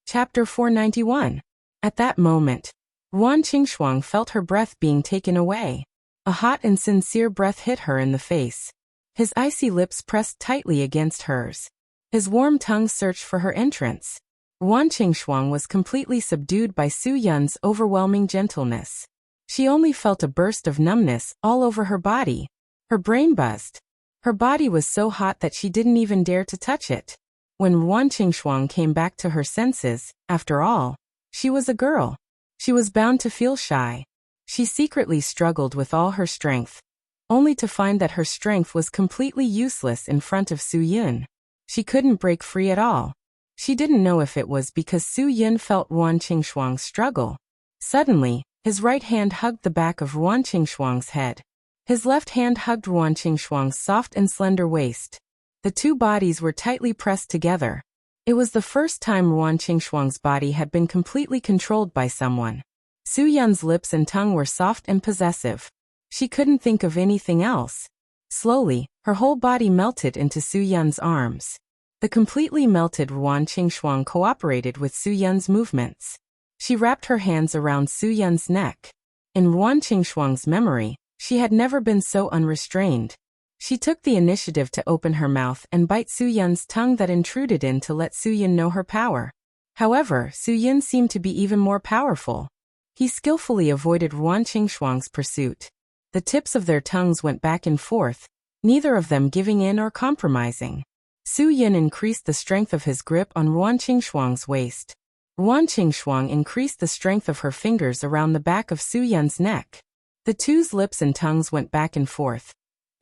Chapter 491. At that moment, Ruan Qingshuang felt her breath being taken away. A hot and sincere breath hit her in the face. His icy lips pressed tightly against hers. His warm tongue searched for her entrance. Ruan Qingshuang was completely subdued by Su Yun's overwhelming gentleness. She only felt a burst of numbness all over her body. Her brain buzzed. Her body was so hot that she didn't even dare to touch it. When Ruan Qingshuang came back to her senses, after all, she was a girl. She was bound to feel shy. She secretly struggled with all her strength, only to find that her strength was completely useless in front of Su Yun. She couldn't break free at all. She didn't know if it was because Su Yun felt Ruan Qingshuang's struggle. Suddenly, his right hand hugged the back of Ruan Qingshuang's head. His left hand hugged Ruan Qingshuang's soft and slender waist. The two bodies were tightly pressed together. It was the first time Ruan Qingshuang's body had been completely controlled by someone. Su Yun's lips and tongue were soft and possessive. She couldn't think of anything else. Slowly, her whole body melted into Su Yun's arms. The completely melted Ruan Qingshuang cooperated with Su Yun's movements. She wrapped her hands around Su Yun's neck. In Ruan Qingshuang's memory, she had never been so unrestrained. She took the initiative to open her mouth and bite Su Yun's tongue that intruded in to let Su Yun know her power. However, Su Yun seemed to be even more powerful. He skillfully avoided Ruan Qingshuang's pursuit. The tips of their tongues went back and forth, neither of them giving in or compromising. Su Yun increased the strength of his grip on Ruan Qingshuang's waist. Ruan Qingshuang increased the strength of her fingers around the back of Su Yun's neck. The two's lips and tongues went back and forth,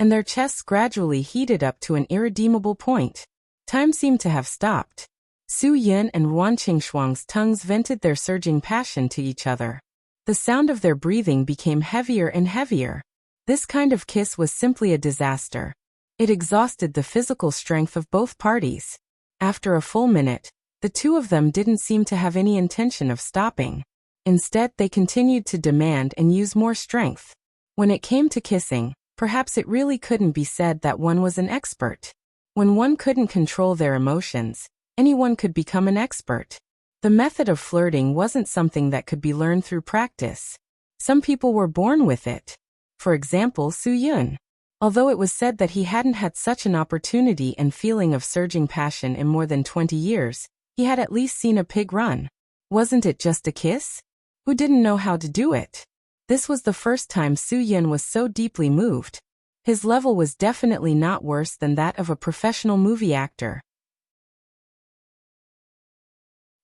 and their chests gradually heated up to an irredeemable point. Time seemed to have stopped. Su Yun and Ruan Qingshuang's tongues vented their surging passion to each other. The sound of their breathing became heavier and heavier. This kind of kiss was simply a disaster. It exhausted the physical strength of both parties. After a full minute, the two of them didn't seem to have any intention of stopping. Instead, they continued to demand and use more strength. When it came to kissing, perhaps it really couldn't be said that one was an expert. When one couldn't control their emotions, anyone could become an expert. The method of flirting wasn't something that could be learned through practice. Some people were born with it. For example, Su Yun. Although it was said that he hadn't had such an opportunity and feeling of surging passion in more than 20 years, he had at least seen a pig run. Wasn't it just a kiss? Who didn't know how to do it? This was the first time Su Yun was so deeply moved. His level was definitely not worse than that of a professional movie actor.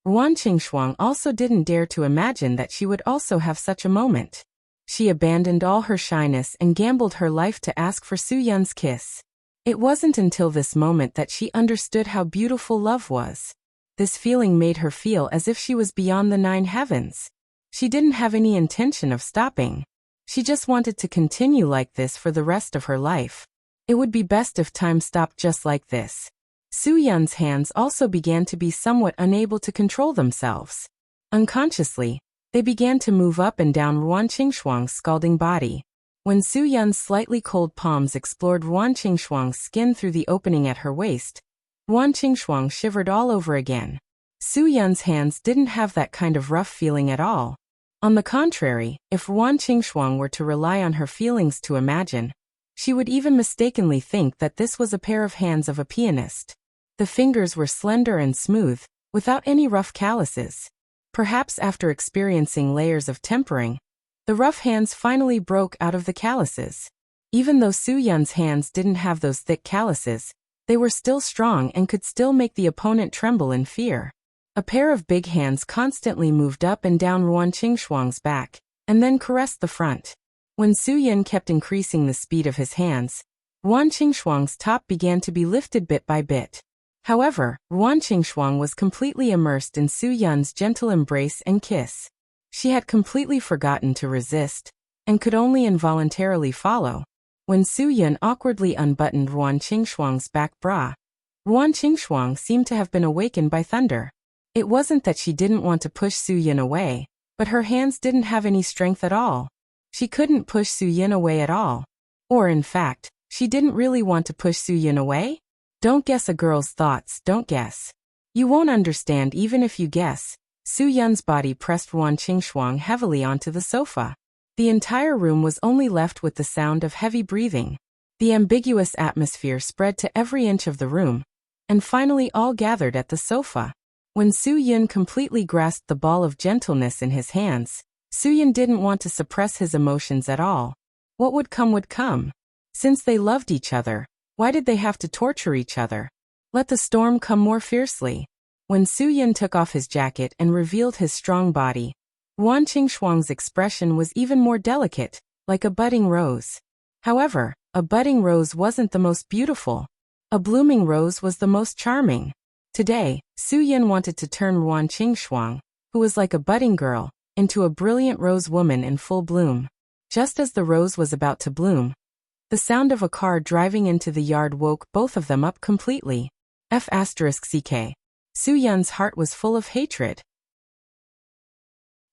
Ruan Qingshuang also didn't dare to imagine that she would also have such a moment. She abandoned all her shyness and gambled her life to ask for Su Yun's kiss. It wasn't until this moment that she understood how beautiful love was. This feeling made her feel as if she was beyond the 9 heavens. She didn't have any intention of stopping. She just wanted to continue like this for the rest of her life. It would be best if time stopped just like this. Su Yun's hands also began to be somewhat unable to control themselves. Unconsciously, they began to move up and down Ruan Qingshuang's scalding body. When Su Yun's slightly cold palms explored Ruan Qingshuang's skin through the opening at her waist, Ruan Qingshuang shivered all over again. Su Yun's hands didn't have that kind of rough feeling at all. On the contrary, if Ruan Qingshuang were to rely on her feelings to imagine, she would even mistakenly think that this was a pair of hands of a pianist. The fingers were slender and smooth, without any rough calluses. Perhaps after experiencing layers of tempering, the rough hands finally broke out of the calluses. Even though Su Yun's hands didn't have those thick calluses, they were still strong and could still make the opponent tremble in fear. A pair of big hands constantly moved up and down Ruan Qingshuang's back, and then caressed the front. When Su Yun kept increasing the speed of his hands, Ruan Qingshuang's top began to be lifted bit by bit. However, Ruan Qingshuang was completely immersed in Su Yun's gentle embrace and kiss. She had completely forgotten to resist, and could only involuntarily follow. When Su Yun awkwardly unbuttoned Ruan Qingshuang's back bra, Ruan Qingshuang seemed to have been awakened by thunder. It wasn't that she didn't want to push Su Yun away, but her hands didn't have any strength at all. She couldn't push Su Yun away at all. Or in fact, she didn't really want to push Su Yun away? Don't guess a girl's thoughts, don't guess. You won't understand even if you guess. Su Yun's body pressed Ruan Qingshuang heavily onto the sofa. The entire room was only left with the sound of heavy breathing. The ambiguous atmosphere spread to every inch of the room, and finally all gathered at the sofa. When Su Yun completely grasped the ball of gentleness in his hands, Su Yun didn't want to suppress his emotions at all. What would come would come. Since they loved each other, why did they have to torture each other? Let the storm come more fiercely. When Su Yun took off his jacket and revealed his strong body, Ruan Qingshuang's expression was even more delicate, like a budding rose. However, a budding rose wasn't the most beautiful. A blooming rose was the most charming. Today, Su Yun wanted to turn Ruan Qingshuang, who was like a budding girl, into a brilliant rose woman in full bloom. Just as the rose was about to bloom, the sound of a car driving into the yard woke both of them up completely. F***ck. Su Yun's heart was full of hatred.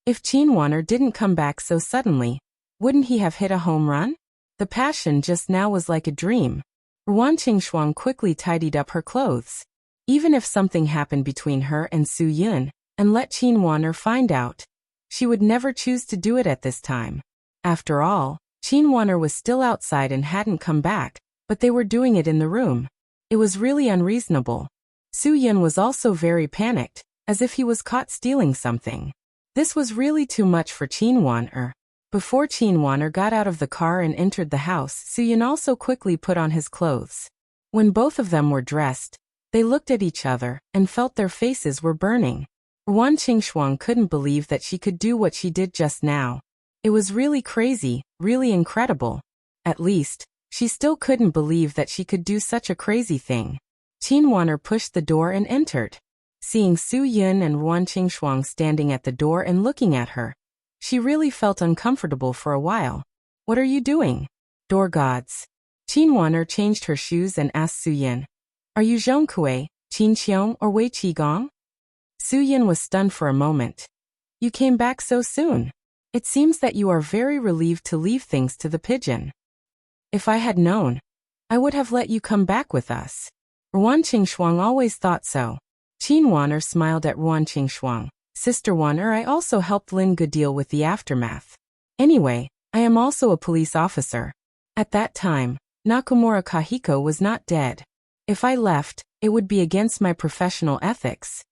If Qin Wan'er didn't come back so suddenly, wouldn't he have hit a home run? The passion just now was like a dream. Ruan Qingshuang quickly tidied up her clothes. Even if something happened between her and Su Yun, and let Qin Wan'er find out, she would never choose to do it at this time. After all, Qin Wan'er was still outside and hadn't come back, but they were doing it in the room. It was really unreasonable. Su Yun was also very panicked, as if he was caught stealing something. This was really too much for Qin Wan'er. Before Qin Wan'er got out of the car and entered the house, Su Yun also quickly put on his clothes. When both of them were dressed, they looked at each other and felt their faces were burning. Ruan Qingshuang couldn't believe that she could do what she did just now. It was really crazy, really incredible. At least, she still couldn't believe that she could do such a crazy thing. Qin Wan'er pushed the door and entered. Seeing Su Yun and Ruan Qingshuang standing at the door and looking at her, she really felt uncomfortable for a while. What are you doing? Door gods. Qin Wan'er changed her shoes and asked Su Yun, are you Zhong Kuei, Qin Qiong, or Wei Qigong? Su Yun was stunned for a moment. You came back so soon. It seems that you are very relieved to leave things to the pigeon. If I had known, I would have let you come back with us. Ruan Qingshuang always thought so. Qin Wan'er smiled at Ruan Qingshuang. Sister Wan'er, I also helped Lin Gu deal with the aftermath. Anyway, I am also a police officer. At that time, Nakamura Kahiko was not dead. If I left, it would be against my professional ethics.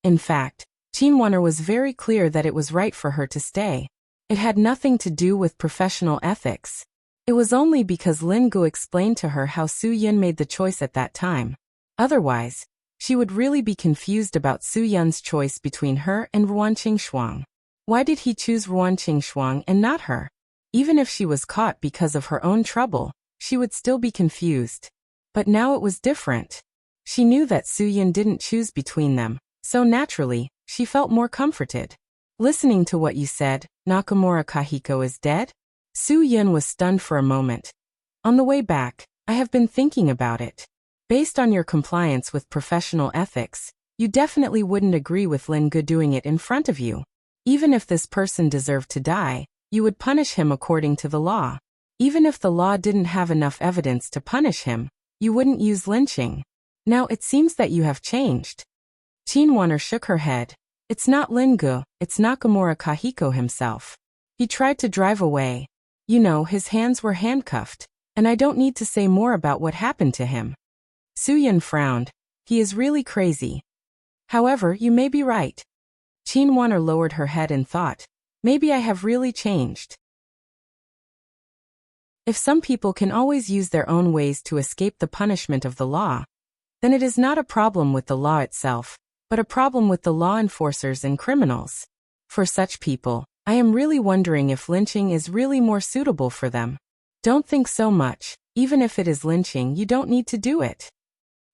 In fact, Qin Wan'er was very clear that it was right for her to stay. It had nothing to do with professional ethics. It was only because Lin Gu explained to her how Su Yun made the choice at that time. Otherwise, she would really be confused about Su Yun's choice between her and Ruan Qingshuang. Why did he choose Ruan Qingshuang and not her? Even if she was caught because of her own trouble, she would still be confused. But now it was different. She knew that Su Yun didn't choose between them, so naturally, she felt more comforted. Listening to what you said, Nakamura Kahiko is dead? Su Yun was stunned for a moment. On the way back, I have been thinking about it. Based on your compliance with professional ethics, you definitely wouldn't agree with Lin Gu doing it in front of you. Even if this person deserved to die, you would punish him according to the law. Even if the law didn't have enough evidence to punish him, you wouldn't use lynching. Now it seems that you have changed. Qin Wan'er shook her head. It's not Lin Gu, it's Nakamura Kahiko himself. He tried to drive away. You know, his hands were handcuffed, and I don't need to say more about what happened to him. Su Yun frowned. He is really crazy. However, you may be right. Qin Wan'er lowered her head and thought, maybe I have really changed. If some people can always use their own ways to escape the punishment of the law, then it is not a problem with the law itself, but a problem with the law enforcers and criminals. For such people, I am really wondering if lynching is really more suitable for them. Don't think so much. Even if it is lynching, you don't need to do it.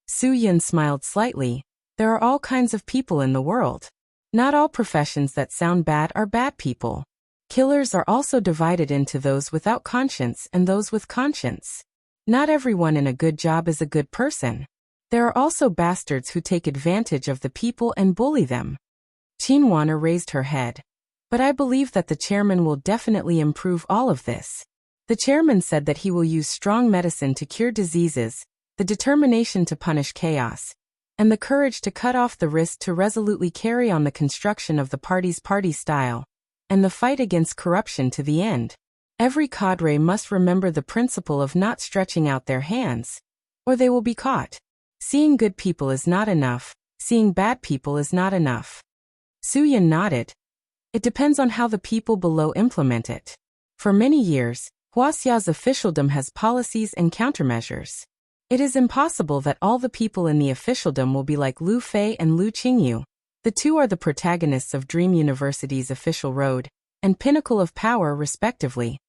Su Yun smiled slightly. There are all kinds of people in the world. Not all professions that sound bad are bad people. Killers are also divided into those without conscience and those with conscience. Not everyone in a good job is a good person. There are also bastards who take advantage of the people and bully them. Qin Wan'er raised her head. But I believe that the chairman will definitely improve all of this. The chairman said that he will use strong medicine to cure diseases, the determination to punish chaos, and the courage to cut off the wrist to resolutely carry on the construction of the party's party style, and the fight against corruption to the end. Every cadre must remember the principle of not stretching out their hands, or they will be caught. Seeing good people is not enough, seeing bad people is not enough. Su Yun nodded. It depends on how the people below implement it. For many years, Huaxia's officialdom has policies and countermeasures. It is impossible that all the people in the officialdom will be like Lu Fei and Lu Qingyu. The two are the protagonists of Dream University's official road and pinnacle of power respectively.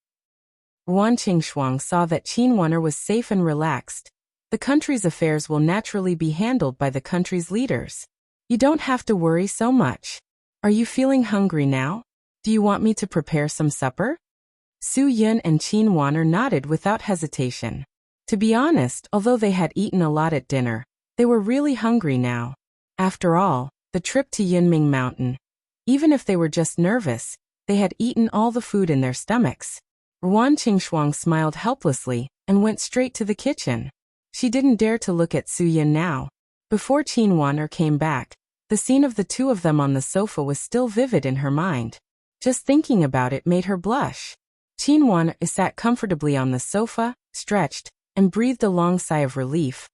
Ruan Qingshuang saw that Qin Wan'er was safe and relaxed. The country's affairs will naturally be handled by the country's leaders. You don't have to worry so much. Are you feeling hungry now? Do you want me to prepare some supper? Su Yun and Qin Wan'er nodded without hesitation. To be honest, although they had eaten a lot at dinner, they were really hungry now. After all, the trip to Yunming Mountain. Even if they were just nervous, they had eaten all the food in their stomachs. Ruan Qingshuang smiled helplessly and went straight to the kitchen. She didn't dare to look at Su Yun now. Before Qin Wan'er came back, the scene of the two of them on the sofa was still vivid in her mind. Just thinking about it made her blush. Qin Wan'er sat comfortably on the sofa, stretched, and breathed a long sigh of relief.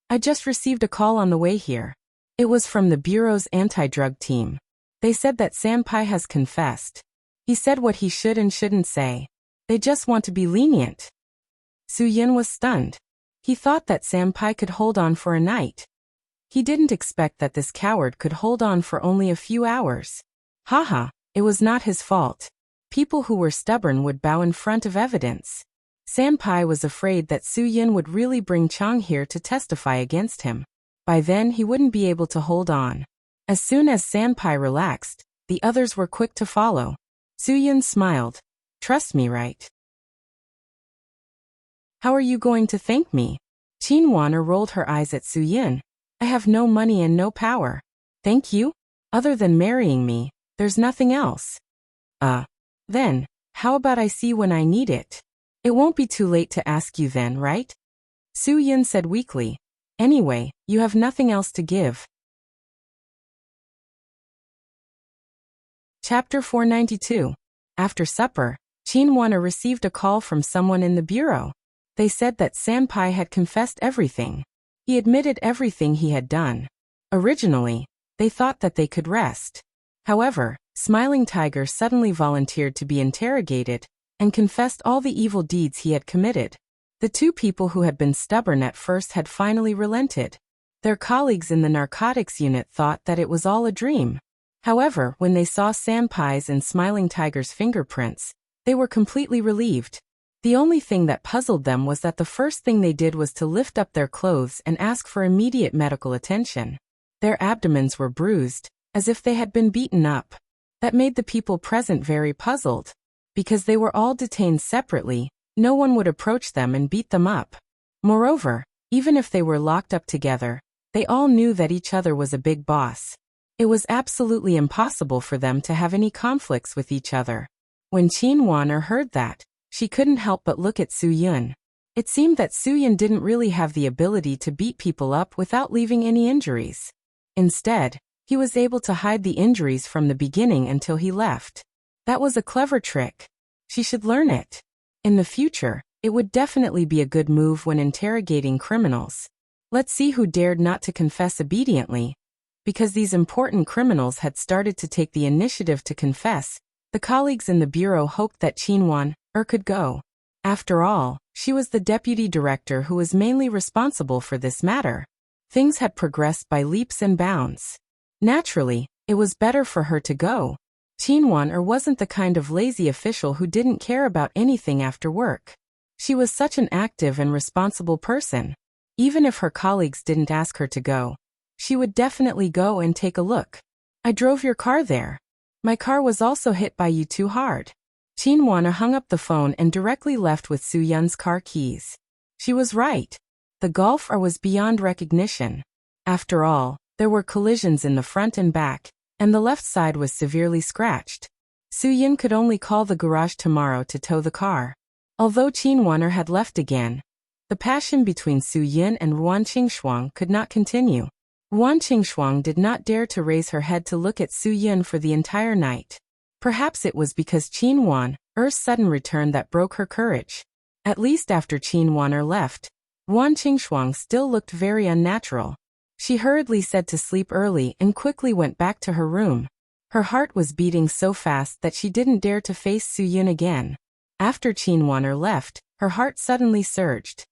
I just received a call on the way here. It was from the Bureau's anti-drug team. They said that Senpai has confessed. He said what he should and shouldn't say. They just want to be lenient. Su Yun was stunned. He thought that Senpai could hold on for a night. He didn't expect that this coward could hold on for only a few hours. Haha, it was not his fault. People who were stubborn would bow in front of evidence. Senpai was afraid that Su Yun would really bring Chang here to testify against him. By then he wouldn't be able to hold on. As soon as Sanpai relaxed, the others were quick to follow. Soo-yun smiled. Trust me, right? How are you going to thank me? Chin-won rolled her eyes at Soo-yun. I have no money and no power. Thank you? Other than marrying me, there's nothing else. Then, how about I see when I need it? It won't be too late to ask you then, right? Soo-yun said weakly. Anyway, you have nothing else to give. Chapter 492. After supper, Chin-won received a call from someone in the bureau. They said that Sanpai had confessed everything. He admitted everything he had done. Originally, they thought that they could rest. However, Smiling Tiger suddenly volunteered to be interrogated and confessed all the evil deeds he had committed. The two people who had been stubborn at first had finally relented. Their colleagues in the narcotics unit thought that it was all a dream. However, when they saw Sanpai's and Smiling Tiger's fingerprints, they were completely relieved. The only thing that puzzled them was that the first thing they did was to lift up their clothes and ask for immediate medical attention. Their abdomens were bruised, as if they had been beaten up. That made the people present very puzzled. Because they were all detained separately, no one would approach them and beat them up. Moreover, even if they were locked up together, they all knew that each other was a big boss. It was absolutely impossible for them to have any conflicts with each other. When Chin-won heard that, she couldn't help but look at Soo-yun. It seemed that Soo-yun didn't really have the ability to beat people up without leaving any injuries. Instead, he was able to hide the injuries from the beginning until he left. That was a clever trick. She should learn it. In the future, it would definitely be a good move when interrogating criminals. Let's see who dared not to confess obediently. Because these important criminals had started to take the initiative to confess, the colleagues in the bureau hoped that Chin-won could go. After all, she was the deputy director who was mainly responsible for this matter. Things had progressed by leaps and bounds. Naturally, it was better for her to go. Chin-won wasn't the kind of lazy official who didn't care about anything after work. She was such an active and responsible person. Even if her colleagues didn't ask her to go, she would definitely go and take a look. I drove your car there. My car was also hit by you too hard. Chin-won hung up the phone and directly left with Soo-yun's car keys. She was right. The Gulf was beyond recognition. After all, there were collisions in the front and back, and the left side was severely scratched. Soo-yun could only call the garage tomorrow to tow the car. Although Chin-won had left again, the passion between Soo-yun and Ruan Qingxuang could not continue. Ruan Qingxuang did not dare to raise her head to look at Soo-yun for the entire night. Perhaps it was because Chin-won's sudden return that broke her courage. At least after Chin-won left, Ruan Qingxuang still looked very unnatural. She hurriedly said to sleep early and quickly went back to her room. Her heart was beating so fast that she didn't dare to face Soo-yun again. After Chin-won left, her heart suddenly surged.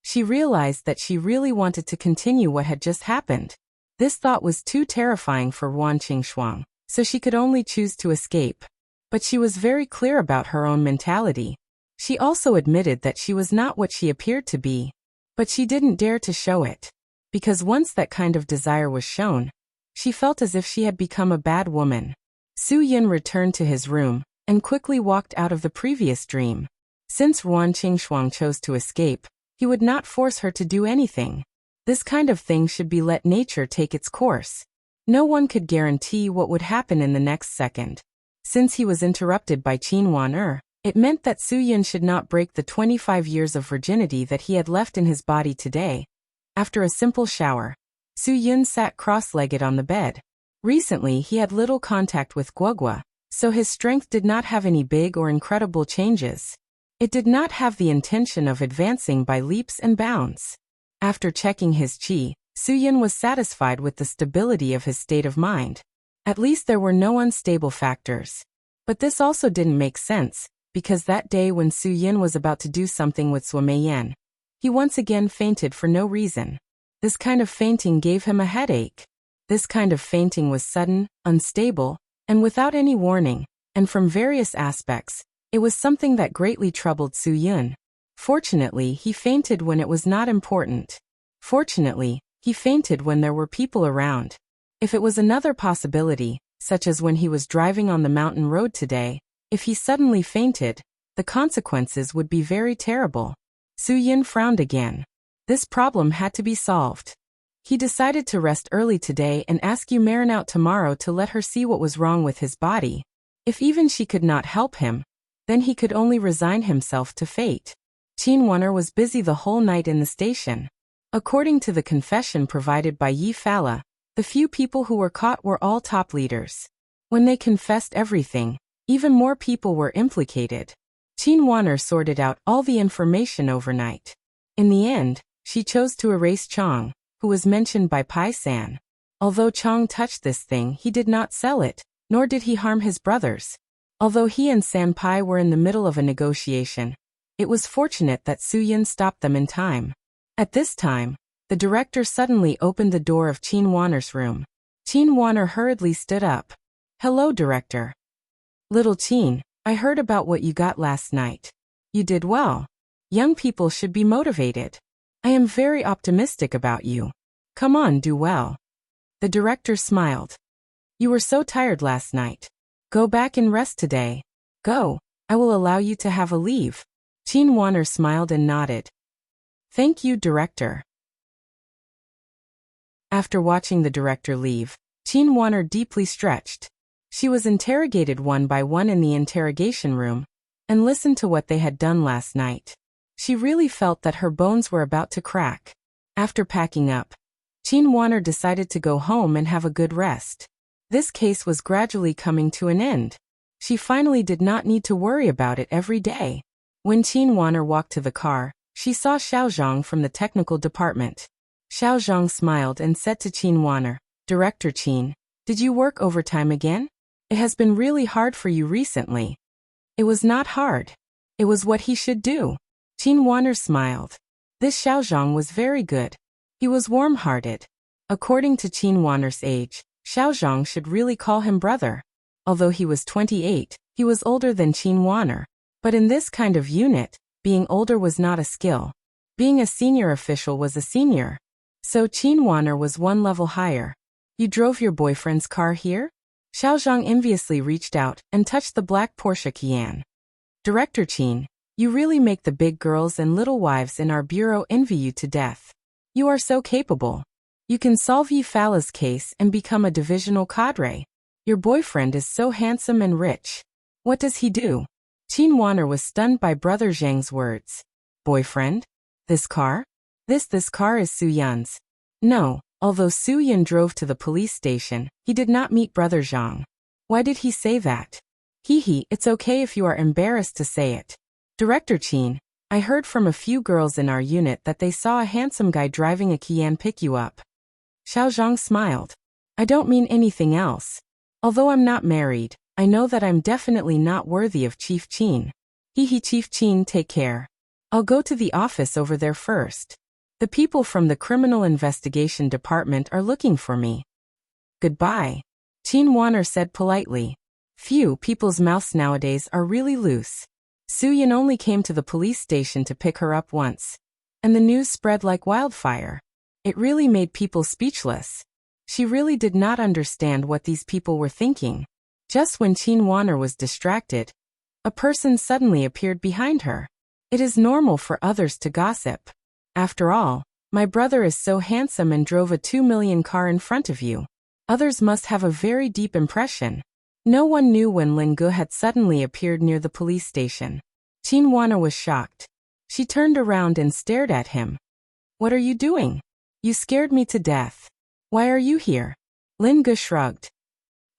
She realized that she really wanted to continue what had just happened. This thought was too terrifying for Ruan Qingxuang, so she could only choose to escape. But she was very clear about her own mentality. She also admitted that she was not what she appeared to be. But she didn't dare to show it. Because once that kind of desire was shown, she felt as if she had become a bad woman. Soo-yun returned to his room and quickly walked out of the previous dream. Since Ruan Qingxuang chose to escape, he would not force her to do anything. This kind of thing should be let nature take its course. No one could guarantee what would happen in the next second. Since he was interrupted by Chin-won it meant that Soo-yun should not break the 25 years of virginity that he had left in his body today. After a simple shower, Soo-yun sat cross-legged on the bed. Recently he had little contact with Guogwa, so his strength did not have any big or incredible changes. It did not have the intention of advancing by leaps and bounds. After checking his qi, Soo-yun was satisfied with the stability of his state of mind. At least there were no unstable factors. But this also didn't make sense, because that day when Soo-yun was about to do something with Soo-mei-yen, he once again fainted for no reason. This kind of fainting gave him a headache. This kind of fainting was sudden, unstable, and without any warning, and from various aspects, it was something that greatly troubled Soo-yun. Fortunately, he fainted when it was not important. Fortunately, He fainted when there were people around. If it was another possibility, such as when he was driving on the mountain road today, if he suddenly fainted, the consequences would be very terrible. Su-yin frowned again. This problem had to be solved. He decided to rest early today and ask Yu Marin out tomorrow to let her see what was wrong with his body. If even she could not help him, then he could only resign himself to fate. Qin Wan'er was busy the whole night in the station. According to the confession provided by Yi Fala, the few people who were caught were all top leaders. When they confessed everything, even more people were implicated. Qin Wan'er sorted out all the information overnight. In the end, she chose to erase Chong, who was mentioned by Pai San. Although Chong touched this thing, he did not sell it, nor did he harm his brothers. Although he and San Pai were in the middle of a negotiation, it was fortunate that Su-yin stopped them in time. At this time, the director suddenly opened the door of Qin Wan'er's room. Qin Wan'er hurriedly stood up. "Hello, director." "Little Qin, I heard about what you got last night. You did well. Young people should be motivated. I am very optimistic about you. Come on, do well." The director smiled. "You were so tired last night. Go back and rest today. Go, I will allow you to have a leave." Qin Wan'er smiled and nodded. "Thank you, director." After watching the director leave, Qin Wan'er deeply stretched. She was interrogated one by one in the interrogation room, and listened to what they had done last night. She really felt that her bones were about to crack. After packing up, Qin Wan'er decided to go home and have a good rest. This case was gradually coming to an end. She finally did not need to worry about it every day. When Qin Wan'er walked to the car, she saw Xiaozhang from the technical department. Xiaozhang smiled and said to Qin Wan'er, "Director Qin, did you work overtime again? It has been really hard for you recently." "It was not hard. It was what he should do." Qin Wan'er smiled. This Xiaozhang was very good. He was warm-hearted. According to Qin Wan'er's age, Xiaozhang should really call him brother. Although he was 28, he was older than Qin Wan'er. But in this kind of unit, being older was not a skill. Being a senior official was a senior. So Qin Wan'er was one level higher. "You drove your boyfriend's car here?" Xiaozhang enviously reached out and touched the black Porsche Cayenne. "Director Qin, you really make the big girls and little wives in our bureau envy you to death. You are so capable. You can solve Yi Fala's case and become a divisional cadre. Your boyfriend is so handsome and rich. What does he do?" Qin Wan'er was stunned by Brother Zhang's words. "Boyfriend? This car? This car is Su-yan's." No, although Su-yan drove to the police station, he did not meet Brother Zhang. Why did he say that? It's okay if you are embarrassed to say it. "Director Qin, I heard from a few girls in our unit that they saw a handsome guy driving a Cayenne pick you up." Xiaozhang smiled. "I don't mean anything else. Although I'm not married, I know that I'm definitely not worthy of Chief Qin." Chief Qin, take care. I'll go to the office over there first. The people from the Criminal Investigation Department are looking for me. Goodbye. Qin Wan'er said politely. Few people's mouths nowadays are really loose. Su-yin only came to the police station to pick her up once. And the news spread like wildfire. It really made people speechless. She really did not understand what these people were thinking. Just when Qin Wan'er was distracted, a person suddenly appeared behind her. It is normal for others to gossip. After all, my brother is so handsome and drove a 2 million car in front of you. Others must have a very deep impression. No one knew when Lin Gu had suddenly appeared near the police station. Qin Wan'er was shocked. She turned around and stared at him. What are you doing? You scared me to death. Why are you here? Lin Gu shrugged.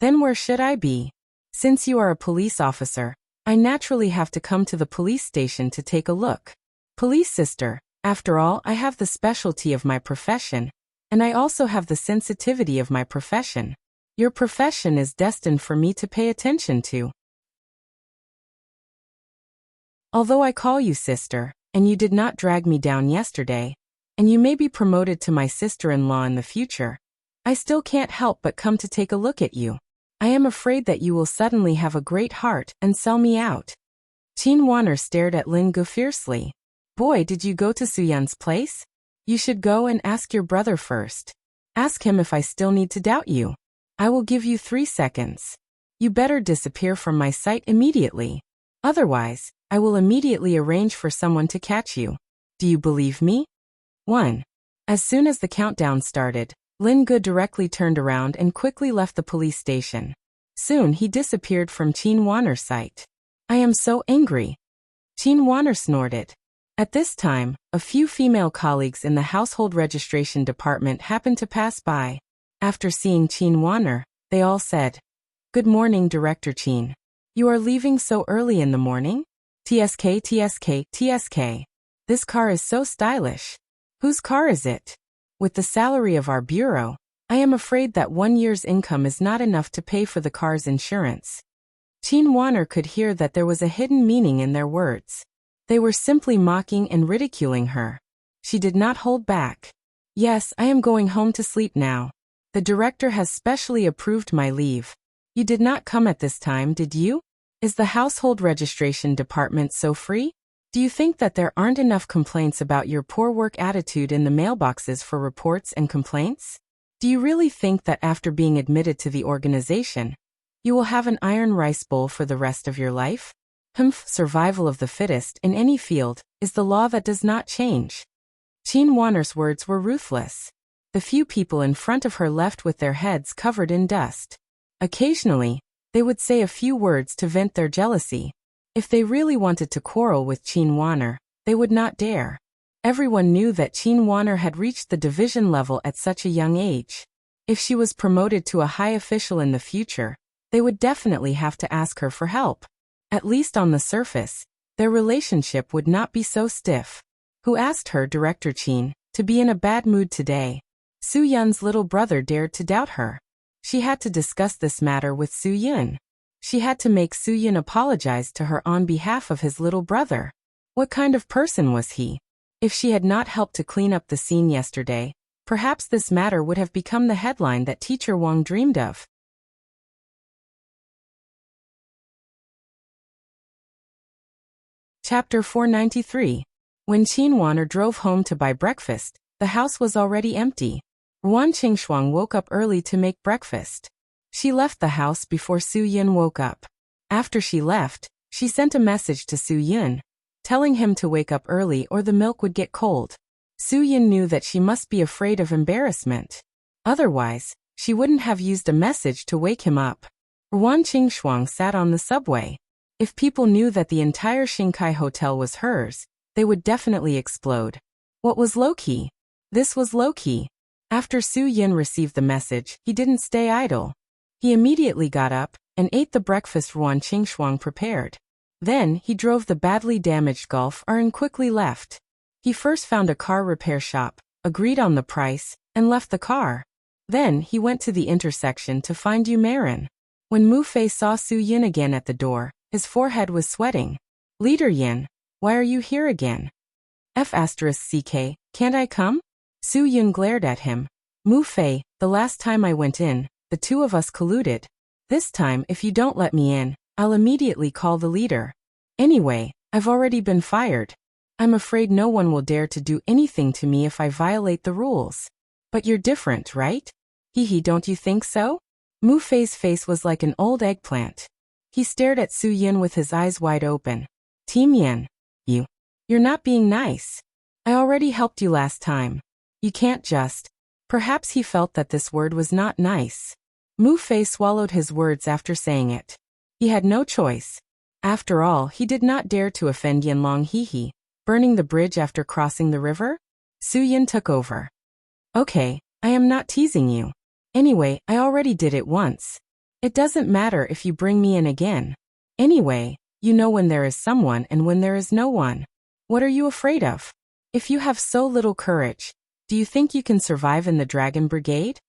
Then where should I be? Since you are a police officer, I naturally have to come to the police station to take a look. Police sister, after all, I have the specialty of my profession, and I also have the sensitivity of my profession. Your profession is destined for me to pay attention to. Although I call you sister, and you did not drag me down yesterday, and you may be promoted to my sister-in-law in the future, I still can't help but come to take a look at you. I am afraid that you will suddenly have a great heart and sell me out. Qin Wan'er stared at Lin Gu fiercely. Boy, did you go to Su-yan's place? You should go and ask your brother first. Ask him if I still need to doubt you. I will give you 3 seconds. You better disappear from my sight immediately. Otherwise, I will immediately arrange for someone to catch you. Do you believe me? 1. As soon as the countdown started, Lin Good directly turned around and quickly left the police station. Soon he disappeared from Qin Wanner's sight. I am so angry. Qin Wanner snorted. At this time, a few female colleagues in the household registration department happened to pass by. After seeing Qin Wanner, they all said, "Good morning, Director Qin. You are leaving so early in the morning? TSK, TSK, TSK. This car is so stylish. Whose car is it? With the salary of our bureau, I am afraid that 1 year's income is not enough to pay for the car's insurance." Qin Wanner could hear that there was a hidden meaning in their words. They were simply mocking and ridiculing her. She did not hold back. "Yes, I am going home to sleep now. The director has specially approved my leave. You did not come at this time, did you? Is the household registration department so free? Do you think that there aren't enough complaints about your poor work attitude in the mailboxes for reports and complaints? Do you really think that after being admitted to the organization, you will have an iron rice bowl for the rest of your life? Survival of the fittest in any field is the law that does not change." Qin Wanner's words were ruthless. The few people in front of her left with their heads covered in dust. Occasionally, they would say a few words to vent their jealousy. If they really wanted to quarrel with Qin Wanner, they would not dare. Everyone knew that Qin Wanner had reached the division level at such a young age. If she was promoted to a high official in the future, they would definitely have to ask her for help. At least on the surface, their relationship would not be so stiff. Who asked her, Director Qin, to be in a bad mood today? Su Yun's little brother dared to doubt her. She had to discuss this matter with Su Yun. She had to make Su Yun apologize to her on behalf of his little brother. What kind of person was he? If she had not helped to clean up the scene yesterday, perhaps this matter would have become the headline that Teacher Wang dreamed of. Chapter 493. When Qin Wanner drove home to buy breakfast, the house was already empty. Ruan Qingshuang woke up early to make breakfast. She left the house before Su Yun woke up. After she left, she sent a message to Su Yun, telling him to wake up early or the milk would get cold. Su Yun knew that she must be afraid of embarrassment. Otherwise, she wouldn't have used a message to wake him up. Ruan Qingshuang sat on the subway. If people knew that the entire Xingkai Hotel was hers, they would definitely explode. What was low-key? This was low-key. After Su Yun received the message, he didn't stay idle. He immediately got up and ate the breakfast Ruan Qingshuang prepared. Then he drove the badly damaged Golf R and quickly left. He first found a car repair shop, agreed on the price, and left the car. Then he went to the intersection to find Yu Marin. When Mu Fei saw Su Yun again at the door, his forehead was sweating. "Leader Yin, why are you here again?" F***CK, can't I come? Su Yun glared at him. "Mu Fei, the last time I went in, the two of us colluded. This time if you don't let me in, I'll immediately call the leader. Anyway, I've already been fired. I'm afraid no one will dare to do anything to me if I violate the rules. But you're different, right? Hee, don't you think so?" Mu Fei's face was like an old eggplant. He stared at Su Yun with his eyes wide open. "Team Yin, you're not being nice. I already helped you last time. You can't just..." Perhaps he felt that this word was not nice. Mu Fei swallowed his words after saying it. He had no choice. After all, he did not dare to offend Yanlong Hee, burning the bridge after crossing the river. Su Yun took over. "Okay, I am not teasing you. Anyway, I already did it once. It doesn't matter if you bring me in again. Anyway, you know when there is someone and when there is no one. What are you afraid of? If you have so little courage, do you think you can survive in the Dragon Brigade?"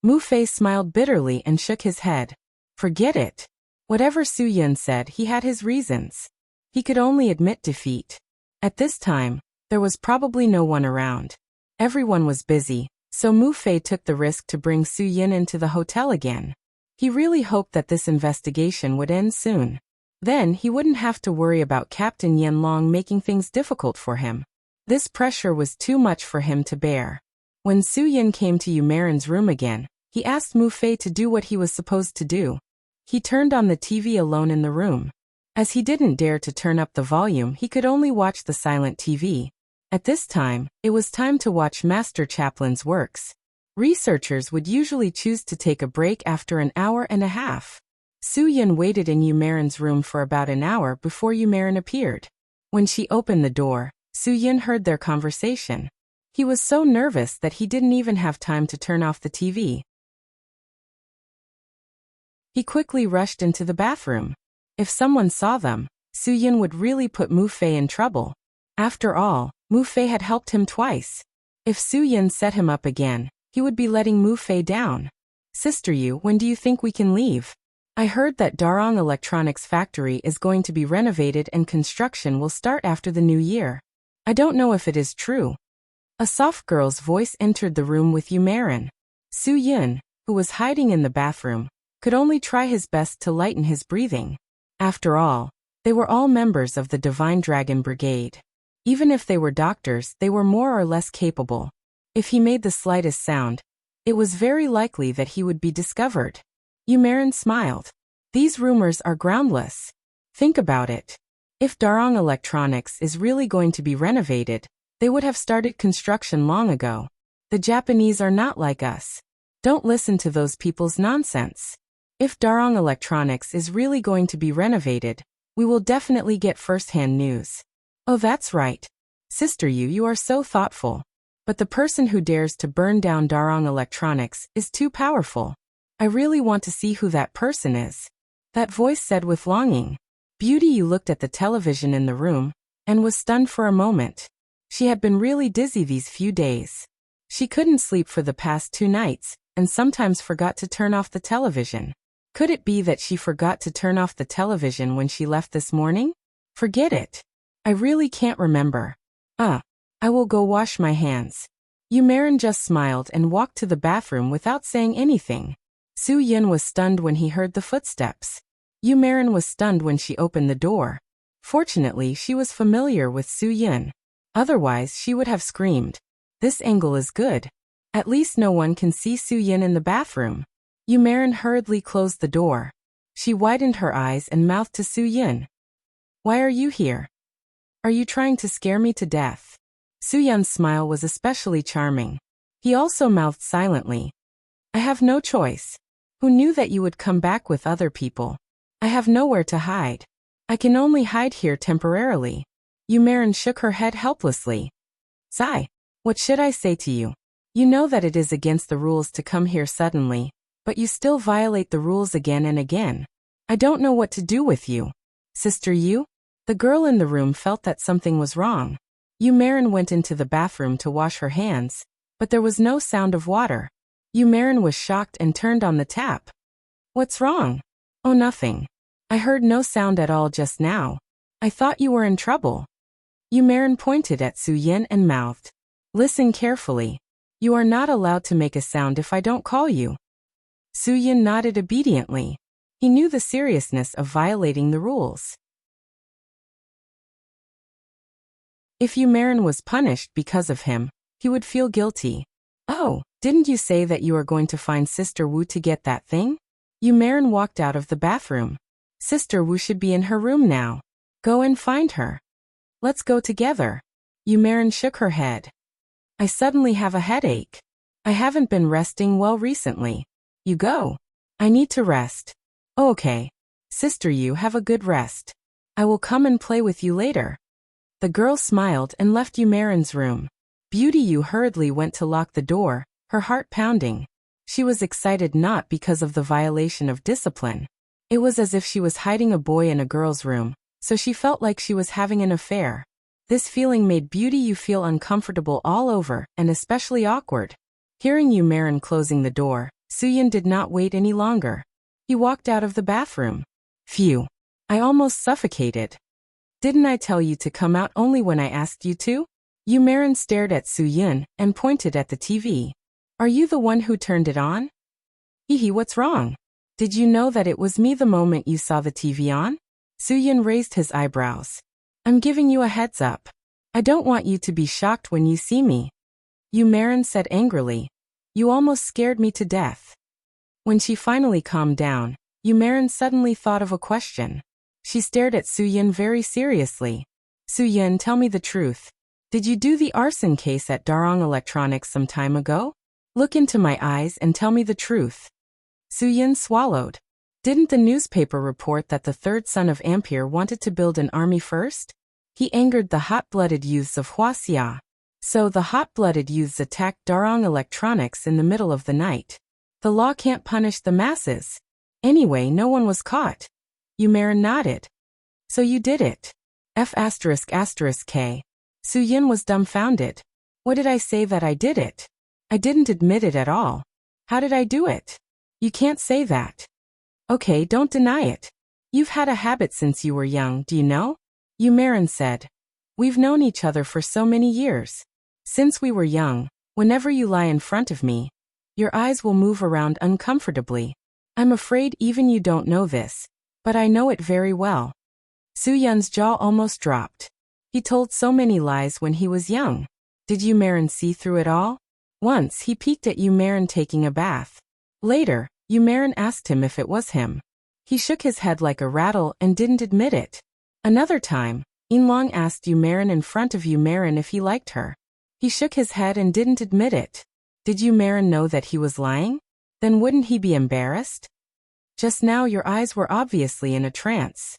Mu Fei smiled bitterly and shook his head. Forget it. Whatever Su Yun said, he had his reasons. He could only admit defeat. At this time, there was probably no one around. Everyone was busy, so Mu Fei took the risk to bring Su Yun into the hotel again. He really hoped that this investigation would end soon. Then he wouldn't have to worry about Captain Yanlong making things difficult for him. This pressure was too much for him to bear. When Soo-yin came to Yu-marin's room again, he asked Mu-fei to do what he was supposed to do. He turned on the TV alone in the room. As he didn't dare to turn up the volume, he could only watch the silent TV. At this time, it was time to watch Master Chaplin's works. Researchers would usually choose to take a break after an hour and a half. Soo-yin waited in Yu-marin's room for about an hour before Yu-marin appeared. When she opened the door, Soo-yin heard their conversation. He was so nervous that he didn't even have time to turn off the TV. He quickly rushed into the bathroom. If someone saw them, Soo-yin would really put Mu-fei in trouble. After all, Mu-fei had helped him twice. If Soo-yin set him up again, he would be letting Mu-fei down. Sister Yu, when do you think we can leave? I heard that Darong Electronics factory is going to be renovated and construction will start after the new year. I don't know if it is true. A soft girl's voice entered the room with Yu-marin. Soo-yin, who was hiding in the bathroom, could only try his best to lighten his breathing. After all, they were all members of the Divine Dragon Brigade. Even if they were doctors, they were more or less capable. If he made the slightest sound, it was very likely that he would be discovered. Yu-marin smiled. These rumors are groundless. Think about it. If Darong Electronics is really going to be renovated, they would have started construction long ago. The Japanese are not like us. Don't listen to those people's nonsense. If Darong Electronics is really going to be renovated, we will definitely get first-hand news. Oh, that's right. Sister Yu, you are so thoughtful. But the person who dares to burn down Darong Electronics is too powerful. I really want to see who that person is. That voice said with longing. Beauty Yu looked at the television in the room and was stunned for a moment. She had been really dizzy these few days. She couldn't sleep for the past 2 nights and sometimes forgot to turn off the television. Could it be that she forgot to turn off the television when she left this morning? Forget it. I really can't remember. I will go wash my hands. Yu-marin just smiled and walked to the bathroom without saying anything. Soo-yin was stunned when he heard the footsteps. Yu-marin was stunned when she opened the door. Fortunately, she was familiar with Soo-yin. Otherwise, she would have screamed. This angle is good. At least no one can see Soo-yin in the bathroom. Yu-marin hurriedly closed the door. She widened her eyes and mouthed to Soo-yin. Why are you here? Are you trying to scare me to death? Soo-yin's smile was especially charming. He also mouthed silently. I have no choice. Who knew that you would come back with other people? I have nowhere to hide. I can only hide here temporarily. Yu-marin shook her head helplessly. Sigh. What should I say to you? You know that it is against the rules to come here suddenly, but you still violate the rules again and again. I don't know what to do with you. Sister Yu? The girl in the room felt that something was wrong. Yu-marin went into the bathroom to wash her hands, but there was no sound of water. Yu-marin was shocked and turned on the tap. What's wrong? Oh, nothing. I heard no sound at all just now. I thought you were in trouble. Yu-marin pointed at Soo-yin and mouthed. Listen carefully. You are not allowed to make a sound if I don't call you. Soo-yin nodded obediently. He knew the seriousness of violating the rules. If Yu-marin was punished because of him, he would feel guilty. Oh, didn't you say that you are going to find Sister Wu to get that thing? Yu-marin walked out of the bathroom. Sister Wu should be in her room now. Go and find her. Let's go together. Yu-marin shook her head. I suddenly have a headache. I haven't been resting well recently. You go. I need to rest. Okay. Sister Yu, have a good rest. I will come and play with you later. The girl smiled and left Yu-marin's room. Beauty Yu hurriedly went to lock the door, her heart pounding. She was excited not because of the violation of discipline. It was as if she was hiding a boy in a girl's room, so she felt like she was having an affair. This feeling made Beauty Yu feel uncomfortable all over and especially awkward. Hearing Yu-marin closing the door, Soo-yin did not wait any longer. He walked out of the bathroom. Phew. I almost suffocated. Didn't I tell you to come out only when I asked you to? Yu-marin stared at Soo-yin and pointed at the TV. Are you the one who turned it on? Hee, what's wrong? Did you know that it was me the moment you saw the TV on? Soo-yin raised his eyebrows. I'm giving you a heads up. I don't want you to be shocked when you see me. Yu Marin said angrily. You almost scared me to death. When she finally calmed down, Yu Marin suddenly thought of a question. She stared at Su Yin very seriously. Su Yin, tell me the truth. Did you do the arson case at Darong Electronics some time ago? Look into my eyes and tell me the truth. Su Yin swallowed. Didn't the newspaper report that the third son of Ampere wanted to build an army first? He angered the hot-blooded youths of Huaxia. So the hot-blooded youths attacked Darong Electronics in the middle of the night. The law can't punish the masses. Anyway, no one was caught. Yu Marin nodded. So you did it. F***K. Su Yin was dumbfounded. What did I say that I did it? I didn't admit it at all. How did I do it? You can't say that. Okay, don't deny it. You've had a habit since you were young, do you know? Yu Marin said. We've known each other for so many years. Since we were young, whenever you lie in front of me, your eyes will move around uncomfortably. I'm afraid even you don't know this, but I know it very well. Su Yun's jaw almost dropped. He told so many lies when he was young. Did Yu Marin see through it all? Once he peeked at Yu Marin taking a bath. Later, Yu Marin asked him if it was him. He shook his head like a rattle and didn't admit it. Another time, Yinlong asked Yu Marin in front of Yu Marin if he liked her. He shook his head and didn't admit it. Did Yu Marin know that he was lying? Then wouldn't he be embarrassed? Just now your eyes were obviously in a trance.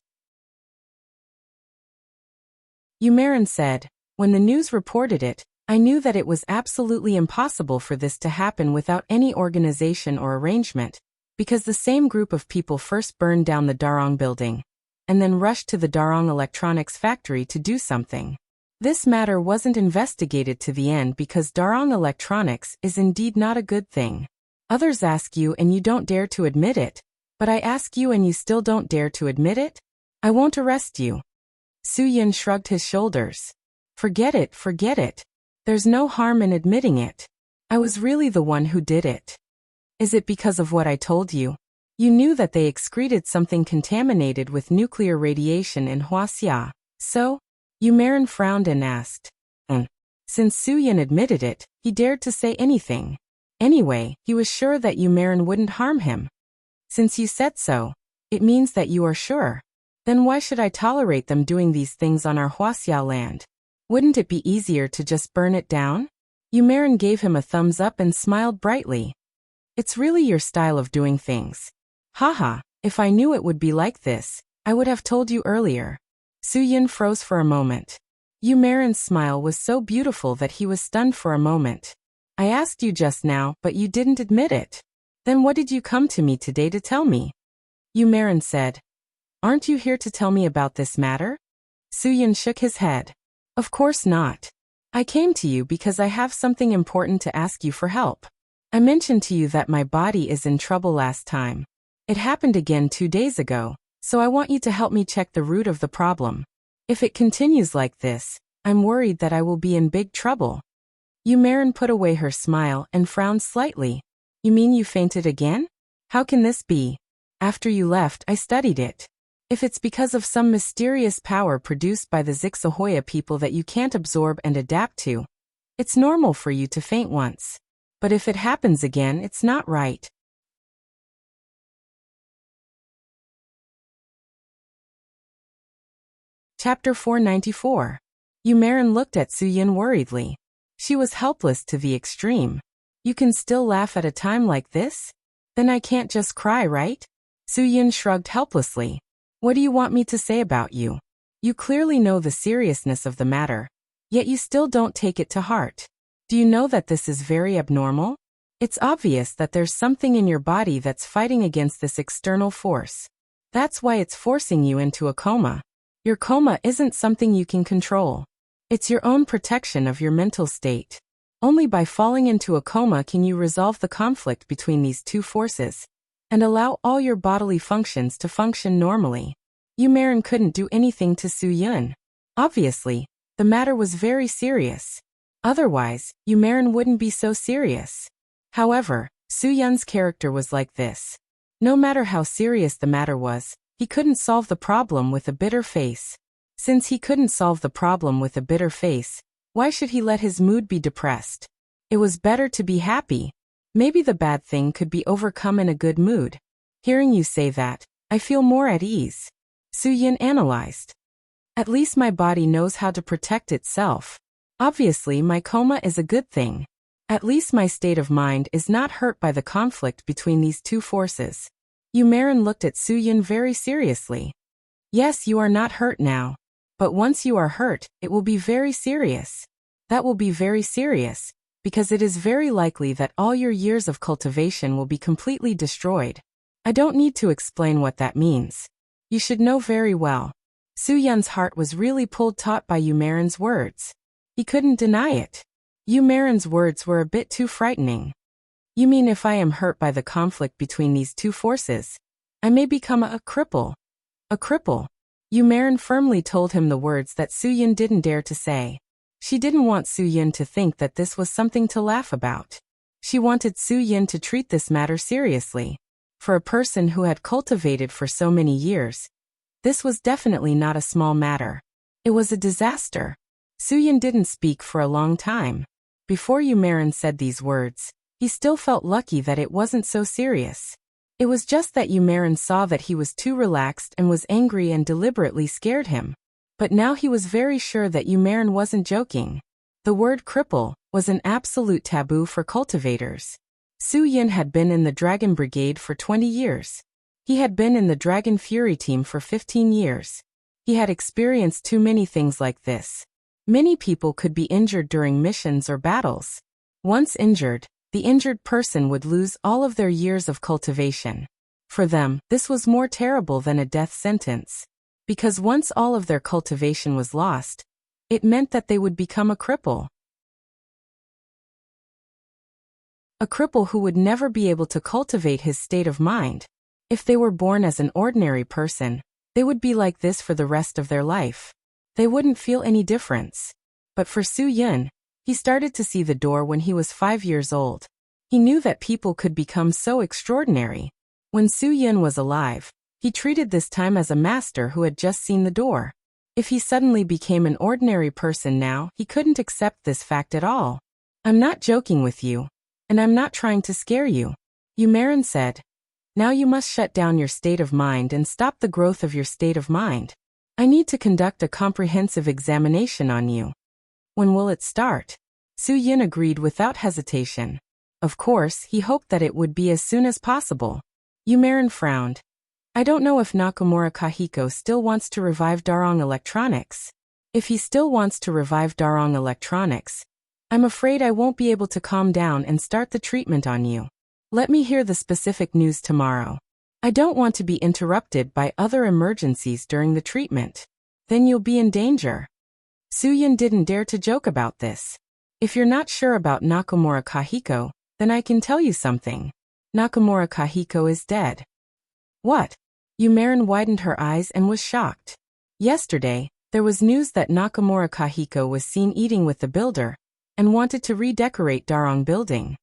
Yu Marin said, when the news reported it, I knew that it was absolutely impossible for this to happen without any organization or arrangement, because the same group of people first burned down the Darong building, and then rushed to the Darong Electronics factory to do something. This matter wasn't investigated to the end because Darong Electronics is indeed not a good thing. Others ask you and you don't dare to admit it, but I ask you and you still don't dare to admit it? I won't arrest you. Su Yin shrugged his shoulders. Forget it. There's no harm in admitting it. I was really the one who did it. Is it because of what I told you? You knew that they excreted something contaminated with nuclear radiation in Huaxia, so? Yu Marin frowned and asked. Since Su Yin admitted it, he dared to say anything. Anyway, he was sure that Yu Marin wouldn't harm him. Since you said so, it means that you are sure. Then why should I tolerate them doing these things on our Huaxia land? Wouldn't it be easier to just burn it down? Yu Marin gave him a thumbs up and smiled brightly. It's really your style of doing things. Haha, if I knew it would be like this, I would have told you earlier. Su Yin froze for a moment. Yu Marin's smile was so beautiful that he was stunned for a moment. I asked you just now, but you didn't admit it. Then what did you come to me today to tell me? Yu Marin said. Aren't you here to tell me about this matter? Su Yin shook his head. Of course not. I came to you because I have something important to ask you for help. I mentioned to you that my body is in trouble last time. It happened again 2 days ago, so I want you to help me check the root of the problem. If it continues like this, I'm worried that I will be in big trouble. Yu Marin put away her smile and frowned slightly. You mean you fainted again? How can this be? After you left, I studied it. If it's because of some mysterious power produced by the Zixahoya people that you can't absorb and adapt to, it's normal for you to faint once. But if it happens again, it's not right. Chapter 494. Yu Marin looked at Su Yin worriedly. She was helpless to the extreme. You can still laugh at a time like this? Then I can't just cry, right? Su Yin shrugged helplessly. What do you want me to say about you? You clearly know the seriousness of the matter, yet you still don't take it to heart. Do you know that this is very abnormal? It's obvious that there's something in your body that's fighting against this external force. That's why it's forcing you into a coma. Your coma isn't something you can control. It's your own protection of your mental state. Only by falling into a coma can you resolve the conflict between these two forces and allow all your bodily functions to function normally. Yu Marin couldn't do anything to Su Yin. Obviously, the matter was very serious. Otherwise, Yu Marin wouldn't be so serious. However, Su Yun's character was like this. No matter how serious the matter was, he couldn't solve the problem with a bitter face. Since he couldn't solve the problem with a bitter face, why should he let his mood be depressed? It was better to be happy. Maybe the bad thing could be overcome in a good mood. Hearing you say that, I feel more at ease. Su-yin analyzed. At least my body knows how to protect itself. Obviously my coma is a good thing. At least my state of mind is not hurt by the conflict between these two forces. Yumarin looked at Su-yin very seriously. Yes, you are not hurt now. But once you are hurt, it will be very serious. That will be very serious, because it is very likely that all your years of cultivation will be completely destroyed. I don't need to explain what that means. You should know very well. Su-yun's heart was really pulled taut by Yumarin's words. He couldn't deny it. Yumarin's words were a bit too frightening. You mean if I am hurt by the conflict between these two forces, I may become a cripple? A cripple? Yumarin firmly told him the words that Su-yin didn't dare to say. She didn't want Su-yin to think that this was something to laugh about. She wanted Su-yin to treat this matter seriously. For a person who had cultivated for so many years, this was definitely not a small matter. It was a disaster. Su-yin didn't speak for a long time. Before Yumarin said these words, he still felt lucky that it wasn't so serious. It was just that Yumarin saw that he was too relaxed and was angry and deliberately scared him. But now he was very sure that Yumarin wasn't joking. The word cripple was an absolute taboo for cultivators. Su-yin had been in the Dragon Brigade for 20 years. He had been in the Dragon Fury team for 15 years. He had experienced too many things like this. Many people could be injured during missions or battles. Once injured, the injured person would lose all of their years of cultivation. For them, this was more terrible than a death sentence. Because once all of their cultivation was lost, it meant that they would become a cripple. A cripple who would never be able to cultivate his state of mind. If they were born as an ordinary person, they would be like this for the rest of their life. They wouldn't feel any difference. But for Su-yin, he started to see the door when he was 5 years old. He knew that people could become so extraordinary. When Su-yin was alive, he treated this time as a master who had just seen the door. If he suddenly became an ordinary person now, he couldn't accept this fact at all. I'm not joking with you. And I'm not trying to scare you. Yumarin said. Now you must shut down your state of mind and stop the growth of your state of mind. I need to conduct a comprehensive examination on you. When will it start? Su-yin agreed without hesitation. Of course, he hoped that it would be as soon as possible. Yumarin frowned. I don't know if Nakamura Kahiko still wants to revive Darong Electronics. If he still wants to revive Darong Electronics, I'm afraid I won't be able to calm down and start the treatment on you. Let me hear the specific news tomorrow. I don't want to be interrupted by other emergencies during the treatment. Then you'll be in danger. Su-yin didn't dare to joke about this. If you're not sure about Nakamura Kahiko, then I can tell you something. Nakamura Kahiko is dead. What? Yumarin widened her eyes and was shocked. Yesterday, there was news that Nakamura Kahiko was seen eating with the builder, and wanted to redecorate Darong building.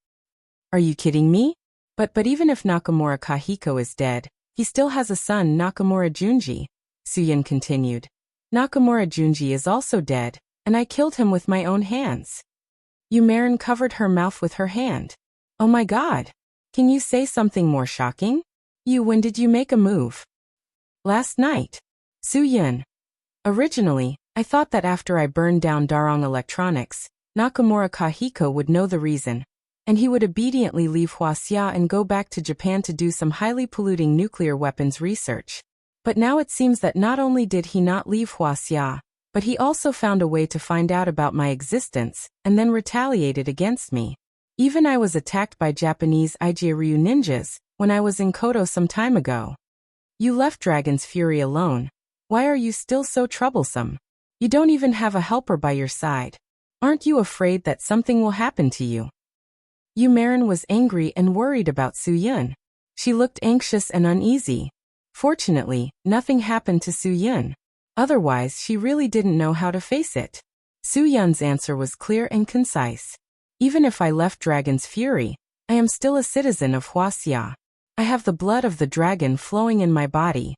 Are you kidding me? But even if Nakamura Kahiko is dead, he still has a son, Nakamura Junji, Su-yin continued. Nakamura Junji is also dead, and I killed him with my own hands. Yumarin covered her mouth with her hand. Oh my god! Can you say something more shocking? When did you make a move? Last night. Su-yin. Originally, I thought that after I burned down Darong Electronics, Nakamura Kahiko would know the reason, and he would obediently leave Huaxia and go back to Japan to do some highly polluting nuclear weapons research. But now it seems that not only did he not leave Huaxia, but he also found a way to find out about my existence, and then retaliated against me. Even I was attacked by Japanese Ijaryu ninjas, when I was in Koto some time ago. You left Dragon's Fury alone. Why are you still so troublesome? You don't even have a helper by your side. Aren't you afraid that something will happen to you? Yumarin was angry and worried about Su-yin. She looked anxious and uneasy. Fortunately, nothing happened to Su-yin. Otherwise, she really didn't know how to face it. Su-yun's answer was clear and concise. Even if I left Dragon's Fury, I am still a citizen of Huaxia. I have the blood of the dragon flowing in my body.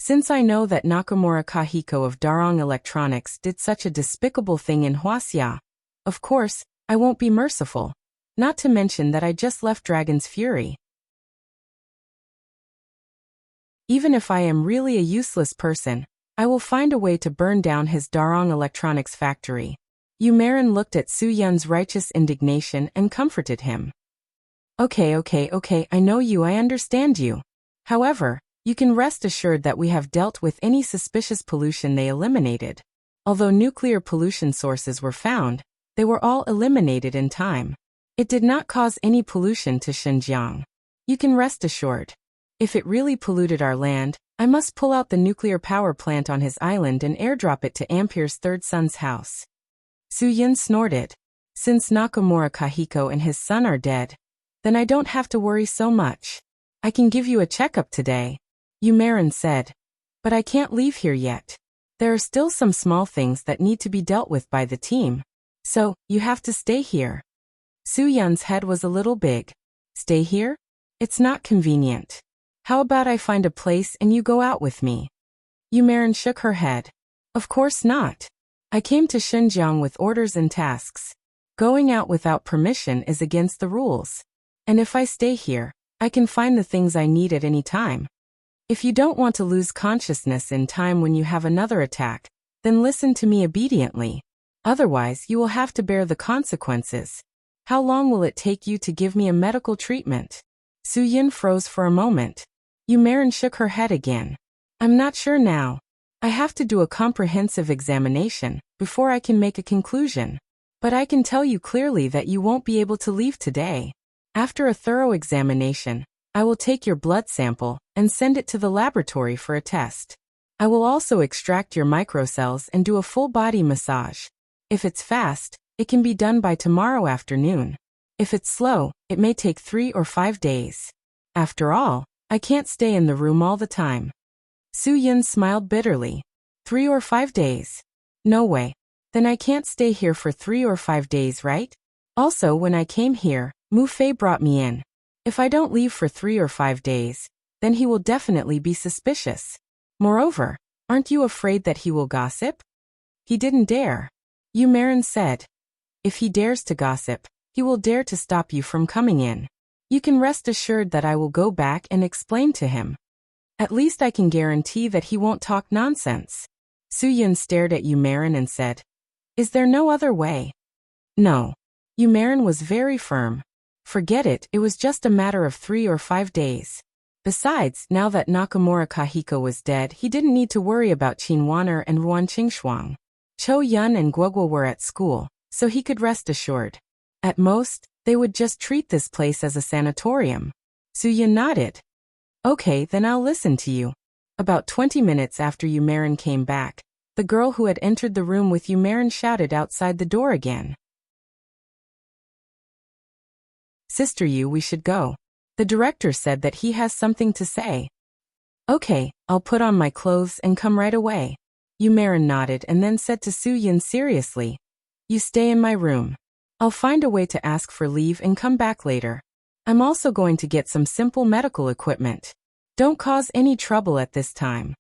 Since I know that Nakamura Kahiko of Darong Electronics did such a despicable thing in Huaxia, of course, I won't be merciful. Not to mention that I just left Dragon's Fury. Even if I am really a useless person, I will find a way to burn down his Darong Electronics factory. Yu Marin looked at Su Yun's righteous indignation and comforted him. Okay, I know you, I understand you. However, you can rest assured that we have dealt with any suspicious pollution they eliminated. Although nuclear pollution sources were found, they were all eliminated in time. It did not cause any pollution to Xinjiang. You can rest assured. If it really polluted our land, I must pull out the nuclear power plant on his island and airdrop it to Ampere's third son's house. Su Yun snorted. Since Nakamura Kahiko and his son are dead, then I don't have to worry so much. I can give you a checkup today, Yu Marin said. But I can't leave here yet. There are still some small things that need to be dealt with by the team. So, you have to stay here. Su Yun's head was a little big. Stay here? It's not convenient. How about I find a place and you go out with me? Yu Marin shook her head. Of course not. I came to Xinjiang with orders and tasks. Going out without permission is against the rules. And if I stay here, I can find the things I need at any time. If you don't want to lose consciousness in time when you have another attack, then listen to me obediently. Otherwise, you will have to bear the consequences. How long will it take you to give me a medical treatment? Su Yun froze for a moment. Yu Marin shook her head again. I'm not sure now. I have to do a comprehensive examination before I can make a conclusion. But I can tell you clearly that you won't be able to leave today. After a thorough examination, I will take your blood sample and send it to the laboratory for a test. I will also extract your microcells and do a full body massage. If it's fast, it can be done by tomorrow afternoon. If it's slow, it may take 3 or 5 days. After all, I can't stay in the room all the time. Su Yun smiled bitterly. 3 or 5 days? No way. Then I can't stay here for 3 or 5 days, right? Also, when I came here, Mu Fei brought me in. If I don't leave for 3 or 5 days, then he will definitely be suspicious. Moreover, aren't you afraid that he will gossip? He didn't dare. Yu Marin said. If he dares to gossip, he will dare to stop you from coming in. You can rest assured that I will go back and explain to him. At least I can guarantee that he won't talk nonsense. Su Yun stared at Yu Marin and said, Is there no other way? No. Yu Marin was very firm. Forget it, it was just a matter of 3 or 5 days. Besides, now that Nakamura Kahiko was dead, he didn't need to worry about Qin Wan'er and Ruan Qingshuang. Chou Yun and Guoguo were at school, so he could rest assured. At most, they would just treat this place as a sanatorium. Su Yun nodded. Okay, then I'll listen to you. About 20 minutes after Yu Marin came back, the girl who had entered the room with Yu Marin shouted outside the door again. Sister Yu, we should go. The director said that he has something to say. Okay, I'll put on my clothes and come right away. Yu Marin nodded and then said to Su Yun seriously, You stay in my room. I'll find a way to ask for leave and come back later. I'm also going to get some simple medical equipment. Don't cause any trouble at this time.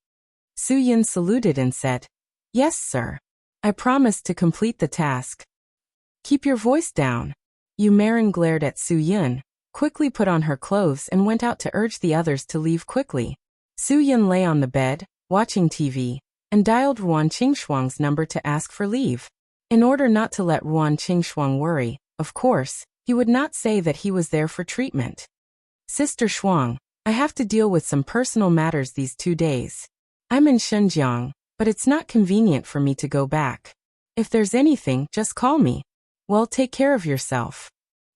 Su Yun saluted and said, Yes, sir. I promise to complete the task. Keep your voice down. Yu Marin glared at Su Yun, quickly put on her clothes and went out to urge the others to leave quickly. Su Yun lay on the bed, watching TV, and dialed Ruan Qingshuang's number to ask for leave. In order not to let Ruan Qingshuang worry, of course, he would not say that he was there for treatment. Sister Shuang, I have to deal with some personal matters these 2 days. I'm in Xinjiang, but it's not convenient for me to go back. If there's anything, just call me. Well, take care of yourself.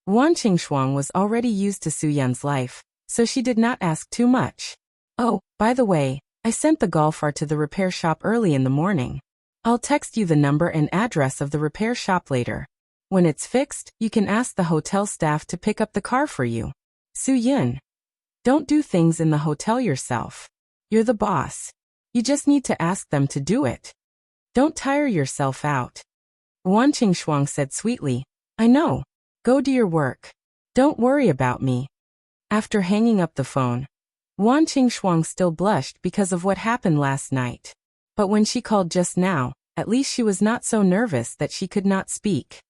Ruan Qingshuang was already used to Su Yun's life, so she did not ask too much. Oh, by the way, I sent the golfer to the repair shop early in the morning. I'll text you the number and address of the repair shop later. When it's fixed, you can ask the hotel staff to pick up the car for you. Su Yun. Don't do things in the hotel yourself. You're the boss. You just need to ask them to do it. Don't tire yourself out. Ruan Qingshuang said sweetly, I know. Go do your work. Don't worry about me. After hanging up the phone, Wan Qingxuang still blushed because of what happened last night. But when she called just now, at least she was not so nervous that she could not speak.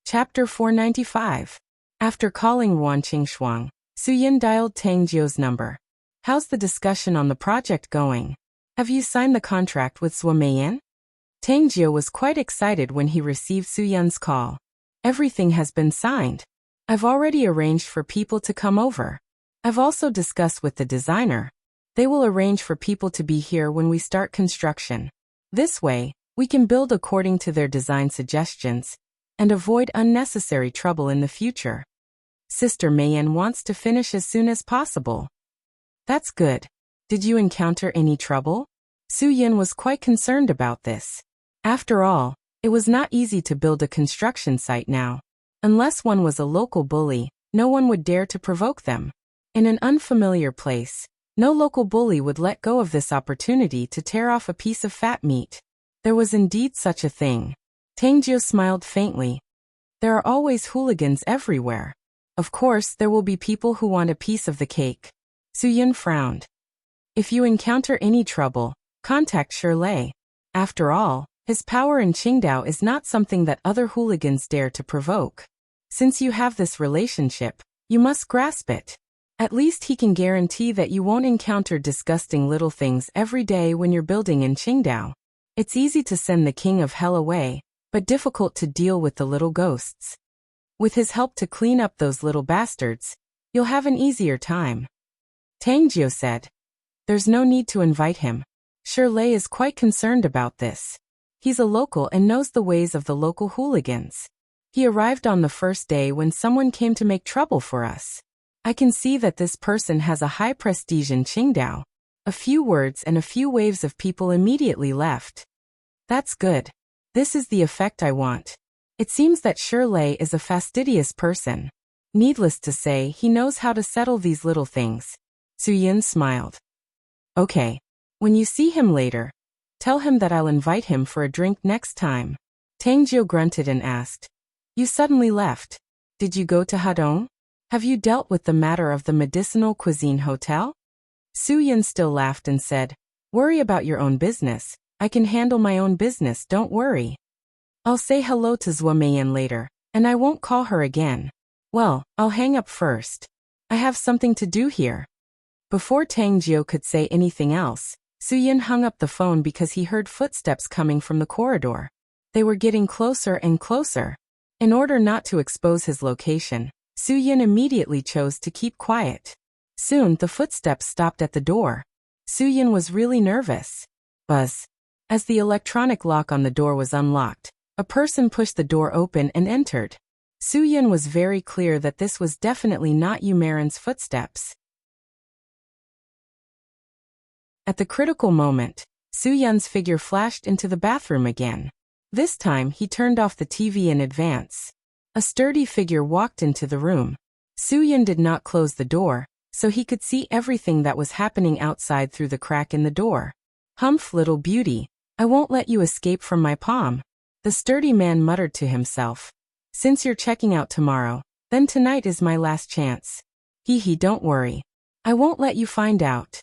Chapter 495. After calling Wan Qingxuang, Suyin dialed Tang Jiu's number. How's the discussion on the project going? Have you signed the contract with Zhuo Meiyan? Tang Jiu was quite excited when he received Suyun's call. Everything has been signed. I've already arranged for people to come over. I've also discussed with the designer. They will arrange for people to be here when we start construction. This way, we can build according to their design suggestions and avoid unnecessary trouble in the future. Sister Meiyan wants to finish as soon as possible. That's good. Did you encounter any trouble? Suyin was quite concerned about this. After all, it was not easy to build a construction site now. Unless one was a local bully, no one would dare to provoke them. In an unfamiliar place, no local bully would let go of this opportunity to tear off a piece of fat meat. There was indeed such a thing. Tang Jiu smiled faintly. There are always hooligans everywhere. Of course, there will be people who want a piece of the cake. Suyin frowned. If you encounter any trouble, contact Shirley. After all, his power in Qingdao is not something that other hooligans dare to provoke. Since you have this relationship, you must grasp it. At least he can guarantee that you won't encounter disgusting little things every day when you're building in Qingdao. It's easy to send the king of hell away, but difficult to deal with the little ghosts. With his help to clean up those little bastards, you'll have an easier time. Tang Jiu said. There's no need to invite him. Shirley is quite concerned about this. He's a local and knows the ways of the local hooligans. He arrived on the first day when someone came to make trouble for us. I can see that this person has a high prestige in Qingdao. A few words and a few waves of people immediately left. That's good. This is the effect I want. It seems that Shirley is a fastidious person. Needless to say, he knows how to settle these little things. Suyin smiled. Okay. When you see him later, tell him that I'll invite him for a drink next time. Tang Jiu grunted and asked. You suddenly left. Did you go to Hadong? Have you dealt with the matter of the medicinal cuisine hotel? Suyin still laughed and said, Worry about your own business. I can handle my own business, don't worry. I'll say hello to Zhuo Meiyan later, and I won't call her again. Well, I'll hang up first. I have something to do here. Before Tang Jiu could say anything else, Suyin hung up the phone because he heard footsteps coming from the corridor. They were getting closer and closer. In order not to expose his location, Suyin immediately chose to keep quiet. Soon the footsteps stopped at the door. Suyin was really nervous. Buzz. As the electronic lock on the door was unlocked, a person pushed the door open and entered. Suyin was very clear that this was definitely not Yumarin's footsteps. At the critical moment, Suyun's figure flashed into the bathroom again. This time he turned off the TV in advance. A sturdy figure walked into the room. Suyun did not close the door, so he could see everything that was happening outside through the crack in the door. Humph, little beauty, I won't let you escape from my palm. The sturdy man muttered to himself. Since you're checking out tomorrow, then tonight is my last chance. Hee, don't worry. I won't let you find out.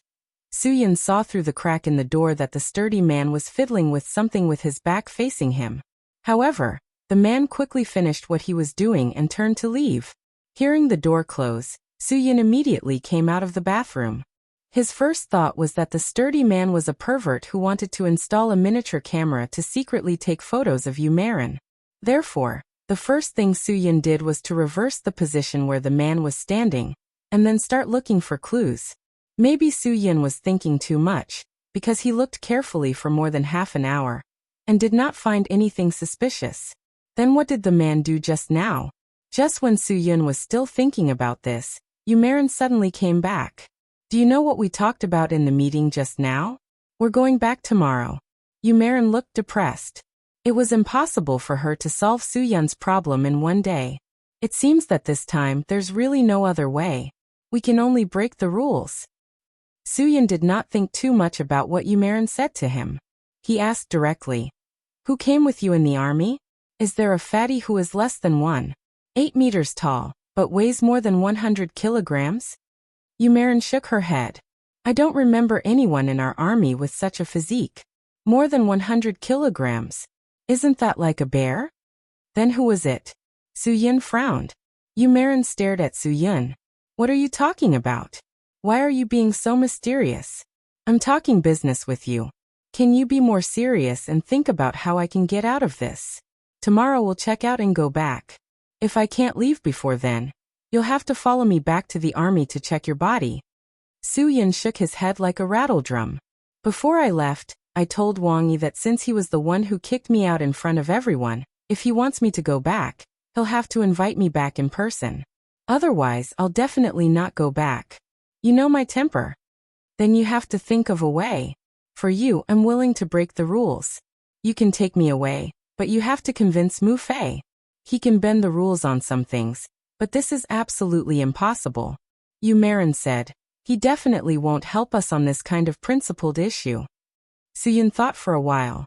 Suyin saw through the crack in the door that the sturdy man was fiddling with something with his back facing him. However, the man quickly finished what he was doing and turned to leave. Hearing the door close, Suyin immediately came out of the bathroom. His first thought was that the sturdy man was a pervert who wanted to install a miniature camera to secretly take photos of Yumarin. Therefore, the first thing Suyin did was to reverse the position where the man was standing, and then start looking for clues. Maybe Suyin was thinking too much, because he looked carefully for more than half an hour, and did not find anything suspicious. Then what did the man do just now? Just when Suyin was still thinking about this, Yumarin suddenly came back. Do you know what we talked about in the meeting just now? We're going back tomorrow. Yumarin looked depressed. It was impossible for her to solve Suyun's problem in one day. It seems that this time there's really no other way. We can only break the rules. Suyin did not think too much about what Yumarin said to him. He asked directly, Who came with you in the army? Is there a fatty who is less than one? 8 meters tall, but weighs more than 100 kilograms? Yumarin shook her head. I don't remember anyone in our army with such a physique. More than 100 kilograms. Isn't that like a bear? Then who was it? Suyin frowned. Yumarin stared at Suyin. What are you talking about? Why are you being so mysterious? I'm talking business with you. Can you be more serious and think about how I can get out of this? Tomorrow we'll check out and go back. If I can't leave before then, you'll have to follow me back to the army to check your body. Suyin shook his head like a rattledrum. Before I left, I told Wang Yi that since he was the one who kicked me out in front of everyone, if he wants me to go back, he'll have to invite me back in person. Otherwise, I'll definitely not go back. You know my temper. Then you have to think of a way. For you, I'm willing to break the rules. You can take me away, but you have to convince Mu Fei. He can bend the rules on some things, but this is absolutely impossible. Yumarin said. He definitely won't help us on this kind of principled issue. Suyin thought for a while.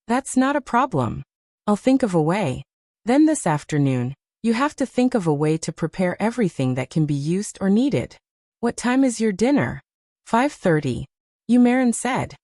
That's not a problem. I'll think of a way. Then this afternoon, you have to think of a way to prepare everything that can be used or needed. What time is your dinner? 5:30. Yumarin said.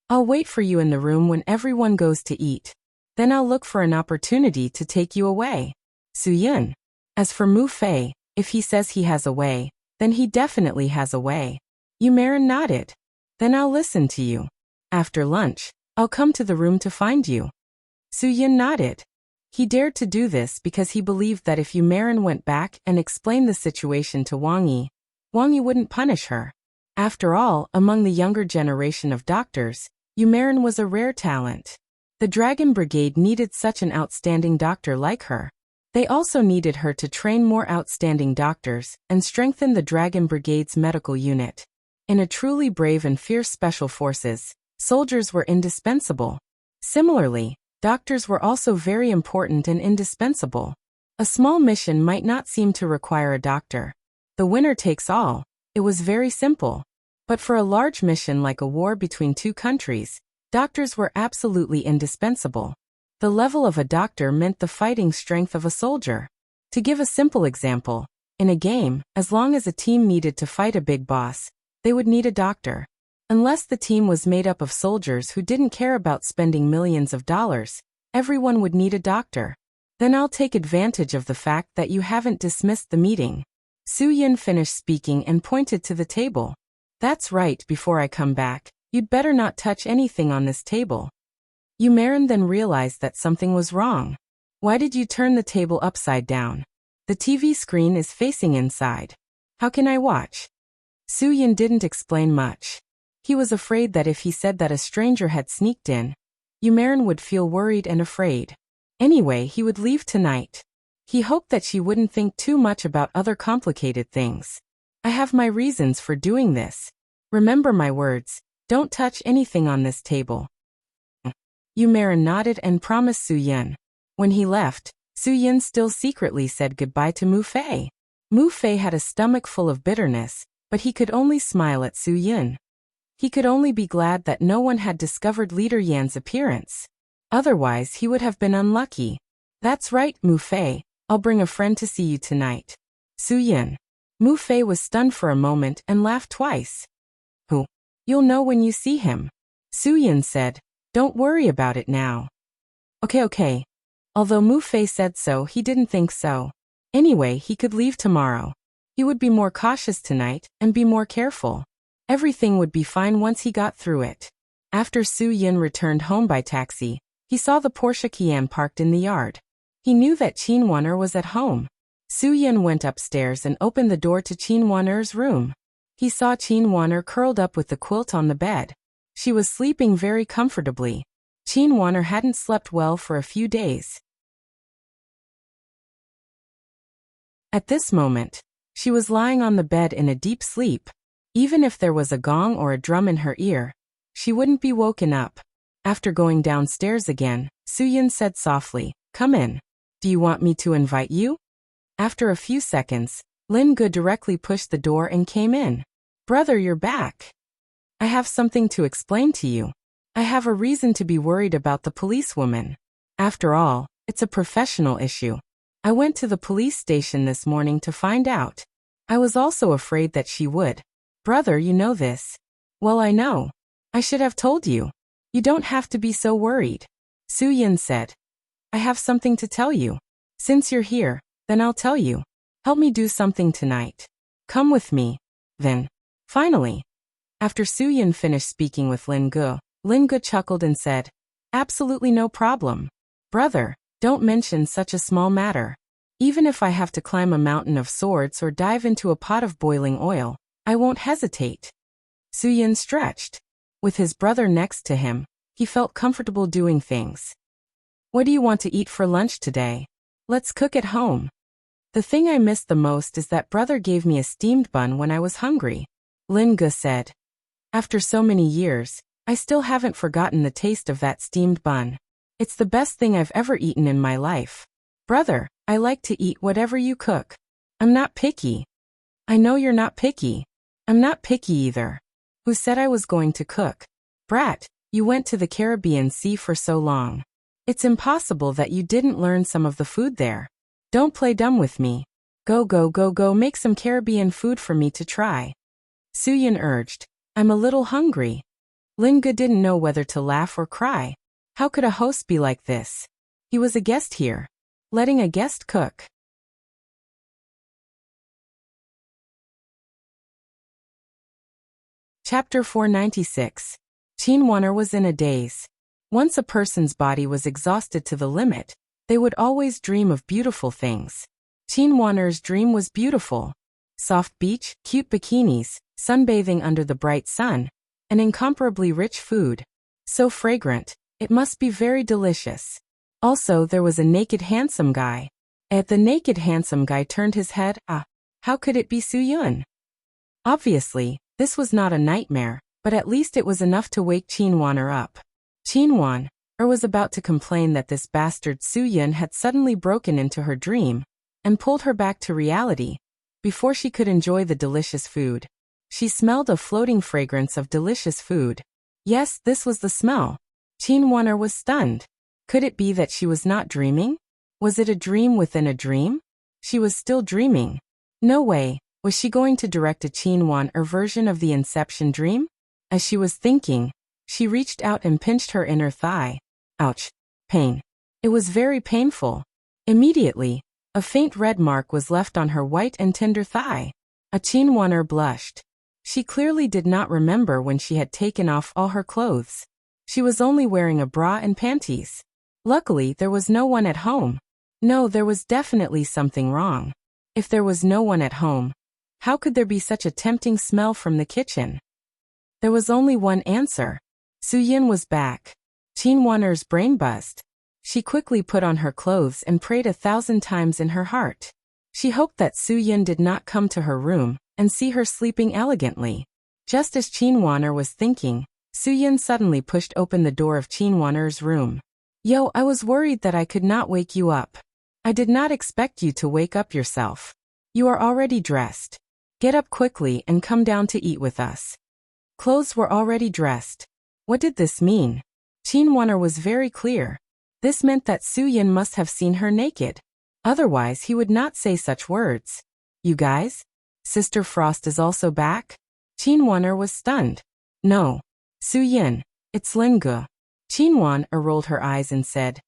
I'll wait for you in the room when everyone goes to eat. Then I'll look for an opportunity to take you away. Suyin. As for Mu Fei, if he says he has a way, then he definitely has a way. Yumarin nodded. Then I'll listen to you. After lunch, I'll come to the room to find you. Suyin nodded. He dared to do this because he believed that if Yumarin went back and explained the situation to Wang Yi wouldn't punish her. After all, among the younger generation of doctors, Yumarin was a rare talent. The Dragon Brigade needed such an outstanding doctor like her. They also needed her to train more outstanding doctors and strengthen the Dragon Brigade's medical unit. In a truly brave and fierce special forces, soldiers were indispensable. Similarly, doctors were also very important and indispensable. A small mission might not seem to require a doctor. The winner takes all. It was very simple. But for a large mission like a war between two countries, doctors were absolutely indispensable. The level of a doctor meant the fighting strength of a soldier. To give a simple example, in a game, as long as a team needed to fight a big boss, they would need a doctor. Unless the team was made up of soldiers who didn't care about spending millions of dollars, everyone would need a doctor. Then I'll take advantage of the fact that you haven't dismissed the meeting. Suyin finished speaking and pointed to the table. That's right, before I come back, you'd better not touch anything on this table. Yumarin then realized that something was wrong. Why did you turn the table upside down? The TV screen is facing inside. How can I watch? Suyin didn't explain much. He was afraid that if he said that a stranger had sneaked in, Yumarin would feel worried and afraid. Anyway, he would leave tonight. He hoped that she wouldn't think too much about other complicated things. I have my reasons for doing this. Remember my words, don't touch anything on this table. Yumarin nodded and promised Suyin. When he left, Suyin still secretly said goodbye to Mu Fei. Mu Fei had a stomach full of bitterness, but he could only smile at Suyin. He could only be glad that no one had discovered Leader Yan's appearance. Otherwise, he would have been unlucky. That's right, Mu Fei, I'll bring a friend to see you tonight. Suyin. Mu Fei was stunned for a moment and laughed twice. Who? You'll know when you see him. Suyin said. Don't worry about it now. Okay. Although Mu Fei said so, he didn't think so. Anyway, he could leave tomorrow. He would be more cautious tonight and be more careful. Everything would be fine once he got through it. After Suyin returned home by taxi, he saw the Porsche Cayenne parked in the yard. He knew that Qin Wan-er was at home. Suyin went upstairs and opened the door to Qin Wan-er's room. He saw Qin Wan-er curled up with the quilt on the bed. She was sleeping very comfortably. Qin Wan-er hadn't slept well for a few days. At this moment, she was lying on the bed in a deep sleep. Even if there was a gong or a drum in her ear, she wouldn't be woken up. After going downstairs again, Suyin said softly, "Come in. Do you want me to invite you?" After a few seconds, Lin Gu directly pushed the door and came in. "Brother, you're back. I have something to explain to you. I have a reason to be worried about the policewoman." After all, it's a professional issue. I went to the police station this morning to find out. I was also afraid that she would. Brother, you know this. Well, I know. I should have told you. You don't have to be so worried. Su-yin said. I have something to tell you. Since you're here, then I'll tell you. Help me do something tonight. Come with me. Then. Finally. After Su-yin finished speaking with Lin-gu chuckled and said, absolutely no problem. Brother, don't mention such a small matter. Even if I have to climb a mountain of swords or dive into a pot of boiling oil, I won't hesitate. Su-yin stretched. With his brother next to him, he felt comfortable doing things. What do you want to eat for lunch today? Let's cook at home. The thing I miss the most is that brother gave me a steamed bun when I was hungry. Lin-gu said. After so many years, I still haven't forgotten the taste of that steamed bun. It's the best thing I've ever eaten in my life. Brother, I like to eat whatever you cook. I'm not picky. I know you're not picky. I'm not picky either. Who said I was going to cook? Brat, you went to the Caribbean Sea for so long. It's impossible that you didn't learn some of the food there. Don't play dumb with me. Go, make some Caribbean food for me to try. Su-yin urged. I'm a little hungry. Lin-gu didn't know whether to laugh or cry. How could a host be like this? He was a guest here. Letting a guest cook. Chapter 496. Chinwanner was in a daze. Once a person's body was exhausted to the limit, they would always dream of beautiful things. Chinwanner's dream was beautiful. Soft beach, cute bikinis, sunbathing under the bright sun, and incomparably rich food. So fragrant, it must be very delicious. Also, there was a naked handsome guy. The naked handsome guy turned his head. How could it be Su-yin? Obviously, this was not a nightmare, but at least it was enough to wake Chinwanner up. Chinwanner was about to complain that this bastard Su-yin had suddenly broken into her dream and pulled her back to reality before she could enjoy the delicious food. She smelled a floating fragrance of delicious food. Yes, this was the smell. Chinwanner was stunned. Could it be that she was not dreaming? Was it a dream within a dream? She was still dreaming. No way. Was she going to direct a Chinwanner version of the Inception dream? As she was thinking, she reached out and pinched her inner thigh. Ouch. Pain. It was very painful. Immediately, a faint red mark was left on her white and tender thigh. A Chinwanner blushed. She clearly did not remember when she had taken off all her clothes. She was only wearing a bra and panties. Luckily, there was no one at home. No, there was definitely something wrong. If there was no one at home, how could there be such a tempting smell from the kitchen? There was only one answer. Su-yin was back. Chinwanner's brain buzzed. She quickly put on her clothes and prayed 1,000 times in her heart. She hoped that Su-yin did not come to her room and see her sleeping elegantly. Just as Chinwanner was thinking, Su-yin suddenly pushed open the door of Chinwanner's room. Yo, I was worried that I could not wake you up. I did not expect you to wake up yourself. You are already dressed. Get up quickly and come down to eat with us. Clothes were already dressed. What did this mean? Chinwanner was very clear. This meant that Su-yin must have seen her naked. Otherwise, he would not say such words. You guys? Sister Frost is also back? Chinwanner was stunned. No. Su-yin, it's Lin-gu. Chinwanner rolled her eyes and said,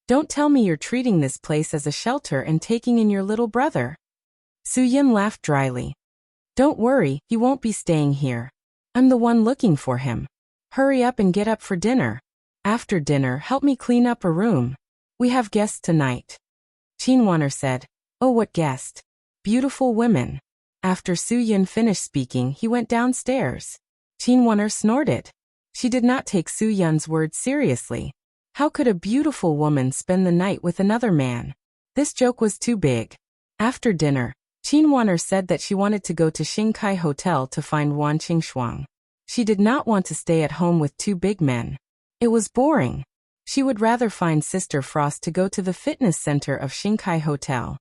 don't tell me you're treating this place as a shelter and taking in your little brother. Su-yin laughed dryly. Don't worry, he won't be staying here. I'm the one looking for him. Hurry up and get up for dinner. After dinner, help me clean up a room. We have guests tonight. Chinwanner said, oh, what guest? Beautiful women. After Su-yin finished speaking, he went downstairs. Chinwanner snorted. She did not take Su-yin's words seriously. How could a beautiful woman spend the night with another man? This joke was too big. After dinner, Chinwanner said that she wanted to go to Xingkai Hotel to find Wan Qingshuang. She did not want to stay at home with two big men. It was boring. She would rather find Sister Frost to go to the fitness center of Xingkai Hotel.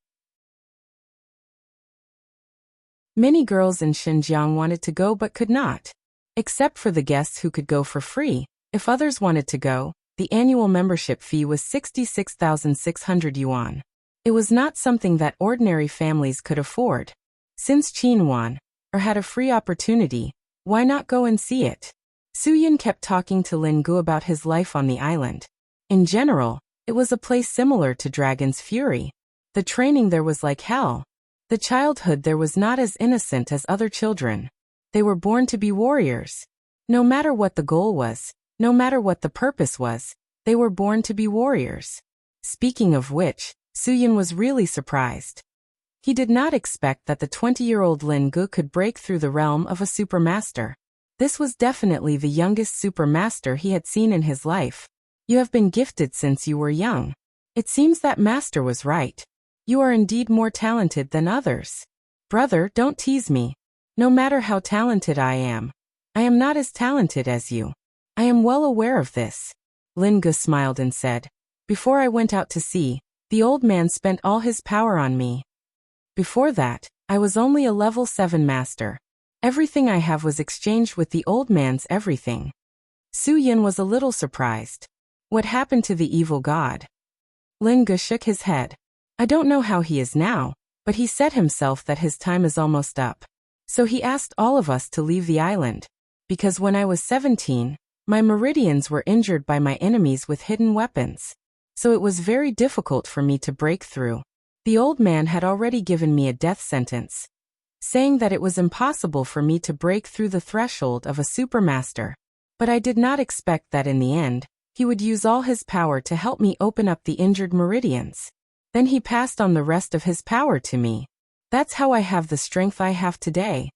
Many girls in Xinjiang wanted to go but could not. Except for the guests who could go for free. If others wanted to go, The annual membership fee was 66,600 yuan. It was not something that ordinary families could afford. Since Qin won, or had a free opportunity, why not go and see it? Suyin kept talking to Lin Gu about his life on the island. In general, it was a place similar to Dragon's Fury. The training there was like hell. The childhood there was not as innocent as other children. They were born to be warriors. No matter what the goal was, no matter what the purpose was, they were born to be warriors. Speaking of which, Suyin was really surprised. He did not expect that the 20-year-old Lin Gu could break through the realm of a supermaster. This was definitely the youngest supermaster he had seen in his life. You have been gifted since you were young. It seems that master was right. You are indeed more talented than others. Brother, don't tease me. No matter how talented I am not as talented as you. I am well aware of this. Lin Gu smiled and said, before I went out to sea, the old man spent all his power on me. Before that, I was only a level 7 master. Everything I have was exchanged with the old man's everything. Suyin was a little surprised. What happened to the evil god? Lin Gu shook his head. I don't know how he is now, but he said himself that his time is almost up. So he asked all of us to leave the island. Because when I was 17, my meridians were injured by my enemies with hidden weapons. So it was very difficult for me to break through. The old man had already given me a death sentence, saying that it was impossible for me to break through the threshold of a supermaster. But I did not expect that in the end, he would use all his power to help me open up the injured meridians. Then he passed on the rest of his power to me. That's how I have the strength I have today.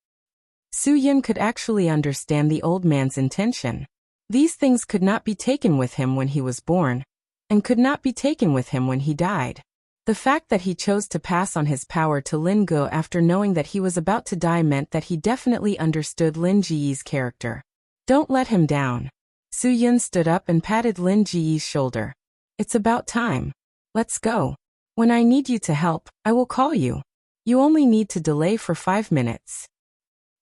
Suyin could actually understand the old man's intention. These things could not be taken with him when he was born, and could not be taken with him when he died. The fact that he chose to pass on his power to Lin Gu after knowing that he was about to die meant that he definitely understood Lin Jiyi's character. Don't let him down. Suyin stood up and patted Lin Jiyi's shoulder. It's about time. Let's go. When I need you to help, I will call you. You only need to delay for 5 minutes.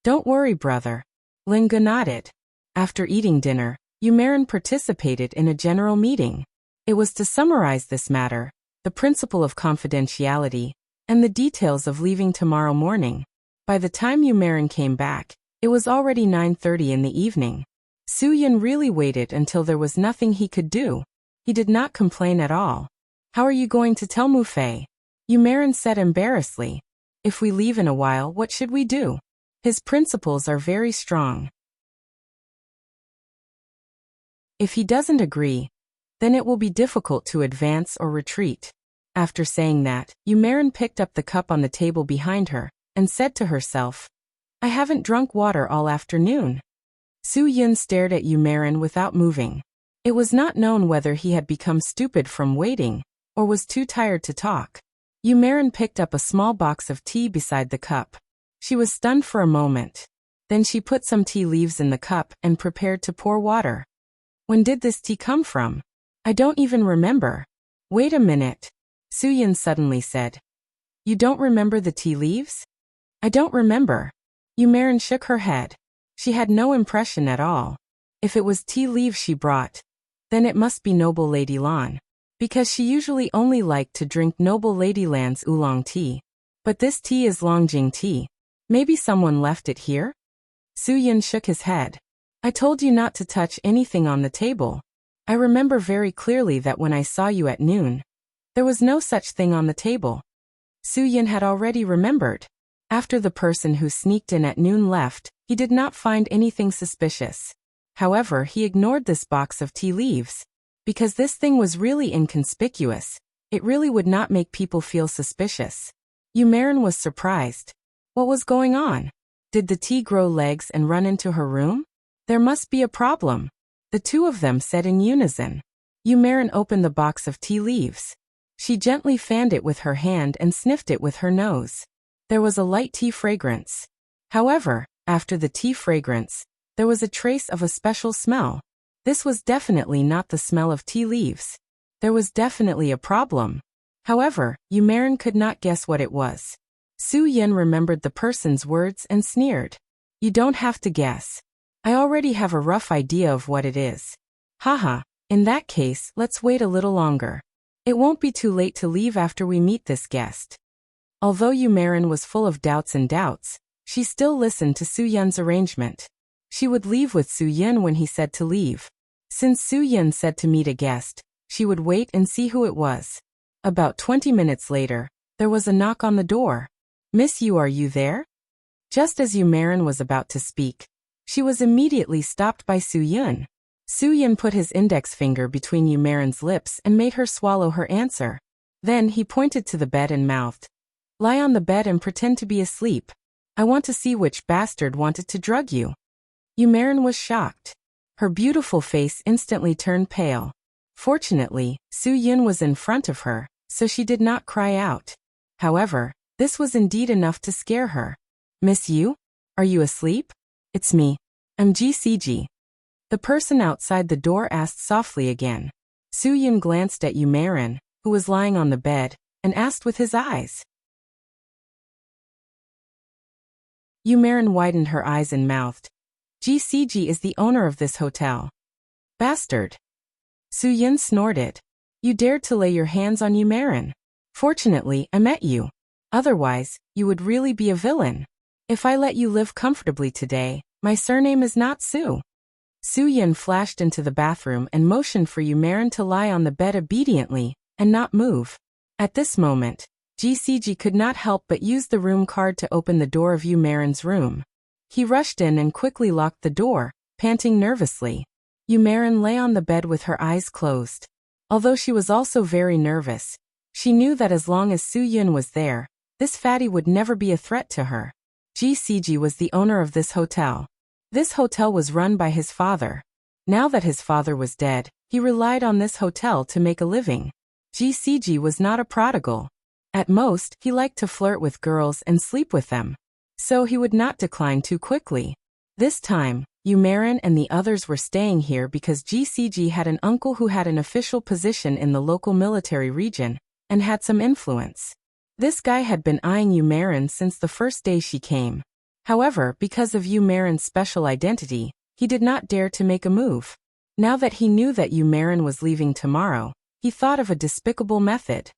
Don't worry, brother. Lin Gu nodded. After eating dinner, Yumerin participated in a general meeting. It was to summarize this matter, the principle of confidentiality, and the details of leaving tomorrow morning. By the time Yumerin came back, it was already 9:30 in the evening. Suyin really waited until there was nothing he could do. He did not complain at all. How are you going to tell Mufei? Yumerin said embarrassedly. If we leave in a while, what should we do? His principles are very strong. If he doesn't agree, then it will be difficult to advance or retreat. After saying that, Yumerin picked up the cup on the table behind her, and said to herself, I haven't drunk water all afternoon. Suyin stared at Yumerin without moving. It was not known whether he had become stupid from waiting, or was too tired to talk. Yumerin picked up a small box of tea beside the cup. She was stunned for a moment. Then she put some tea leaves in the cup and prepared to pour water. When did this tea come from? I don't even remember. Wait a minute. Suyin suddenly said. You don't remember the tea leaves? I don't remember. Yumerin shook her head. She had no impression at all. If it was tea leaves she brought, then it must be Noble Lady Lan. Because she usually only liked to drink Noble Lady Lan's oolong tea. But this tea is Longjing tea. Maybe someone left it here? Suyin shook his head. I told you not to touch anything on the table. I remember very clearly that when I saw you at noon, there was no such thing on the table. Suyin had already remembered. After the person who sneaked in at noon left, he did not find anything suspicious. However, he ignored this box of tea leaves. Because this thing was really inconspicuous, it really would not make people feel suspicious. Yumerin was surprised. What was going on? Did the tea grow legs and run into her room? There must be a problem. The two of them said in unison. Yumerin opened the box of tea leaves. She gently fanned it with her hand and sniffed it with her nose. There was a light tea fragrance. However, after the tea fragrance, there was a trace of a special smell. This was definitely not the smell of tea leaves. There was definitely a problem. However, Yumerin could not guess what it was. Suyin remembered the person's words and sneered. You don't have to guess. I already have a rough idea of what it is. Haha, In that case, let's wait a little longer. It won't be too late to leave after we meet this guest. Although Yumarin was full of doubts, she still listened to Su-yun's arrangement. She would leave with Su-yun when he said to leave. Since Su-yun said to meet a guest, she would wait and see who it was. About 20 minutes later, there was a knock on the door. "Miss Yu, are you there?" Just as Yumarin was about to speak, she was immediately stopped by Su-yun. Su-yun put his index finger between Yumarin's lips and made her swallow her answer. Then he pointed to the bed and mouthed, "Lie on the bed and pretend to be asleep. I want to see which bastard wanted to drug you." Yumarin was shocked. Her beautiful face instantly turned pale. Fortunately, Su-yun was in front of her, so she did not cry out. However, this was indeed enough to scare her. "Miss Yu? Are you asleep?" "It's me. I'm GCG." The person outside the door asked softly again. Su-yun glanced at Yumarin, who was lying on the bed, and asked with his eyes. Yumarin widened her eyes and mouthed, "GCG is the owner of this hotel." "Bastard." Su-yun snorted. "You dared to lay your hands on Yumarin. Fortunately, I met you. Otherwise, you would really be a villain. If I let you live comfortably today, my surname is not Su." Su-yun flashed into the bathroom and motioned for Yumarin to lie on the bed obediently, and not move. At this moment, GCG could not help but use the room card to open the door of Yumarin's room. He rushed in and quickly locked the door, panting nervously. Yumarin lay on the bed with her eyes closed. Although she was also very nervous, she knew that as long as Su-yun was there, this fatty would never be a threat to her. GCG was the owner of this hotel. This hotel was run by his father. Now that his father was dead, he relied on this hotel to make a living. GCG was not a prodigal. At most, he liked to flirt with girls and sleep with them. So he would not decline too quickly. This time, Yumarin and the others were staying here because GCG had an uncle who had an official position in the local military region, and had some influence. This guy had been eyeing Yumarin since the first day she came. However, because of Yumarin's special identity, he did not dare to make a move. Now that he knew that Yumarin was leaving tomorrow, he thought of a despicable method.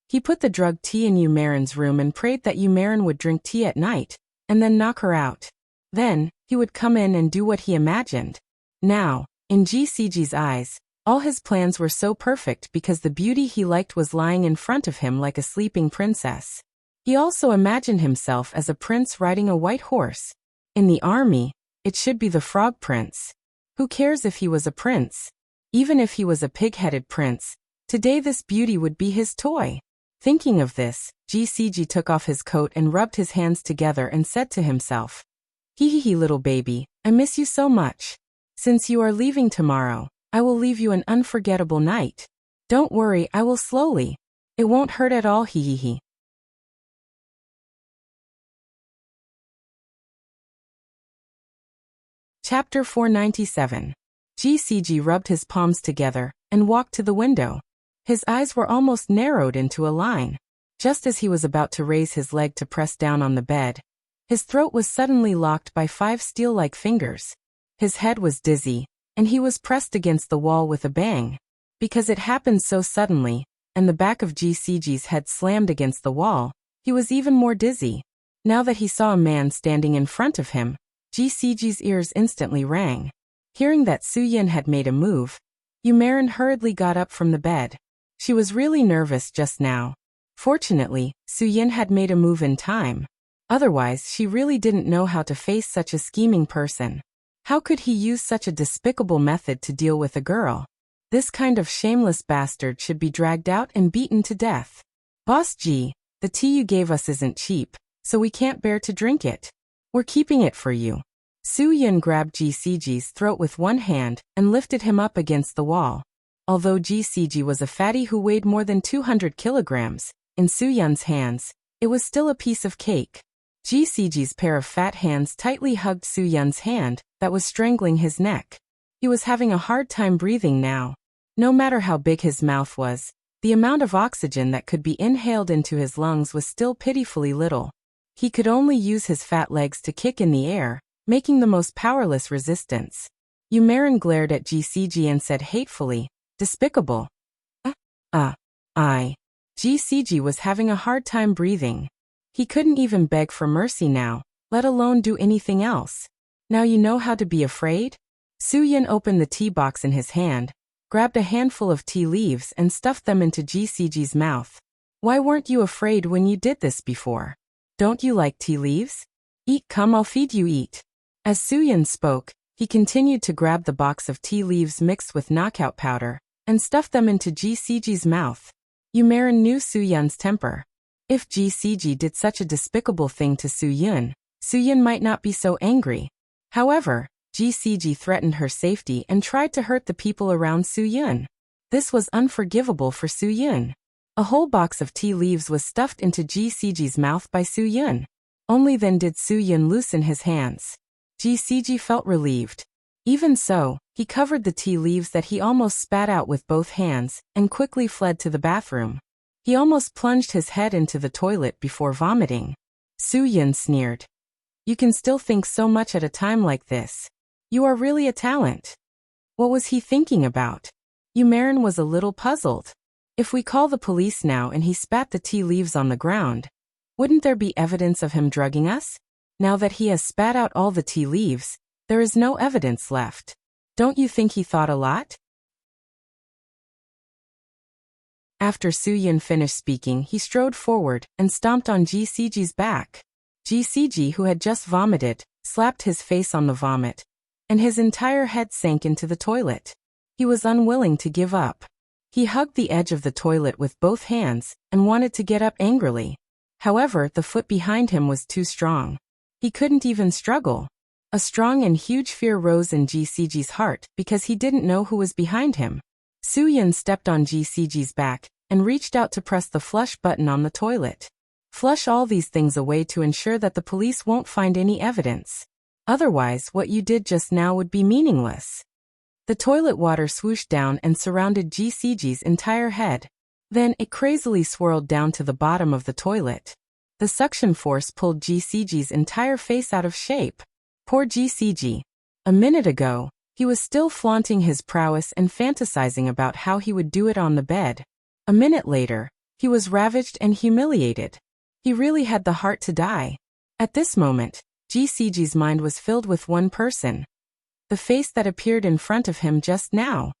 He put the drugged tea in Yumarin's room and prayed that Yumarin would drink tea at night, and then knock her out. Then, he would come in and do what he imagined. Now, in GCG's eyes, all his plans were so perfect because the beauty he liked was lying in front of him like a sleeping princess. He also imagined himself as a prince riding a white horse. In the army, it should be the Frog Prince. Who cares if he was a prince? Even if he was a pig-headed prince, today this beauty would be his toy. Thinking of this, GCG took off his coat and rubbed his hands together and said to himself, "Hee little baby, I miss you so much. Since you are leaving tomorrow, I will leave you an unforgettable night. Don't worry, I will slowly. It won't hurt at all, hee." Chapter 497. GCG rubbed his palms together and walked to the window. His eyes were almost narrowed into a line. Just as he was about to raise his leg to press down on the bed, his throat was suddenly locked by 5 steel-like fingers. His head was dizzy, and he was pressed against the wall with a bang. Because it happened so suddenly, and the back of GCG's head slammed against the wall, he was even more dizzy. Now that he saw a man standing in front of him, GCG's ears instantly rang. Hearing that Su-yun had made a move, Yumarin hurriedly got up from the bed. She was really nervous just now. Fortunately, Su-yun had made a move in time. Otherwise, she really didn't know how to face such a scheming person. How could he use such a despicable method to deal with a girl? This kind of shameless bastard should be dragged out and beaten to death. "Boss G, the tea you gave us isn't cheap, so we can't bear to drink it. We're keeping it for you." Su-yun grabbed GCG's throat with one hand and lifted him up against the wall. Although GCG was a fatty who weighed more than 200 kilograms, in Su-yun's hands, it was still a piece of cake. GCG's pair of fat hands tightly hugged Su-yun's hand that was strangling his neck. He was having a hard time breathing now. No matter how big his mouth was, the amount of oxygen that could be inhaled into his lungs was still pitifully little. He could only use his fat legs to kick in the air, making the most powerless resistance. Yumarin glared at GCG and said hatefully, Despicable. GCG was having a hard time breathing. He couldn't even beg for mercy now, let alone do anything else. Now you know how to be afraid? Soo-Yin opened the tea box in his hand, grabbed a handful of tea leaves and stuffed them into GCG's mouth. Why weren't you afraid when you did this before? Don't you like tea leaves? Eat, come, I'll feed you, eat. As Soo-Yin spoke, he continued to grab the box of tea leaves mixed with knockout powder and stuff them into GCG's mouth. Yumarin knew Soo-Yin's temper. If GCG did such a despicable thing to Soo-Yin, Soo-Yin might not be so angry. However, GCG threatened her safety and tried to hurt the people around Soo-Yin. This was unforgivable for Soo-Yin. A whole box of tea leaves was stuffed into GCG's mouth by Soo-Yin. Only then did Soo-Yin loosen his hands. GCG felt relieved. Even so, he covered the tea leaves that he almost spat out with both hands and quickly fled to the bathroom. He almost plunged his head into the toilet before vomiting. Soo-Yin sneered. You can still think so much at a time like this. You are really a talent. What was he thinking about? Yumarin was a little puzzled. If we call the police now and he spat the tea leaves on the ground, wouldn't there be evidence of him drugging us? Now that he has spat out all the tea leaves, there is no evidence left. Don't you think he thought a lot? After Soo-Yin finished speaking, he strode forward and stomped on GCG's back. GCG, who had just vomited, slapped his face on the vomit, and his entire head sank into the toilet. He was unwilling to give up. He hugged the edge of the toilet with both hands and wanted to get up angrily. However, the foot behind him was too strong. He couldn't even struggle. A strong and huge fear rose in GCG's heart because he didn't know who was behind him. Soo-Yin stepped on GCG's back and reached out to press the flush button on the toilet. Flush all these things away to ensure that the police won't find any evidence. Otherwise, what you did just now would be meaningless. The toilet water swooshed down and surrounded GCG's entire head. Then it crazily swirled down to the bottom of the toilet. The suction force pulled GCG's entire face out of shape. Poor GCG. A minute ago, he was still flaunting his prowess and fantasizing about how he would do it on the bed. A minute later, he was ravaged and humiliated. He really had the heart to die. At this moment, GCG's mind was filled with one person. The face that appeared in front of him just now.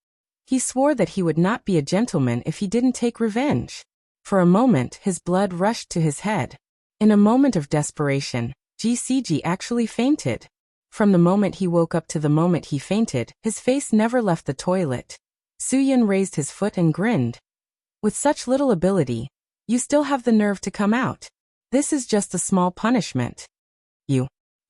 He swore that he would not be a gentleman if he didn't take revenge. For a moment, his blood rushed to his head. In a moment of desperation, GCG actually fainted. From the moment he woke up to the moment he fainted, his face never left the toilet. Soo-Yin raised his foot and grinned. With such little ability, you still have the nerve to come out. This is just a small punishment. You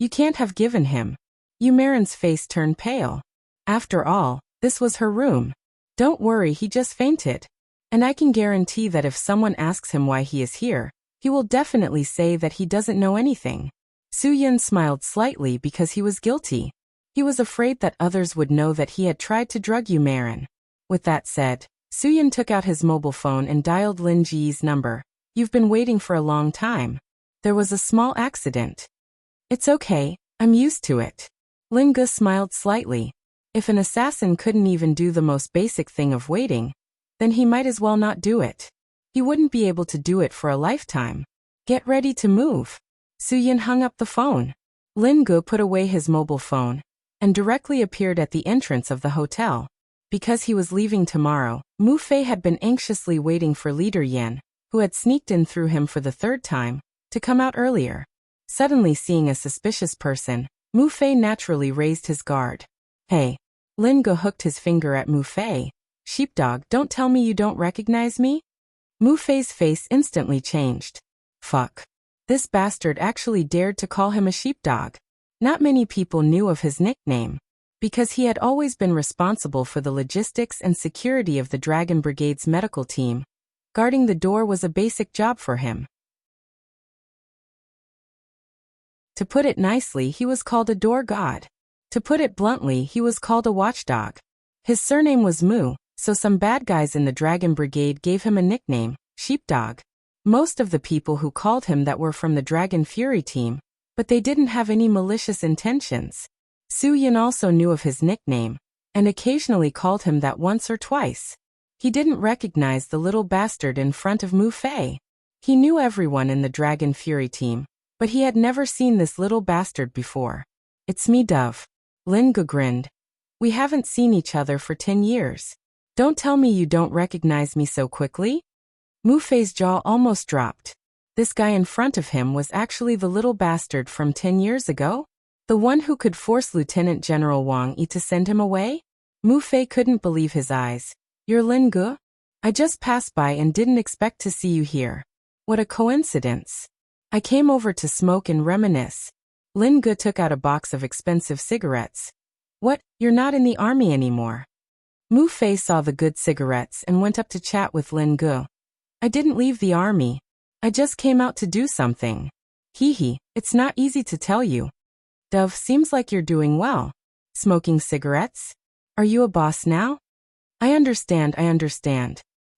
can't have given him. Yumarin's face turned pale. After all, this was her room. Don't worry, he just fainted. And I can guarantee that if someone asks him why he is here, he will definitely say that he doesn't know anything. Soo-Yin smiled slightly because he was guilty. He was afraid that others would know that he had tried to drug Yumarin. With that said, Soo-Yin took out his mobile phone and dialed Lin Ji's number. You've been waiting for a long time. There was a small accident. It's okay, I'm used to it. Lin Ge smiled slightly. If an assassin couldn't even do the most basic thing of waiting, then he might as well not do it. He wouldn't be able to do it for a lifetime. Get ready to move. Soo-Yin hung up the phone. Lin Ge put away his mobile phone and directly appeared at the entrance of the hotel. Because he was leaving tomorrow, Mu Fei had been anxiously waiting for Leader Yan, who had sneaked in through him for the third time, to come out earlier. Suddenly seeing a suspicious person, Mu Fei naturally raised his guard. Hey. Lin Ge hooked his finger at Mu Fei. Sheepdog, don't tell me you don't recognize me? Mu Fei's face instantly changed. Fuck. This bastard actually dared to call him a sheepdog. Not many people knew of his nickname, because he had always been responsible for the logistics and security of the Dragon Brigade's medical team. Guarding the door was a basic job for him. To put it nicely, he was called a door god. To put it bluntly, he was called a watchdog. His surname was Mu, so some bad guys in the Dragon Brigade gave him a nickname, Sheepdog. Most of the people who called him that were from the Dragon Fury team, but they didn't have any malicious intentions. Soo-Yin also knew of his nickname, and occasionally called him that once or twice. He didn't recognize the little bastard in front of Mu Fei. He knew everyone in the Dragon Fury team, but he had never seen this little bastard before. "It's me, Dove." Lin Ge grinned. "We haven't seen each other for 10 years. Don't tell me you don't recognize me so quickly?" Mu Fei's jaw almost dropped. This guy in front of him was actually the little bastard from 10 years ago? The one who could force Lieutenant General Wang Yi to send him away? Mu Fei couldn't believe his eyes. "You're Lin Ge? I just passed by and didn't expect to see you here. What a coincidence. I came over to smoke and reminisce." Lin Ge took out a box of expensive cigarettes. "What, you're not in the army anymore?" Mu Fei saw the good cigarettes and went up to chat with Lin Ge. "I didn't leave the army. I just came out to do something. Hee, it's not easy to tell you." "Dove, seems like you're doing well. Smoking cigarettes? Are you a boss now?" I understand.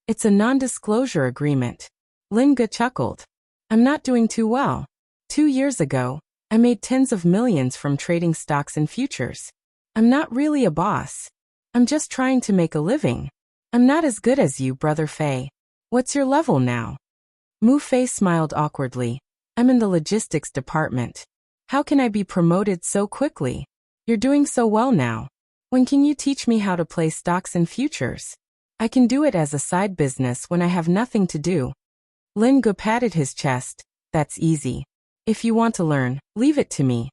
It's a non-disclosure agreement." Lin Ge chuckled. "I'm not doing too well. 2 years ago, I made tens of millions from trading stocks and futures. I'm not really a boss. I'm just trying to make a living. I'm not as good as you, Brother Fei. What's your level now?" Mu Fei smiled awkwardly. "I'm in the logistics department. How can I be promoted so quickly? You're doing so well now. When can you teach me how to play stocks and futures? I can do it as a side business when I have nothing to do." Lin Ge patted his chest. "That's easy. If you want to learn, leave it to me."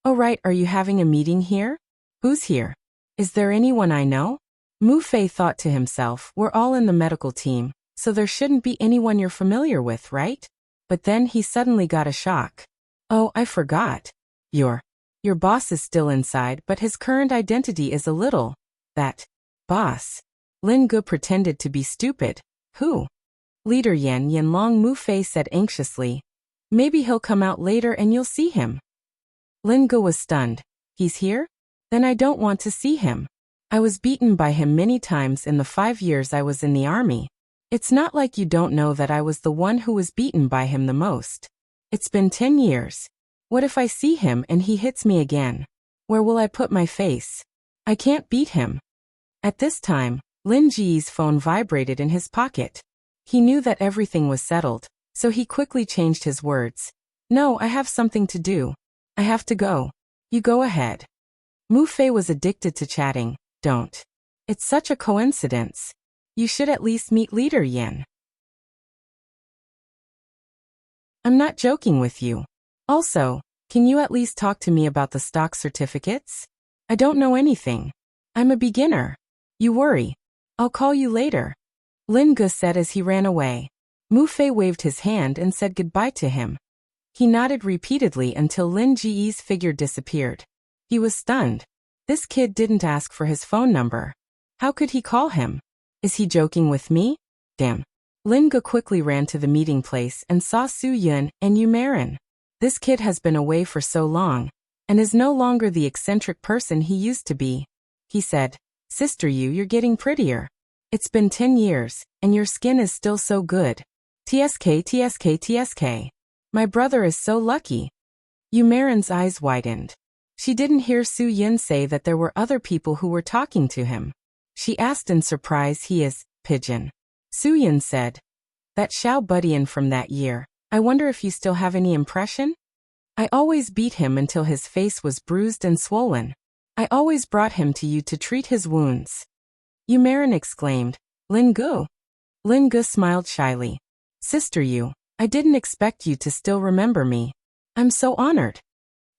"Oh right, are you having a meeting here? Who's here? Is there anyone I know?" Mu Fei thought to himself, "We're all in the medical team, so there shouldn't be anyone you're familiar with, right?" But then he suddenly got a shock. "Oh, I forgot. Your boss is still inside, but his current identity is a little, that, boss." Lin Ge pretended to be stupid. "Who?" "Leader Yan Yanlong," Mu Fei said anxiously. "Maybe he'll come out later and you'll see him." Lin Ge was stunned. "He's here? Then I don't want to see him. I was beaten by him many times in the 5 years I was in the army. It's not like you don't know that I was the one who was beaten by him the most. It's been 10 years. What if I see him and he hits me again? Where will I put my face? I can't beat him." At this time, Lin Ji's phone vibrated in his pocket. He knew that everything was settled, so he quickly changed his words. "No, I have something to do. I have to go. You go ahead." Mu Fei was addicted to chatting. "Don't. It's such a coincidence. You should at least meet Leader Yan." "I'm not joking with you. Also, can you at least talk to me about the stock certificates? I don't know anything. I'm a beginner. You worry. I'll call you later," Lin Ge said as he ran away. Mu Fei waved his hand and said goodbye to him. He nodded repeatedly until Lin Ji's figure disappeared. He was stunned. This kid didn't ask for his phone number. How could he call him? Is he joking with me? Damn. Lin Ge quickly ran to the meeting place and saw Su Yun and Yu Marin. This kid has been away for so long, and is no longer the eccentric person he used to be. He said, "Sister Yu, you're getting prettier. It's been 10 years, and your skin is still so good. TSK. My brother is so lucky." Yu Marin's eyes widened. She didn't hear Su Yun say that there were other people who were talking to him. She asked in surprise, "He is, pigeon." Su Yun said, "That Xiao Budian from that year. I wonder if you still have any impression? I always beat him until his face was bruised and swollen. I always brought him to you to treat his wounds." Yu Marin exclaimed, "Lin Ge?" Lin Ge smiled shyly. "Sister Yu, I didn't expect you to still remember me. I'm so honored."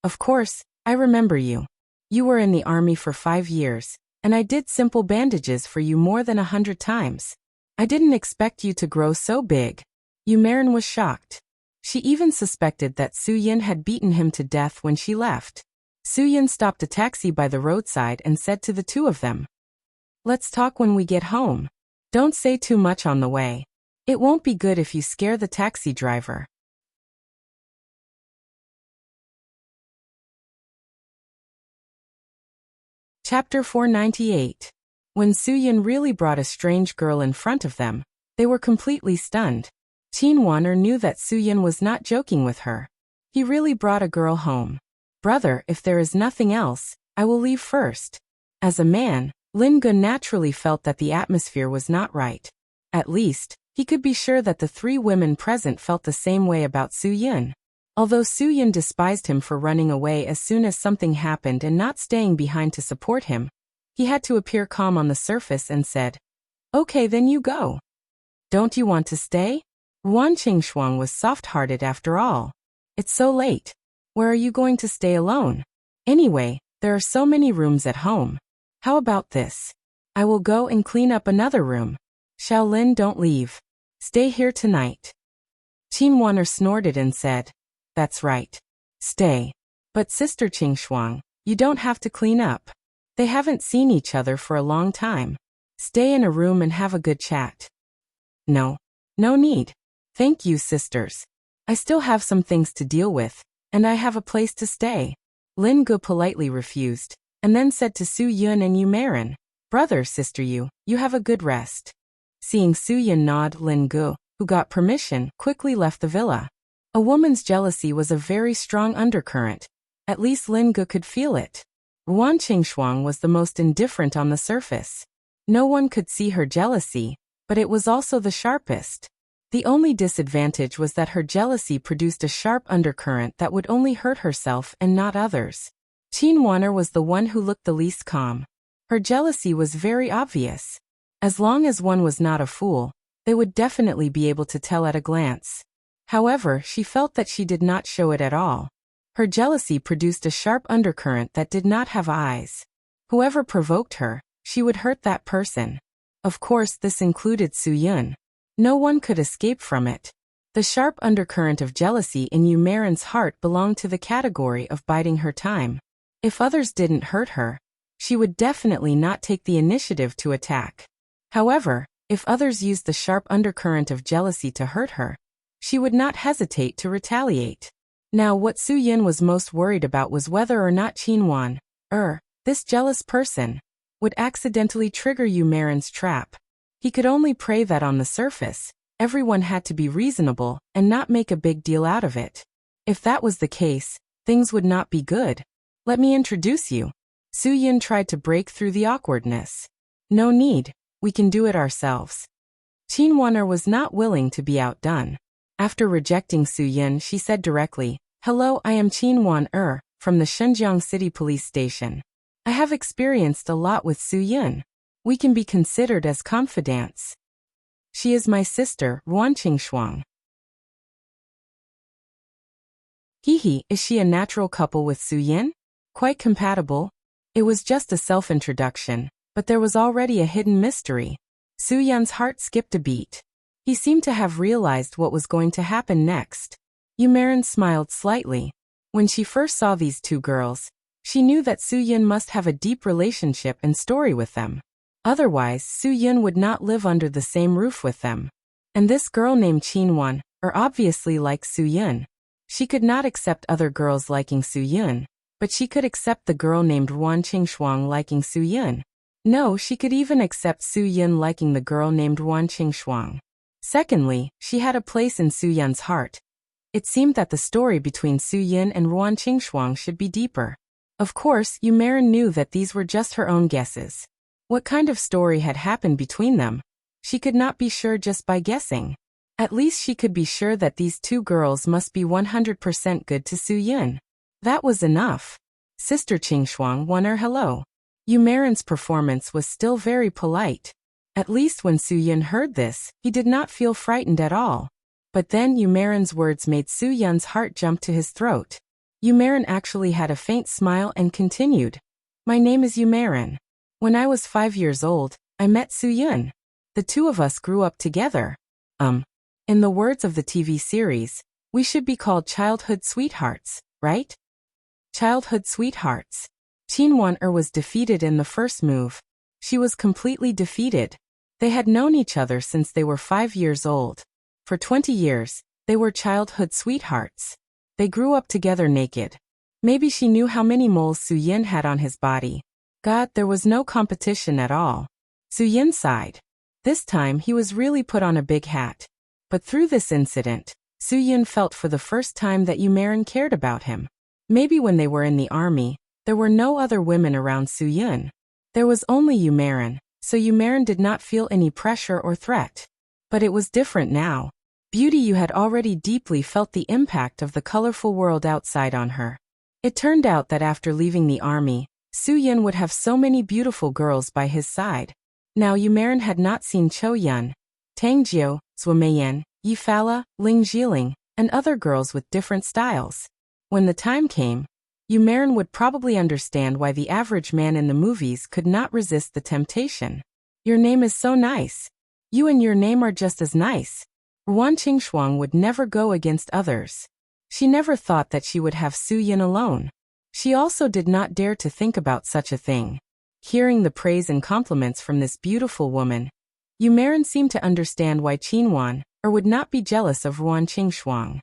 "Of course, I remember you. You were in the army for 5 years, and I did simple bandages for you more than 100 times. I didn't expect you to grow so big." Yu Marin was shocked. She even suspected that Su Yun had beaten him to death when she left. Su Yun stopped a taxi by the roadside and said to the two of them, "Let's talk when we get home. Don't say too much on the way. It won't be good if you scare the taxi driver." Chapter 498. When Su Yun really brought a strange girl in front of them, they were completely stunned. Qin Wan'er knew that Su Yun was not joking with her. He really brought a girl home. "Brother, if there is nothing else, I will leave first." As a man, Linge naturally felt that the atmosphere was not right. At least, he could be sure that the three women present felt the same way about Su-yin. Although Su-yin despised him for running away as soon as something happened and not staying behind to support him, he had to appear calm on the surface and said, "Okay, then you go. Don't you want to stay?" Wan Qingshuang was soft-hearted after all. "It's so late. Where are you going to stay alone? Anyway, there are so many rooms at home. How about this? I will go and clean up another room. Shaolin, don't leave. Stay here tonight." Qin Wan'er snorted and said, "That's right. Stay. But Sister Qingshuang, you don't have to clean up. They haven't seen each other for a long time. Stay in a room and have a good chat." "No. No need. Thank you, sisters. I still have some things to deal with, and I have a place to stay." Lin Gu politely refused, and then said to Su Yun and Yu Marin, "Brother, sister you have a good rest." Seeing Su Yun nod, Lin Gu, who got permission, quickly left the villa. A woman's jealousy was a very strong undercurrent. At least Lin Gu could feel it. Wan Qingshuang was the most indifferent on the surface. No one could see her jealousy, but it was also the sharpest. The only disadvantage was that her jealousy produced a sharp undercurrent that would only hurt herself and not others. Qin Wan'er was the one who looked the least calm. Her jealousy was very obvious. As long as one was not a fool, they would definitely be able to tell at a glance. However, she felt that she did not show it at all. Her jealousy produced a sharp undercurrent that did not have eyes. Whoever provoked her, she would hurt that person. Of course, this included Su Yun. No one could escape from it. The sharp undercurrent of jealousy in Yu Marin's heart belonged to the category of biding her time. If others didn't hurt her, she would definitely not take the initiative to attack. However, if others used the sharp undercurrent of jealousy to hurt her, she would not hesitate to retaliate. Now what Su Yin was most worried about was whether or not Qin Wan'er, this jealous person, would accidentally trigger Yu Marin's trap. He could only pray that on the surface, everyone had to be reasonable and not make a big deal out of it. If that was the case, things would not be good. "Let me introduce you." Su Yin tried to break through the awkwardness. "No need, we can do it ourselves." Qin Wan'er was not willing to be outdone. After rejecting Su Yin, she said directly, "Hello, I am Qin Wan'er, from the Shenzhen City Police Station. I have experienced a lot with Su Yin. We can be considered as confidants. She is my sister, Wan Qingshuang." Hehe, is she a natural couple with Su Yin? Quite compatible? It was just a self-introduction, but there was already a hidden mystery. Su Yun's heart skipped a beat. He seemed to have realized what was going to happen next. Yu Marin smiled slightly. When she first saw these two girls, she knew that Su Yun must have a deep relationship and story with them. Otherwise, Su Yun would not live under the same roof with them. And this girl named Qin Wan'er obviously likes Su Yun. She could not accept other girls liking Su Yun, but she could accept the girl named Wan Qingshuang liking Su Yun. No, she could even accept Su Yun liking the girl named Wan Qingshuang. Secondly, she had a place in Su Yun's heart. It seemed that the story between Su Yun and Wan Qingshuang should be deeper. Of course, Yu Marin knew that these were just her own guesses. What kind of story had happened between them? She could not be sure just by guessing. At least she could be sure that these two girls must be 100% good to Su Yun. That was enough. Sister Qingshuang Wan'er, hello. Yu Marin's performance was still very polite. At least when Su Yun heard this, he did not feel frightened at all. But then Yu Marin's words made Su Yun's heart jump to his throat. Yu Marin actually had a faint smile and continued. "My name is Yu Marin. When I was 5 years old, I met Su Yun. The two of us grew up together. In the words of the TV series, we should be called childhood sweethearts, right?" Childhood sweethearts. Qin Wan'er was defeated in the first move. She was completely defeated. They had known each other since they were 5 years old. For 20 years, they were childhood sweethearts. They grew up together naked. Maybe she knew how many moles Su Yin had on his body. God, there was no competition at all. Su Yin sighed. This time he was really put on a big hat. But through this incident, Su Yin felt for the first time that Yu Marin cared about him. Maybe when they were in the army, there were no other women around Su Yun. There was only Yumarin, so Yumarin did not feel any pressure or threat. But it was different now. Beauty Yu had already deeply felt the impact of the colorful world outside on her. It turned out that after leaving the army, Su Yun would have so many beautiful girls by his side. Now Yumarin had not seen Cho Yun, Tang Jiu, Zhou Meiyan, Yi Fala, Ling Jiling, and other girls with different styles. When the time came, Yumarin would probably understand why the average man in the movies could not resist the temptation. Your name is so nice. You and your name are just as nice. Wan Qingshuang would never go against others. She never thought that she would have Su Yun alone. She also did not dare to think about such a thing. Hearing the praise and compliments from this beautiful woman, Yumarin seemed to understand why Qin Wan, would not be jealous of Wan Qingshuang.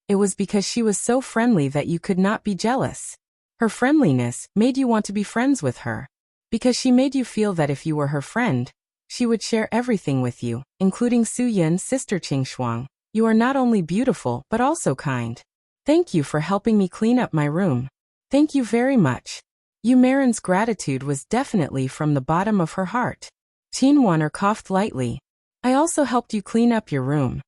It was because she was so friendly that you could not be jealous. Her friendliness made you want to be friends with her. Because she made you feel that if you were her friend, she would share everything with you, including Su Yun's sister Qingshuang. You are not only beautiful but also kind. Thank you for helping me clean up my room. Thank you very much. Yumarin's gratitude was definitely from the bottom of her heart. Qin Wan coughed lightly. I also helped you clean up your room.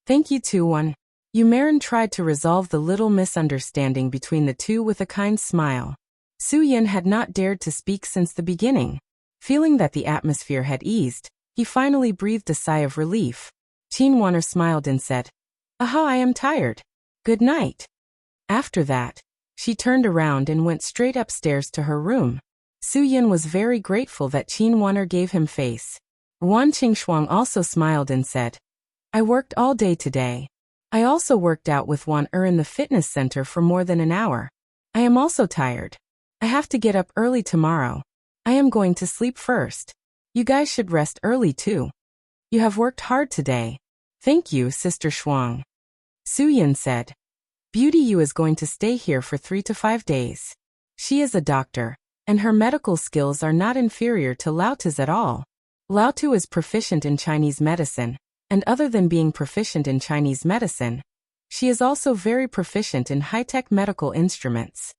Thank you too, Wan. Yumarin tried to resolve the little misunderstanding between the two with a kind smile. Su Yun had not dared to speak since the beginning. Feeling that the atmosphere had eased, he finally breathed a sigh of relief. Qin Wan smiled and said, Aha, I am tired. Good night. After that, she turned around and went straight upstairs to her room. Su Yun was very grateful that Qin Wan gave him face. Wan Qingshuang also smiled and said, I worked all day today. I also worked out with Wan in the fitness center for more than an hour. I am also tired. I have to get up early tomorrow. I am going to sleep first. You guys should rest early too. You have worked hard today. Thank you, Sister Shuang. Su Yun said. Beauty Yu is going to stay here for 3 to 5 days. She is a doctor, and her medical skills are not inferior to Lao Tu's at all. Lao Tu is proficient in Chinese medicine, and other than being proficient in Chinese medicine, she is also very proficient in high-tech medical instruments.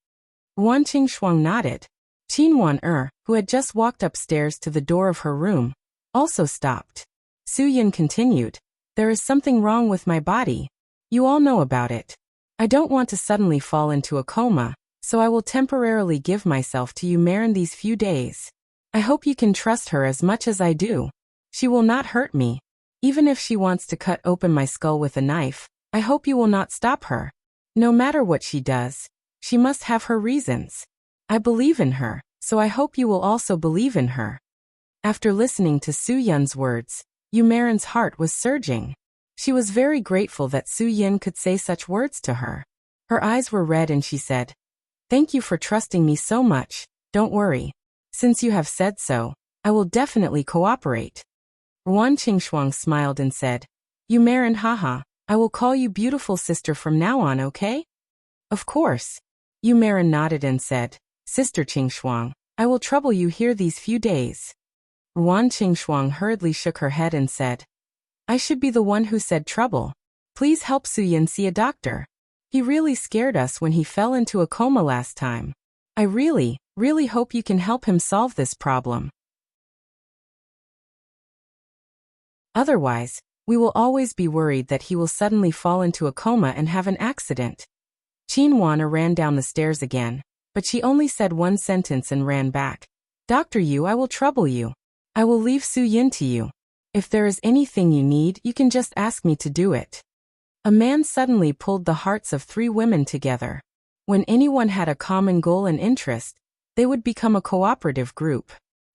Wan Qingshuang nodded. Qin Wan who had just walked upstairs to the door of her room, also stopped. Su Yun continued, There is something wrong with my body. You all know about it. I don't want to suddenly fall into a coma, so I will temporarily give myself to Yumarin these few days. I hope you can trust her as much as I do. She will not hurt me. Even if she wants to cut open my skull with a knife, I hope you will not stop her. No matter what she does, she must have her reasons. I believe in her, so I hope you will also believe in her. After listening to Su Yun's words, Yumarin's heart was surging. She was very grateful that Su Yun could say such words to her. Her eyes were red and she said, Thank you for trusting me so much. Don't worry. Since you have said so, I will definitely cooperate. Wan Qingshuang smiled and said, Yumarin, haha, I will call you beautiful sister from now on, okay? Of course. Yumarin nodded and said, Sister Qingshuang, I will trouble you here these few days. Wan Qingshuang hurriedly shook her head and said, I should be the one who said trouble. Please help Su Yun see a doctor. He really scared us when he fell into a coma last time. I really hope you can help him solve this problem. Otherwise, we will always be worried that he will suddenly fall into a coma and have an accident. Qin Wan ran down the stairs again, but she only said one sentence and ran back. Dr. Yu, I will trouble you. I will leave Su Yun to you. If there is anything you need, you can just ask me to do it. A man suddenly pulled the hearts of 3 women together. When anyone had a common goal and interest, they would become a cooperative group.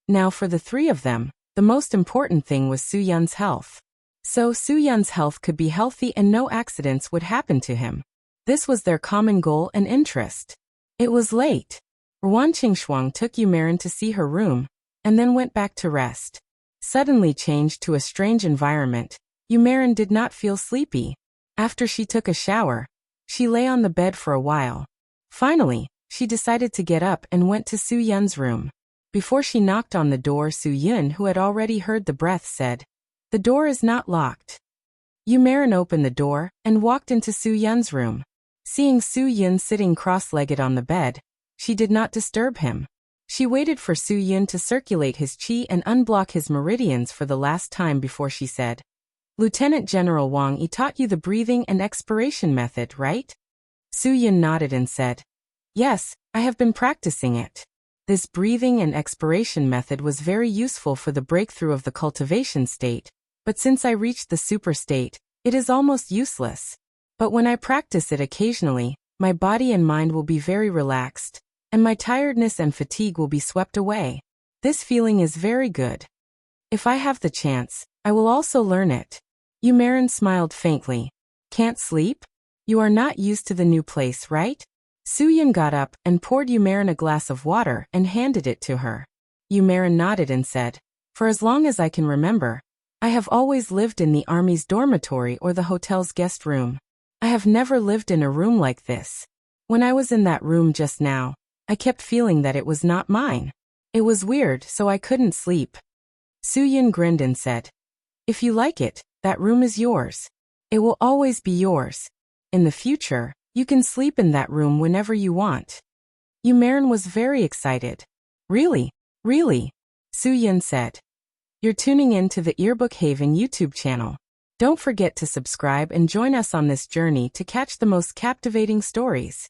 Now for the 3 of them, the most important thing was Su Yun's health. So Su Yun's health could be healthy and no accidents would happen to him. This was their common goal and interest. It was late. Wan Qingshuang took Yumarin to see her room, and then went back to rest. Suddenly changed to a strange environment, Yumarin did not feel sleepy. After she took a shower, she lay on the bed for a while. Finally, she decided to get up and went to Su Yun's room. Before she knocked on the door, Su Yun, who had already heard the breath, said, The door is not locked. Yumarin opened the door and walked into Su Yun's room. Seeing Su Yun sitting cross-legged on the bed, She did not disturb him. She waited for Su-Yun to circulate his qi and unblock his meridians for the last time before she said, Lieutenant General Wang Yi taught you the breathing and expiration method, right? Su-Yun nodded and said, Yes, I have been practicing it. This breathing and expiration method was very useful for the breakthrough of the cultivation state, but since I reached the super state, it is almost useless. But when I practice it occasionally, my body and mind will be very relaxed, and my tiredness and fatigue will be swept away. This feeling is very good. If I have the chance, I will also learn it. Yumarin smiled faintly. Can't sleep? You are not used to the new place, right? Su-Yun got up and poured Yumarin a glass of water and handed it to her. Yumarin nodded and said, For as long as I can remember, I have always lived in the army's dormitory or the hotel's guest room. I have never lived in a room like this. When I was in that room just now, I kept feeling that it was not mine. It was weird, so I couldn't sleep. Su-Yun grinned and said, If you like it, that room is yours. It will always be yours. In the future, you can sleep in that room whenever you want. Yumarin was very excited. Really? Really? Su-Yun said. You're tuning in to the Earbook Haven YouTube channel. Don't forget to subscribe and join us on this journey to catch the most captivating stories.